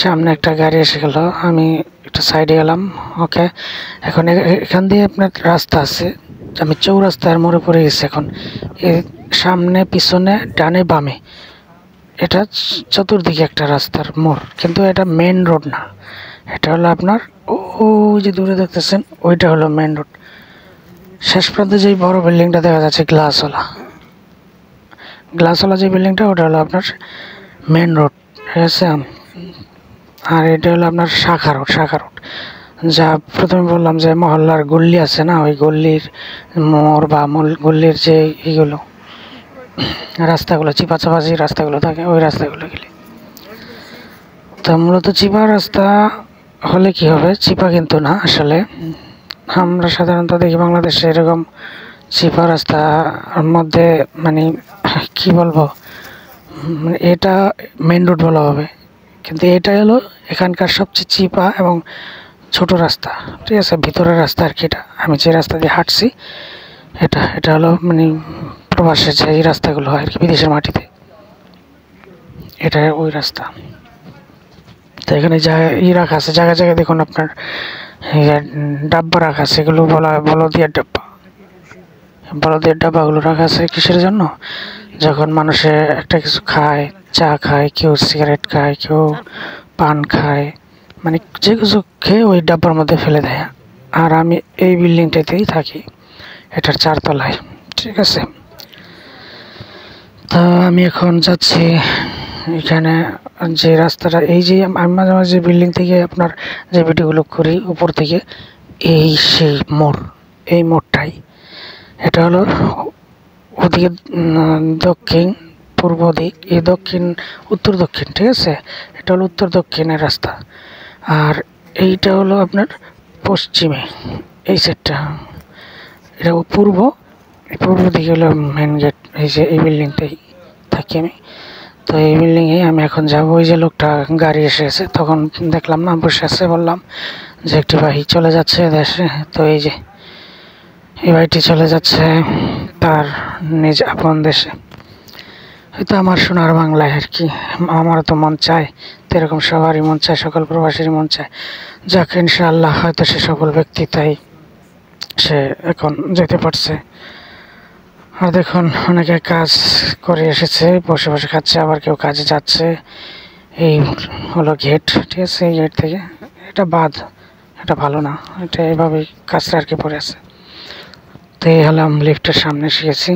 সামনে একটা গাড়ি এসে গেল, আমি একটা সাইডে গেলাম, ওকে। এখন এখান দিয়ে আপনার রাস্তা আছে, আমি চৌরাস্তার মোড়ে পড়ে গেছি এখন। সামনে পিছনে ডানে বামে, এটা চতুর্দিকে একটা রাস্তার মোড়, কিন্তু এটা মেন রোড না, এটা হলো আপনার ওই যে দূরে দেখতেছেন, ওইটা হলো মেন রোড। শেষ প্রান্তে যে বড় বিল্ডিংটা দেখা যাচ্ছে গ্লাসওয়ালা যে বিল্ডিংটা, ওটা হলো আপনার মেন রোড, ঠিক আছে। আর এটা হলো আপনার শাখা রোড, যা প্রথমে বললাম যে মহল্লার গল্লি আছে না, ওই গল্লির মোড় বা গল্লির যে এইগুলো রাস্তাগুলো, চিপা যে রাস্তাগুলো থাকে, ওই রাস্তাগুলো গেলে। তো মূলত চিপা রাস্তা হলে কি হবে, চিপা কিন্তু না আসলে, আমরা সাধারণত দেখি বাংলাদেশে এরকম চিপা রাস্তার মধ্যে, মানে কি বলবো, মানে এটা মেন রোড বলা হবে, কিন্তু এটা হলো এখানকার সবচেয়ে চিপা এবং ছোট রাস্তা, ঠিক আছে, ভিতরের রাস্তা আর কি। এটা আমি যে রাস্তা দিয়ে হাঁটছি, এটা হলো মানে প্রবাসের যে এই রাস্তাগুলো হয় আর কি, বিদেশের মাটিতে, এটা ওই রাস্তা। তো এখানে রাখা আছে জায়গায় দেখুন আপনার ডাব্বা রাখা আছে, এগুলো বলা হয় বলদিয়ার ডাব্বাগুলো রাখা আছে কিসের জন্য, যখন মানুষে একটা কিছু খায়, চা খায়, কেউ সিগারেট খায়, কেউ পান খায়, মানে যে কিছু খেয়ে ওই ডাব্বার মধ্যে ফেলে দেয়। আর আমি এই বিল্ডিংটাতেই থাকি, এটার 4 তলায়, ঠিক আছে। তা আমি এখন যাচ্ছি এখানে যে রাস্তাটা, এই যে আমি মাঝে মাঝে বিল্ডিং থেকে আপনার যে ভিডিওগুলো করি উপর থেকে, এই সেই মোড়, এই মোড়টাই, এটা হলো ওদিকে দক্ষিণ পূর্ব দিক, এই উত্তর দক্ষিণ, ঠিক আছে, এটা হলো উত্তর দক্ষিণের রাস্তা। আর এইটা হলো আপনার পশ্চিমে, এই সাইডটা, এটা পূর্ব, পূর্ব দিকে হলো মেন গেট। এই যে এই বিল্ডিংটাই থাকি আমি। তো এই বিল্ডিংয়ে আমি এখন যাব। ওই যে লোকটা গাড়ি এসেছে, তখন দেখলাম না বসে আছে, বললাম যে একটি ভাই চলে যাচ্ছে দেশে। তো এই যে এই ভাইটি চলে যাচ্ছে তার নিজ আপন দেশে, হয়তো আমার সোনার বাংলায় আর কি। আমারও তো মন চায়, তো এরকম সবারই মন চায়, সকল প্রবাসীরই মন চায়। যাক ইনশাআল্লাহ হয়তো সে সফল ব্যক্তি, তাই সে এখন যেতে পারছে। আর দেখুন অনেকে কাজ করে এসেছে, বসে বসে খাচ্ছে, আবার কেউ কাজে যাচ্ছে। এই হলো গেট, ঠিক আছে। এই গেট থেকে এটা বাদ, এটা ভালো না, এটা এভাবেই কাজটা আর কি পড়ে আছে। তো এই হলাম লিফটের সামনে এসেছি।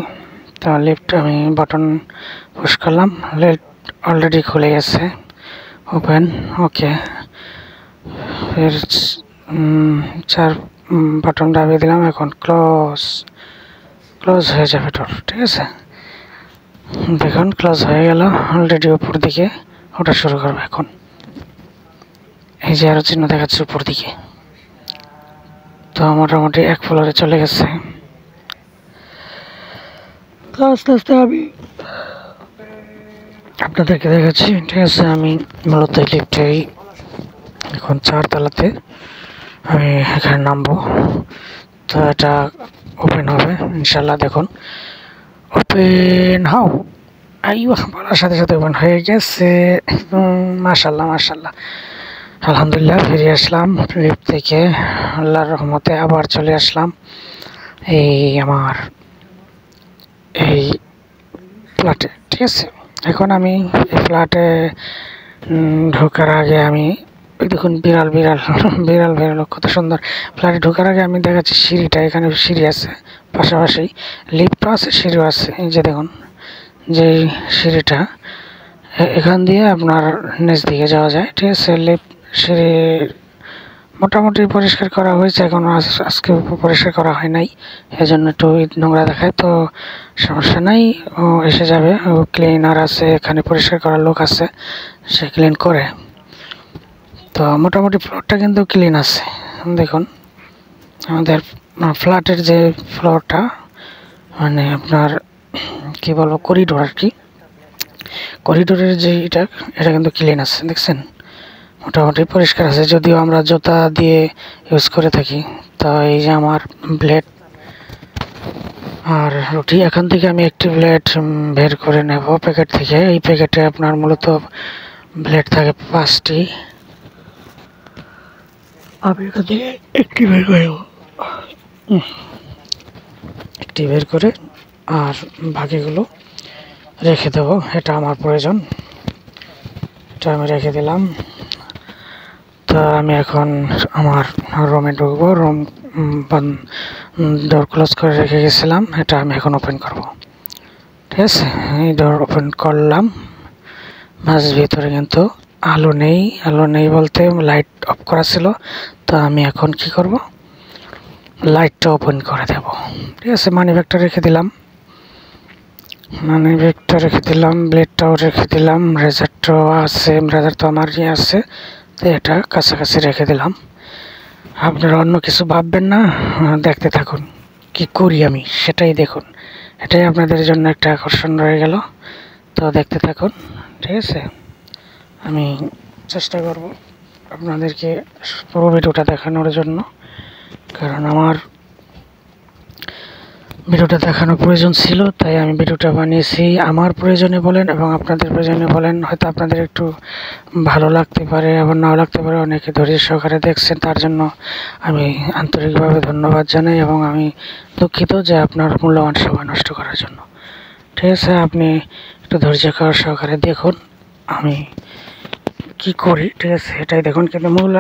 তো লিফট আমি বাটন পুশ করলাম, লিফট অলরেডি খুলে গেছে, ওপেন। ওকে, ফের চার বাটন দাবিয়ে দিলাম, এখন ক্লোজ। ক্লোজ হয়ে যাবে ডোর, ঠিক আছে। দেখুন ক্লোজ হয়ে গেল অলরেডি। উপর দিকে ওটা শুরু করবে এখন। এই যে আরো চিহ্ন দেখাচ্ছে উপর দিকে। তো মোটামুটি 1 ফ্লোরে চলে গেছে। আস্তে আস্তে আমি আপনাদেরকে দেখাচ্ছি, ঠিক আছে। আমি মূলত লিফটেই এখন 4 তলাতে আমি এখানে নামবো। তো এটা ওপেন হবে ইনশাল্লাহ। দেখুন ওপেন হাও, আইয়া বলার সাথে সাথে ওপেন হয়ে গেছে। মাশাল্লাহ মাশাল্লাহ, আলহামদুলিল্লাহ। ফিরে আসলাম লিফট থেকে আল্লাহর রহমতে, আবার চলে আসলাম এই আমার এই ফ্ল্যাটে, ঠিক আছে। এখন আমি এই ফ্ল্যাটে ঢোকার আগে আমি ওই দেখুন বিড়াল বিড়াল বিড়াল বিড়াল কত সুন্দর। ফ্ল্যাটে ঢোকার আগে আমি দেখাচ্ছি সিঁড়িটা, এখানে সিঁড়ি আছে, পাশাপাশি লিফটও আছে, সিঁড়িও আছে। এই যে দেখুন যে সিঁড়িটা, এখান দিয়ে আপনার নিচ দিকে যাওয়া যায়, ঠিক আছে। লিফট সিঁড়ি মোটামুটি পরিষ্কার করা হয়েছে, এখন আজকে পরিষ্কার করা হয় নাই, এজন্য একটু নোংরা দেখায়। তো সমস্যা নাই, ও এসে যাবে, ও ক্লিনার আছে, এখানে পরিষ্কার করার লোক আছে, সে ক্লিন করে। তো মোটামুটি ফ্লোরটা কিন্তু ক্লিন আছে। দেখুন আমাদের ফ্ল্যাটের যে ফ্লোরটা, মানে আপনার কি বলবো, করিডোর আর কি, করিডোরের যে এটা কিন্তু ক্লিন আছে, দেখছেন। মোটামুটি পরিষ্কার আছে, যদিও আমরা জুতা দিয়ে ইউজ করে থাকি। তো এই যে আমার ব্লেড আর রুটি, এখান থেকে আমি একটি ব্লেড বের করে নেব প্যাকেট থেকে। এই প্যাকেটে আপনার মূলত ব্লেড থাকে 5টি, আমি এখান থেকে একটি বের করে নেব, একটি বের করে আর বাকিগুলো রেখে দেব। এটা আমার প্রয়োজন, এটা আমি রেখে দিলাম। তো আমি এখন আমার রুমে ঢুকবো। রুম ডোর ক্লোজ করে রেখে গেছিলাম, এটা আমি এখন ওপেন করব, ঠিক আছে। এই ডোর ওপেন করলাম, মাঝ ভিতরে কিন্তু আলো নেই। আলো নেই বলতে লাইট অফ করা ছিল। তো আমি এখন কি করব, লাইটটা ওপেন করে দেব, ঠিক আছে। মানি ব্যাগটা রেখে দিলাম, মানি ব্যাগটা রেখে দিলাম, ব্লেডটাও রেখে দিলাম, রেজারটাও আছে, রেজার তো আমারই আছে। তো এটা কাছাকাছি রেখে দিলাম। আপনারা অন্য কিছু ভাববেন না, দেখতে থাকুন কি করি আমি, সেটাই দেখুন। এটাই আপনাদের জন্য একটা আকর্ষণ রয়ে গেল। তো দেখতে থাকুন, ঠিক আছে। আমি চেষ্টা করব আপনাদেরকে পুরো ভিডিওটা দেখানোর জন্য, কারণ আমার ভিডিওটা দেখানোর প্রয়োজন ছিল, তাই আমি ভিডিওটা বানিয়েছি। আমার প্রয়োজনে বলেন এবং আপনাদের প্রয়োজনে বলেন, হয়তো আপনাদের একটু ভালো লাগতে পারে, আবার নাও লাগতে পারে। অনেকে ধৈর্য সহকারে দেখছেন, তার জন্য আমি আন্তরিকভাবে ধন্যবাদ জানাই, এবং আমি দুঃখিত যে আপনার মূল্যবান সময় নষ্ট করার জন্য, ঠিক আছে। আপনি একটু ধৈর্য সহকারে দেখুন আমি কি করি, ঠিক আছে, এটাই দেখুন। কিন্তু মূল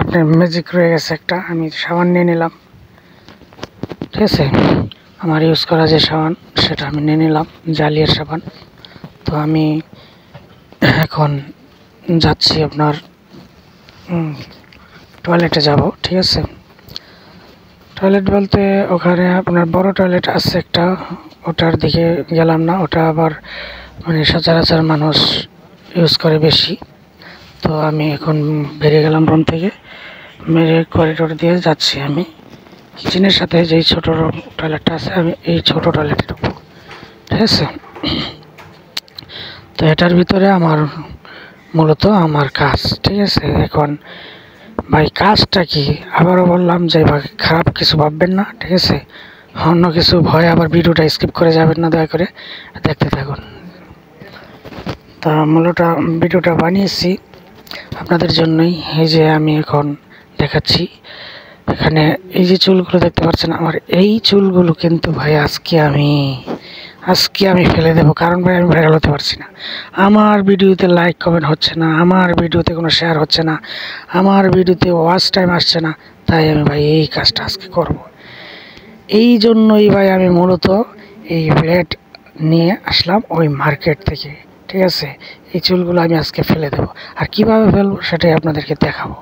আপনার ম্যাজিক রয়ে গেছে একটা, আমি সাবান নিয়ে নিলাম, ঠিক আছে। আমার ইউজ করা যে সাবান, সেটা আমি নিয়ে নিলাম, জালিয়ার সাবান। তো আমি এখন যাচ্ছি আপনার টয়লেটে যাব, ঠিক আছে। টয়লেট বলতে ওখানে আপনার বড় টয়লেট আছে একটা, ওটার দিকে গেলাম না, ওটা আবার মানে সচরাচর মানুষ ইউজ করে বেশি। তো আমি এখন বেরিয়ে গেলাম রুম থেকে, মেরে করিডোর দিয়ে যাচ্ছি আমি কিচেনের সাথে যেই ছোট টয়লেটটা আছে আমি এই ছোট টয়লেটে ঢুকবো, ঠিক আছে। তো এটার ভিতরে আমার মূলত আমার কাজ, ঠিক আছে। এখন ভাই কাজটা কি, আবারও বললাম যে ভাই খারাপ কিছু ভাববেন না, ঠিক আছে। অন্য কিছু ভয় আবার ভিডিওটা স্কিপ করে যাবেন না, দয়া করে দেখতে থাকুন। তা মূলত ভিডিওটা বানিয়েছি আপনাদের জন্যই। এই যে আমি এখন দেখাচ্ছি, এখানে এই যে চুলগুলো দেখতে পাচ্ছেন আমার, এই চুলগুলো কিন্তু ভাই আজকে আমি ফেলে দেবো, কারণ ভাই আমি ভাইরাল হতে পারছি না। আমার ভিডিওতে লাইক কমেন্ট হচ্ছে না, আমার ভিডিওতে কোনো শেয়ার হচ্ছে না, আমার ভিডিওতে ওয়াচ টাইম আসছে না, তাই আমি ভাই এই কাজটা আজকে করব। এই জন্যই ভাই আমি মূলত এই ব্লেড নিয়ে আসলাম ওই মার্কেট থেকে, ঠিক আছে। এই চুলগুলো আমি আজকে ফেলে দেবো, আর কীভাবে ফেলবো সেটাই আপনাদেরকে দেখাবো,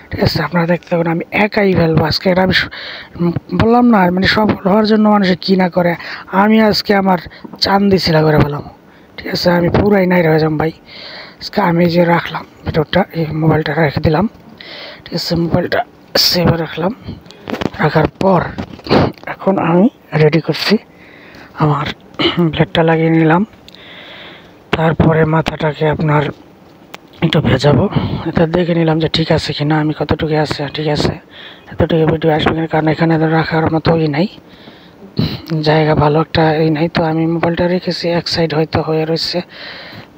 ঠিক আছে। আপনারা দেখতে পাবেন আমি একাই ফেলবো আজকে। এটা আমি বললাম না, মানে সফল হওয়ার জন্য মানুষে কী না করে, আমি আজকে আমার চান্দি ছিলা করে ফেলাম, ঠিক আছে। আমি পুরাই নাই রয়ে যাম ভাই আজকে। আমি যে রাখলাম ভিডিওটা, এই মোবাইলটা রেখে দিলাম, ঠিক আছে। মোবাইলটা সেভে রাখলাম, রাখার পর এখন আমি রেডি করছি, আমার ব্লেডটা লাগিয়ে নিলাম। তারপরে মাথাটাকে আপনার একটু ভেজাবো, এটা দেখে নিলাম যে ঠিক আছে কি না, আমি কতটুকু আছে, ঠিক আছে। এতটুকু ভিডিও আসবে কিনা, কারণ এখানে রাখার মতো নাই, জায়গা ভালো একটা নাই। তো আমি মোবাইলটা রেখেছি এক সাইড, হয়তো হয়ে রয়েছে।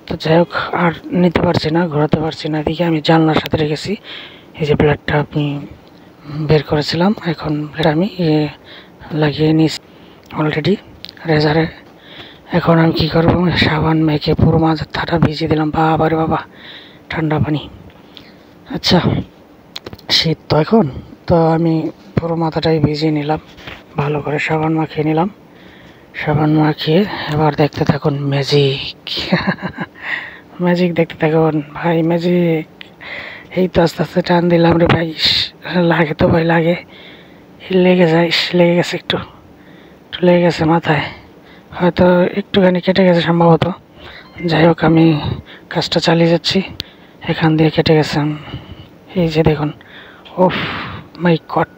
তো যাই হোক, আর নিতে পারছি না, ঘোরাতে পারছি না, এদিকে আমি জানলার সাথে রেখেছি। এই যে ব্লেডটা আমি বের করেছিলাম, এখন আমি লাগিয়ে নিয়েছি অলরেডি রেজারে। এখন আমি কী করবো, সাবান মেখে পুরো মাথাটা ভিজিয়ে দিলাম। বাবা রে বাবা, ঠান্ডা পানি। আচ্ছা, শীত তো এখন, তো আমি পুরো মাথাটাই ভিজিয়ে নিলাম, ভালো করে সাবান মাখিয়ে নিলাম। সাবান মাখিয়ে এবার দেখতে থাকুন ম্যাজিক। ম্যাজিক দেখতে থাকুন ভাই, ম্যাজিক। এই তো আস্তে আস্তে টান দিলাম রে ভাই, লাগে তো ভাই, লাগে, লেগে যায়, লেগে গেছে, একটু লেগে গেছে মাথায়, হয়তো একটুখানি কেটে গেছে সম্ভবত। যাই হোক, আমি কাজটা চালিয়ে যাচ্ছি, এখান দিয়ে কেটে গেছে, এই যে দেখুন। ওফ মাই গড।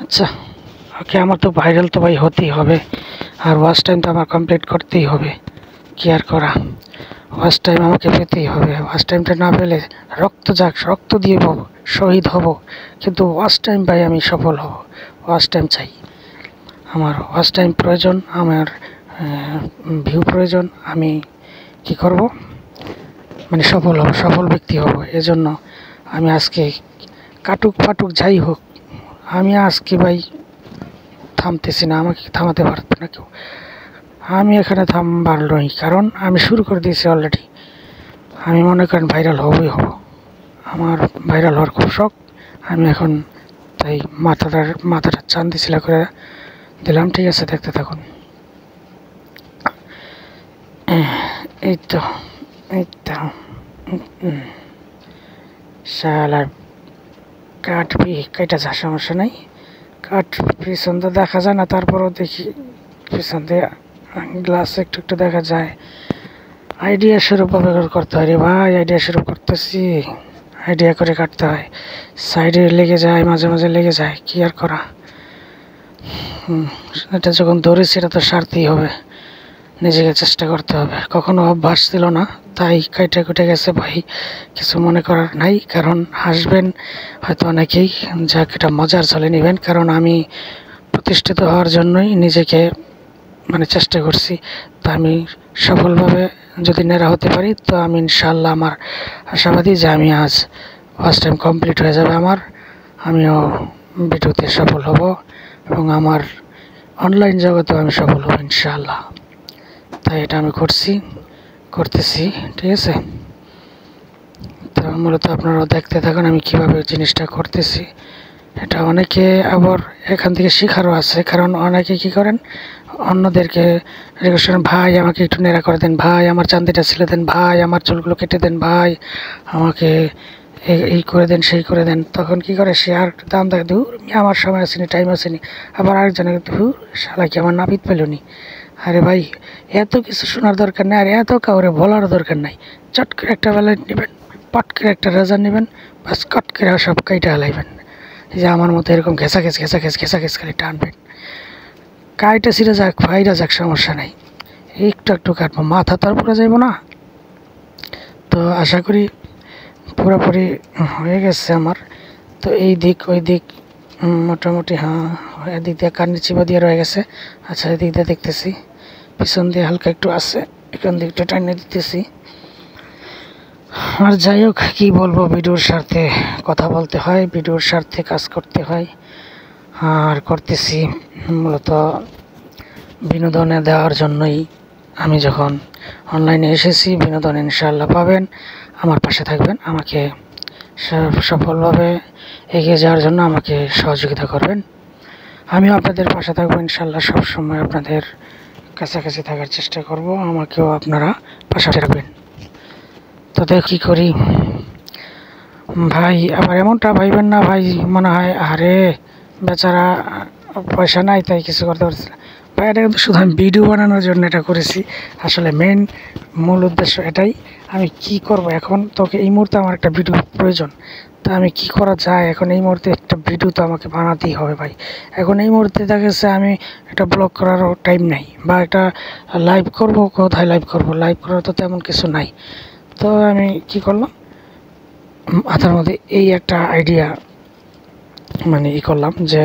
আচ্ছা ওকে, আমার তো ভাইরাল তো ভাই হতেই হবে, আর ওয়াচ টাইম তো আমার কমপ্লিট করতেই হবে, কি আর করা, ওয়াচ টাইম আমাকে পেতেই হবে। ওয়াচ টাইমটা না পেলে রক্ত যাক, রক্ত দিয়ে শহীদ হব, কিন্তু ওয়াচ টাইম ভাই আমি সফল হব। ওয়াচ টাইম চাই, আমার ওয়াচ টাইম প্রয়োজন, আমার ভিউ প্রয়োজন। আমি কি করব, মানে সফল হব, সফল ব্যক্তি হব। এজন্য আমি আজকে কাটুক ফাটুক যাই হোক, আমি আজকে ভাই থামতেছি না, আমাকে থামাতে পারবে না কেউ। আমি এখানে থামবার নই, কারণ আমি শুরু করে দিয়েছি অলরেডি। আমি মনে করেন ভাইরাল হবই হব, আমার ভাইরাল হওয়ার খুব শখ। আমি এখন তাই মাথাটা চান্দি ছিলা করে দিলাম, ঠিক আছে। দেখতে থাকুন, এই তো শালার কাটবি, কেটে যা, সমস্যা নাই, কাট। পিছন তো দেখা যায় না, তারপরও দেখি পিছন দিয়ে গ্লাস একটু একটু দেখা যায়। আইডিয়া স্বরূপ করতে হয় রে ভাই, আইডিয়া স্বরূপ করতেছি, আইডিয়া করে কাটতে হয়। সাইডে লেগে যায়, মাঝে মাঝে লেগে যায়, কি আর করা। এটা যখন ধরেছি, এটা তো সারতেই হবে, নিজেকে চেষ্টা করতে হবে। কখনো অভ্যাস ছিল না, তাই কেটে কেটে গেছে ভাই, কিছু মনে করার নাই। কারণ হাসবেন হয়তো অনেকেই, যাক এটা মজার চলে নেবেন, কারণ আমি প্রতিষ্ঠিত হওয়ার জন্যই নিজেকে মানে চেষ্টা করছি। তো আমি সফলভাবে যদি নেড়া হতে পারি, তো আমি ইনশাল্লাহ আমার আশাবাদী যে আমি আজ ফার্স্ট টাইম কমপ্লিট হয়ে যাবে আমার, আমিও ভিডিওতে সফল হব এবং আমার অনলাইন জগতেও আমি সফল হব ইনশাল্লাহ। তাই এটা আমি করতেছি, ঠিক আছে। তো মূলত আপনারাও দেখতে থাকুন আমি কীভাবে জিনিসটা করতেছি। এটা অনেকে আবার এখান থেকে শেখারও আছে, কারণ অনেকে কী করেন, অন্যদেরকে রিকোয়েস্ট করেন, ভাই আমাকে একটু নেড়া করে দেন, ভাই আমার চান্দিটা ছিলে দেন, ভাই আমার চুলগুলো কেটে দেন, ভাই আমাকে এই করে দেন, সেই করে দেন। তখন কি করে, সে আর দাম দেখে, ধুর আমার সময় আসেনি, টাইম আসেনি। আবার আরেকজনের, ধুর শালা কি আমার নাপিত পেল নি। আরে ভাই, এত কিছু শোনার দরকার নেই, আর এত কাউরে বলার দরকার নাই। চট করে একটা বেলা নেবেন, পট করে একটা রেজার নেবেন, বাস কট করে সব কাইটা হালাইবেন, এই যে আমার মতো এরকম ঘেঁচা খালি টানবেন, কাইটা ছিঁড়ে যাক ফাইরা যাক সমস্যা নেই, একটু একটু কাটবো, মাথা তো আর পুরো যাইব না। তো আশা করি পুরোপুরি হয়ে গেছে আমার। তো এই দিক ওই দিক মোটামুটি হ্যাঁ, এদিক দিয়ে কান্নি চিপা দিয়ে রয়ে গেছে। আচ্ছা এদিক দিয়ে দেখতেছি পিছন দিয়ে হালকা একটু আছে, এখান দিয়ে একটু টাইনে দিতেছি। আর যাই হোক কী বলবো, ভিডিওর স্বার্থে কথা বলতে হয়, ভিডিওর স্বার্থে কাজ করতে হয়, আর করতেছি মূলত বিনোদনে দেওয়ার জন্যই। আমি যখন অনলাইনে এসেছি, বিনোদন ইনশাআল্লাহ পাবেন, আমার পাশে থাকবেন, আমাকে সফলভাবে এগিয়ে যাওয়ার জন্য আমাকে সহযোগিতা করবেন। আমিও আপনাদের পাশে থাকবো ইনশাআল্লাহ, সবসময় আপনাদের কাছাকাছি থাকার চেষ্টা করব, আমাকেও আপনারা পাশে রাখবেন। তো দেখ কী করি ভাই, আবার এমনটা ভাইবেন না ভাই মনে হয় আরে বেচারা পয়সা নাই তাই কিছু করতে পারছি না। ভাই এটা কিন্তু শুধু আমি ভিডিও বানানোর জন্য এটা করেছি, আসলে মূল উদ্দেশ্য এটাই। আমি কি করব এখন, তোকে এই মুহূর্তে আমার একটা ভিডিও প্রয়োজন, তা আমি কি করা যায় এখন এই মুহূর্তে, একটা ভিডিও তো আমাকে বানাতেই হবে ভাই। এখন এই মুহূর্তে দেখা গেছে আমি একটা ব্লগ করারও টাইম নেই, বা একটা লাইভ করব, কোথায় লাইভ করব, লাইভ করার তো তেমন কিছু নাই। তো আমি কি করলাম, মাথার মধ্যে এই একটা আইডিয়া মানে করলাম যে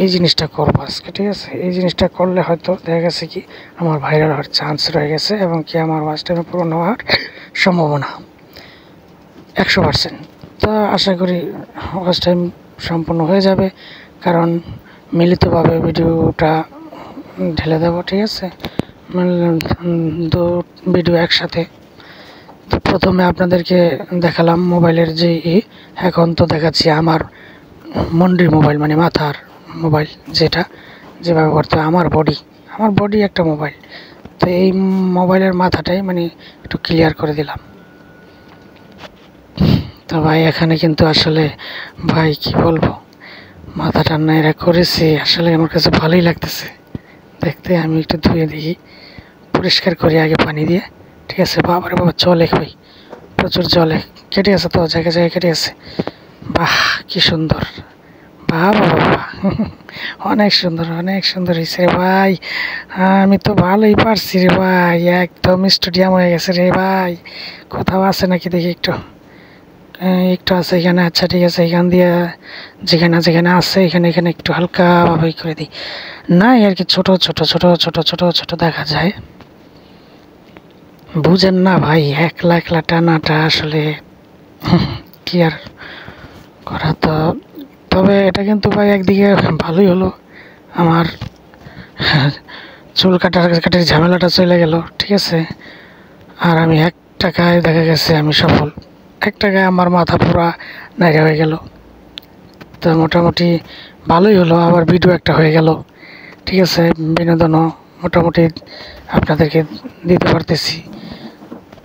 এই জিনিসটা করবো আজকে, ঠিক আছে। এই জিনিসটা করলে হয়তো দেখা গেছে কি আমার ভাইরাল হওয়ার চান্স রয়ে গেছে, এবং কি আমার ওয়াচ টাইমে পূরণ হওয়ার সম্ভাবনা 100%। তো আশা করি ওয়াচ টাইম সম্পূর্ণ হয়ে যাবে, কারণ মিলিতভাবে ভিডিওটা ঢেলে দেবো, ঠিক আছে। দু ভিডিও একসাথে। তো প্রথমে আপনাদেরকে দেখালাম মোবাইলের যে এখন তো দেখাচ্ছি আমার মন্ডির মোবাইল, মানে মাথার মোবাইল, যেটা যেভাবে করতে হয় আমার বডি একটা মোবাইল। তো এই মোবাইলের মাথাটাই মানে একটু ক্লিয়ার করে দিলাম। তো ভাই এখানে কিন্তু আসলে ভাই কি বলবো, মাথাটা নাইরা করেছি, আসলে আমার কাছে ভালোই লাগতেছে দেখতে। আমি একটু ধুয়ে দেখি, পরিষ্কার করি আগে পানি দিয়ে, ঠিক আছে। বাবারে বাবা জলে ভাই, প্রচুর জলে কেটে আছে, তো জায়গায় জায়গায় কেটে আছে। বাহ কি সুন্দর, বাহ বাবা অনেক সুন্দর হয়েছে রে ভাই। আমি তো ভালোই পারছি রে ভাই, একদম স্টেডিয়াম হয়ে গেছে রে ভাই। কোথাও আছে নাকি দেখি একটু, একটু আছে এখানে, আচ্ছা ঠিক আছে। এখান দিয়ে যেখানে যেখানে আছে এখানে এখানে একটু হালকাভাবে করে দিই, না আর কি ছোট ছোট ছোট ছোট ছোট ছোট দেখা যায়, বুঝেন না ভাই। একলা একলা টানাটা আসলে কি আর করা। তো তবে এটা কিন্তু ভাই একদিকে ভালোই হলো, আমার চুল কাটার ঝামেলাটা চলে গেল, ঠিক আছে। আর আমি 1 টাকায় দেখা গেছে আমি সফল, 1 টাকায় আমার মাথা পুরা নাইড়া হয়ে গেল। তো মোটামুটি ভালোই হলো, আবার ভিডিও একটা হয়ে গেল, ঠিক আছে। বিনোদনও মোটামুটি আপনাদেরকে দিতে পারতেছি,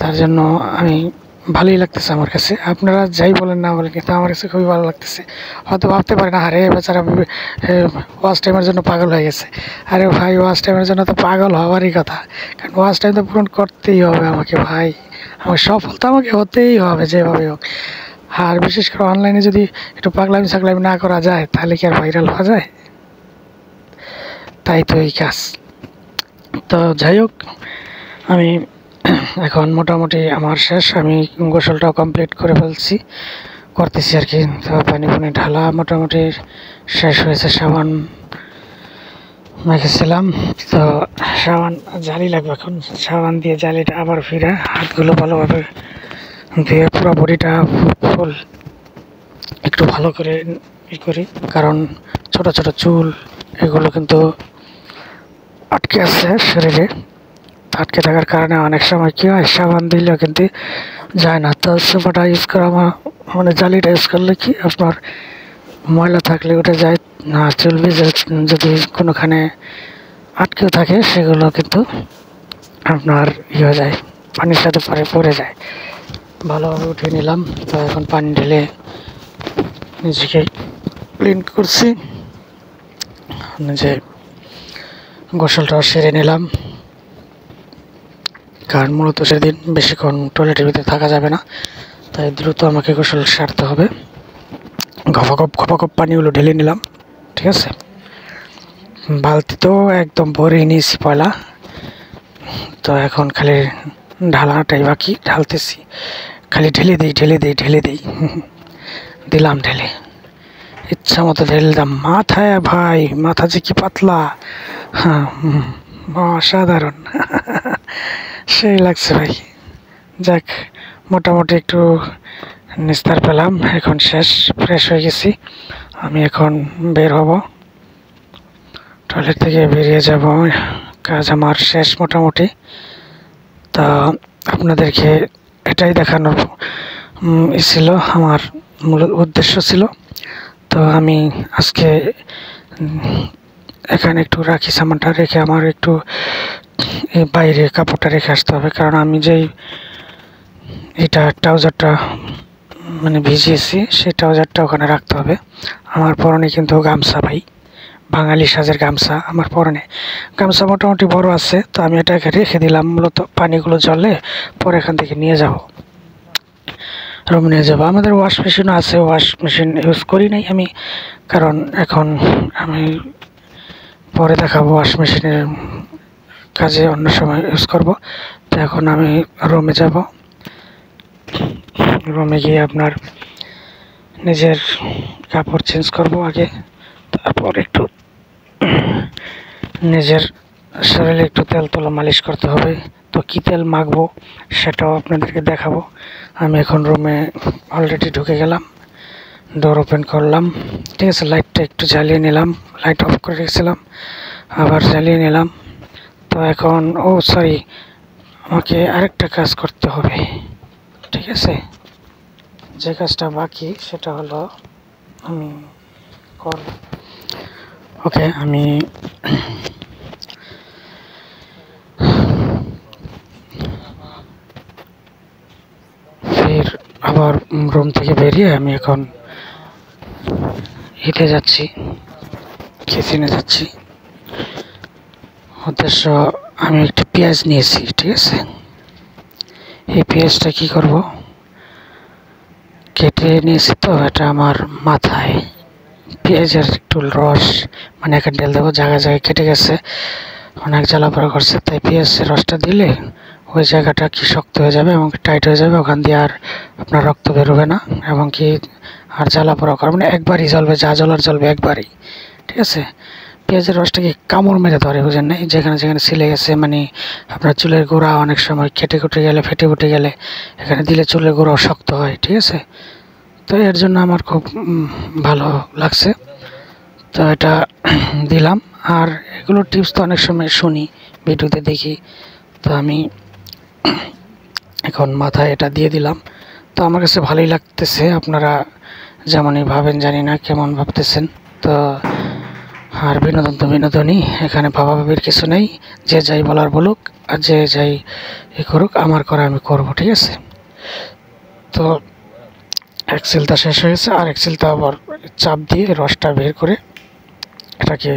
তার জন্য আমি ভালোই লাগতেছে আমার কাছে। আপনারা যাই বলেন না বলেন, কিন্তু আমার কাছে খুবই ভালো লাগতেছে। হয়তো ভাবতে পারেন আরে বেচারা ওয়াচ টাইমের জন্য পাগল হয়ে গেছে। আরে ভাই ওয়াচ টাইমের জন্য তো পাগল হওয়ারই কথা, কারণ ওয়াচ টাইম তো পূরণ করতেই হবে আমাকে ভাই, আমার সফল তো আমাকে হতেই হবে যেভাবে হোক। আর বিশেষ করে অনলাইনে যদি একটু পাগলামি ছাগলামি না করা যায় তাহলে কি আর ভাইরাল হওয়া যায়? তাই তো এই কাজ। তো যাই হোক, আমি এখন মোটামুটি আমার শেষ, আমি গোসলটাও কমপ্লিট করে ফেলছি, করতেছি আর কি। তো পানি ঢালা মোটামুটি শেষ হয়েছে, সাবান মেখেছিলাম, তো সাবান জালি লাগবে এখন, সাবান দিয়ে জালিটা আবার ফিরে হাতগুলো ভালোভাবে ধুয়ে পুরো বডিটা ফুল একটু ভালো করে করি, কারণ ছোট ছোট চুল এগুলো কিন্তু আটকে আছে শরীরে। আটকে থাকার কারণে অনেক সময় কী হয়, সাবান দিলেও কিন্তু যায় না। তো সোফাটা ইউজ করা মানে জালিটা ইউজ করলে কি আপনার ময়লা থাকলে উঠে যায়, আর চুল ভিজে যদি কোনোখানে আটকেও থাকে সেগুলো কিন্তু আপনার হয়ে যায়, পানির সাথে পড়ে যায়। ভালোভাবে উঠিয়ে নিলাম। তো এখন পানি ঢেলে নিজেকে ক্লিন করছি, নিজে গোসলটাও সেরে নিলাম, কারণ মূলত সেদিন বেশিক্ষণ টয়লেটের ভিতরে থাকা যাবে না, তাই দ্রুত আমাকে গোসল সারতে হবে। ঘপা পানিগুলো ঢেলে নিলাম, ঠিক আছে। বালতি তো একদম ভরে নিয়েছি পয়লা, তো এখন খালি ঢালাটাই বাকি, ঢালতেছি, খালি ঢেলে দিই দিলাম ঢেলে, ইচ্ছা মতো ঢেলে দিলাম মাথায়। ভাই মাথা যে কি পাতলা, হ্যাঁ অসাধারণ সেই লাগছে ভাই। যাক, মোটামুটি একটু নিস্তার পেলাম, এখন শেষ, ফ্রেশ হয়ে গেছি। আমি এখন বের হব, টয়লেট থেকে বেরিয়ে যাব, কাজ আমার শেষ মোটামুটি। তা আপনাদেরকে এটাই দেখানোর ছিল, আমার মূল উদ্দেশ্য ছিল। তো আমি আজকে এখানে একটু রাখি, সামানটা রেখে আমার একটু এই বাইরে কাপড়টা রেখে আসতে হবে, কারণ আমি যেই এটা ট্রাউজারটা মানে ভিজিয়েছি সেই ট্রাউজারটা ওখানে রাখতে হবে। আমার পরনে কিন্তু গামছা ভাই, বাঙালি সাজের গামছা আমার পরনে। গামছা মোটামুটি বড় আছে, তো আমি এটাকে রেখে দিলাম, মূলত পানিগুলো জলে পরে এখান থেকে নিয়ে যাব, রুম নিয়ে যাবো। আমাদের ওয়াশ মেশিনও আছে, ওয়াশ মেশিন ইউজ করি নাই আমি, কারণ এখন আমি পরে দেখাবো ওয়াশ মেশিনের কাজে অন্য সময় ইউজ করব। তো এখন আমি রুমে যাব, রুমে গিয়ে আপনার নিজের কাপড় চেঞ্জ করব আগে, তারপর একটু নিজের শরীরে একটু তেল তোলা মালিশ করতে হবে। তো কী তেল মাখবো সেটাও আপনাদেরকে দেখাবো। আমি এখন রুমে অলরেডি ঢুকে গেলাম, ডোর ওপেন করলাম, ঠিক আছে। লাইটটা একটু জ্বালিয়ে নিলাম, লাইট অফ করে রেখেছিলাম, আবার জ্বালিয়ে নিলাম। তো এখন সরি, আমাকে আরেকটা কাজ করতে হবে, ঠিক আছে। যে কাজটা বাকি সেটা হলো আমি করব। ওকে, আমি ফের আবার রুম থেকে বেরিয়ে আমি এখন হিতে যাচ্ছি, কিচেনে যাচ্ছি। উদ্দেশ্য, আমি একটা পেঁয়াজ নিয়েছি, ঠিক আছে। এই পেঁয়াজটা কি করব, কেটে নিয়েছি, তো এটা আমার মাথায় পেঁয়াজের একটু রস মানে এখানে ঢেলে দেবো, জায়গায় জায়গায় কেটে গেছে, অনেক জ্বালাপোড়া করছে, তাই পেঁয়াজের রসটা দিলে ওই জায়গাটা কি শক্ত হয়ে যাবে এবং টাইট হয়ে যাবে, ওখান দিয়ে আর আপনার রক্ত বেরোবে না এবং কি আর জ্বালাপোড়া করবে না, একবারই জ্বলবে, যা জ্বলার জ্বলবে একবারই, ঠিক আছে। পেঁয়াজের রসটা কি কামড় মেরে ধরে, বুঝেন নাই, যেখানে যেখানে ছিলে গেছে, মানে আপনার চুলের গোড়া অনেক সময় কেটে কুটে গেলে, ফেটে ফুটে গেলে এখানে দিলে চুলের গোড়াও শক্ত হয়, ঠিক আছে। তো এর জন্য আমার খুব ভালো লাগছে, তো এটা দিলাম। আর এগুলো টিপস তো অনেক সময় শুনি, ভিডিওতে দেখি, তো আমি এখন মাথায় এটা দিয়ে দিলাম। তো আমার কাছে ভালোই লাগতেছে, আপনারা যেমনই ভাবেন জানি না কেমন ভাবতেছেন। তো আর বিনোদন তো বিনোদনই, এখানে ভাবাভাবির কিছু নেই, যে যাই বলার বলুক আর যে যাই করুক, আমার করা আমি করব, ঠিক আছে। তো এক সিলটা শেষ হয়েছে, আর এক সিলটা আবার চাপ দিয়ে রসটা বের করে এটাকে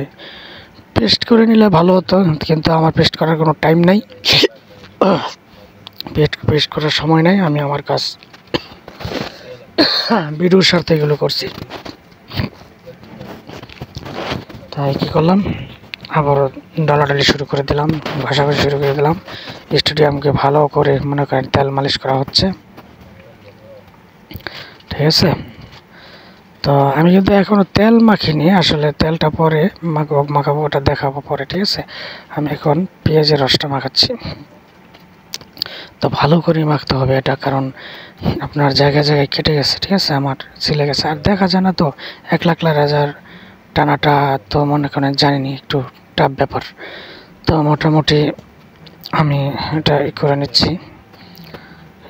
পেস্ট করে নিলে ভালো হতো, কিন্তু আমার পেস্ট করার কোনো টাইম নাই, পেস্ট করার সময় নাই, আমি আমার কাজ ভিডিওর স্বার্থে এগুলো করছি। তাই কী করলাম, আবার ডালাডালি শুরু করে দিলাম, ঘষাঘষি শুরু করে দিলাম। স্টেডিয়ামকে ভালো করে মনে করেন তেল মালিশ করা হচ্ছে, ঠিক আছে। তো আমি কিন্তু এখনও তেল মাখিনি, আসলে তেলটা পরে মাখাবো, ওটা দেখাবো পরে, ঠিক আছে। আমি এখন পেঁয়াজের রসটা মাখাচ্ছি। তো ভালো করে মাখতে হবে এটা, কারণ আপনার জায়গায় জায়গায় কেটে গেছে, ঠিক আছে, আমার ছিলে গেছে, আর দেখা যায় না তো একলা রাজার টানাটা, তো মনে করেন জানিনি, একটু টাফ ব্যাপার। তো মোটামুটি আমি এটা করে নিচ্ছি,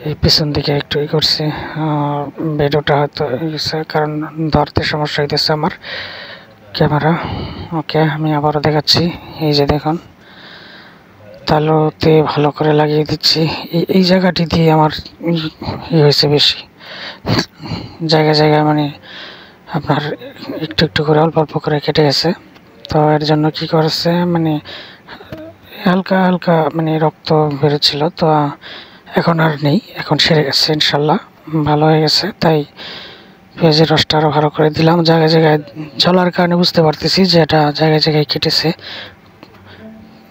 এই পিছন দিকে একটু করছি, ভিডিওটা হয়তো কারণ ধরতে সমস্যা হইতেছে আমার ক্যামেরা। ওকে, আমি আবারও দেখাচ্ছি, এই যে দেখুন তালুতে ভালো করে লাগিয়ে দিচ্ছি। এই জায়গাটি দিয়ে আমার হয়েছে বেশি, জায়গায় জায়গায় মানে আপনার একটু একটু করে অল্প অল্প করে কেটে গেছে। তো এর জন্য কি করেছে, মানে হালকা হালকা মানে রক্ত বেরোচ্ছিল, তো এখন আর নেই, এখন সেরে গেছে, ইনশাল্লাহ ভালো হয়ে গেছে। তাই পেঁয়াজের রসটা আরও ভালো করে দিলাম। জায়গায় জায়গায় ঝোলার কারণে বুঝতে পারতেছি যে এটা জায়গায় জায়গায় কেটেছে,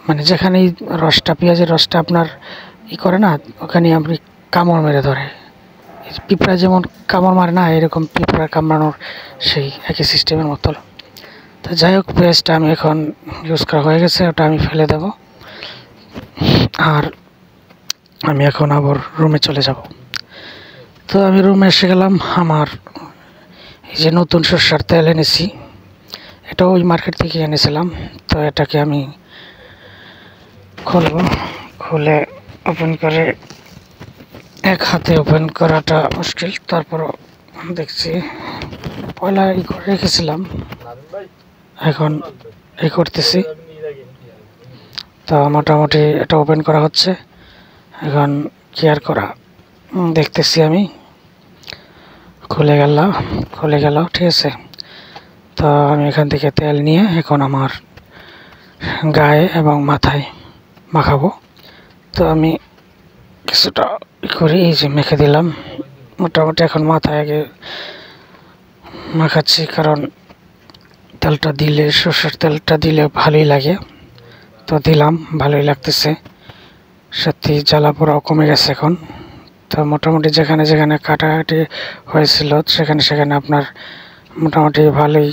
মানে যেখানেই রসটা পেঁয়াজের রসটা আপনার করে না, ওখানে আপনি কামড় মেরে ধরে। পিঁপড়া যেমন কামড় মারে না, এরকম পিঁপড়া কামড়ানোর সেই একই সিস্টেমের মতো। তো যাই হোক, পেঁয়াজটা আমি এখন ইউজ করা হয়ে গেছে, ওটা আমি ফেলে দেব। আর আমি এখন আবার রুমে চলে যাব। তো আমি রুমে এসে গেলাম। আমার এই যে নতুন সরষের তেল এনেছি, এটা ওই মার্কেট থেকে এনেছিলাম। তো এটাকে আমি খুলে ওপেন করে, এক হাতে ওপেন করাটা মুশকিল, তারপরও দেখছি পয়লা করে রেখেছিলাম, এখন করতেছি। তো মোটামুটি এটা ওপেন করা হচ্ছে, এখন কেয়ার করা দেখতেছি আমি। খুলে গেল, ঠিক আছে। তো আমি এখান থেকে তেল নিয়ে এখন আমার গায়ে এবং মাথায় মাখাবো। তো আমি কিছুটা করি, এই যে মেখে দিলাম। মোটামুটি এখন মাথায় আগে মাখাচ্ছি, কারণ তেলটা দিলে, সরষের তেলটা দিলে ভালোই লাগে। তো দিলাম, ভালোই লাগতেছে, সত্যি জ্বালা পোড়াও কমে গেছে এখন। তো মোটামুটি যেখানে যেখানে কাটাকাটি হয়েছিল সেখানে আপনার মোটামুটি ভালোই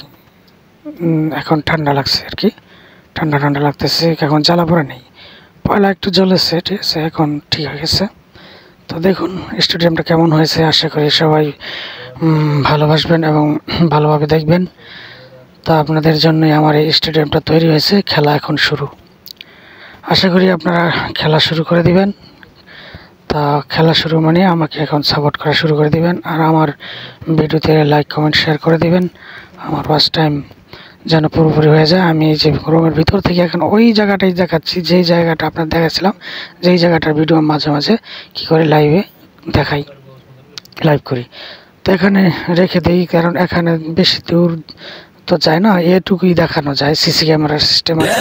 এখন ঠান্ডা লাগছে আর কি, ঠান্ডা লাগতেছে, এখন জ্বালা পোড়া নেই। পয়লা একটু জ্বলেছে, ঠিক আছে, এখন ঠিক হয়ে গেছে। তো দেখুন স্টেডিয়ামটা কেমন হয়েছে, আশা করি সবাই ভালোবাসবেন এবং ভালোভাবে দেখবেন। তা আপনাদের জন্যই আমার এই স্টেডিয়ামটা তৈরি হয়েছে, খেলা এখন শুরু। আশা করি আপনারা খেলা শুরু করে দিবেন। তা খেলা শুরু মানে আমাকে এখন সাপোর্ট করা শুরু করে দিবেন, আর আমার ভিডিওতে লাইক কমেন্ট শেয়ার করে দিবেন। আমার ফার্স্ট টাইম যেন পুরোপুরি হয়ে যায়। আমি এই যে রুমের ভিতর থেকে এখন ওই জায়গাটাই দেখাচ্ছি, যেই জায়গাটা আপনার দেখাচ্ছিলাম, যেই জায়গাটার ভিডিও মাঝে মাঝে কী করে লাইভে দেখাই, লাইভ করি। তো এখানে রেখে দিই, কারণ এখানে বেশি দূর তো যায় না, এটুকুই দেখানো যায়, সিসি ক্যামেরার সিস্টেম আছে।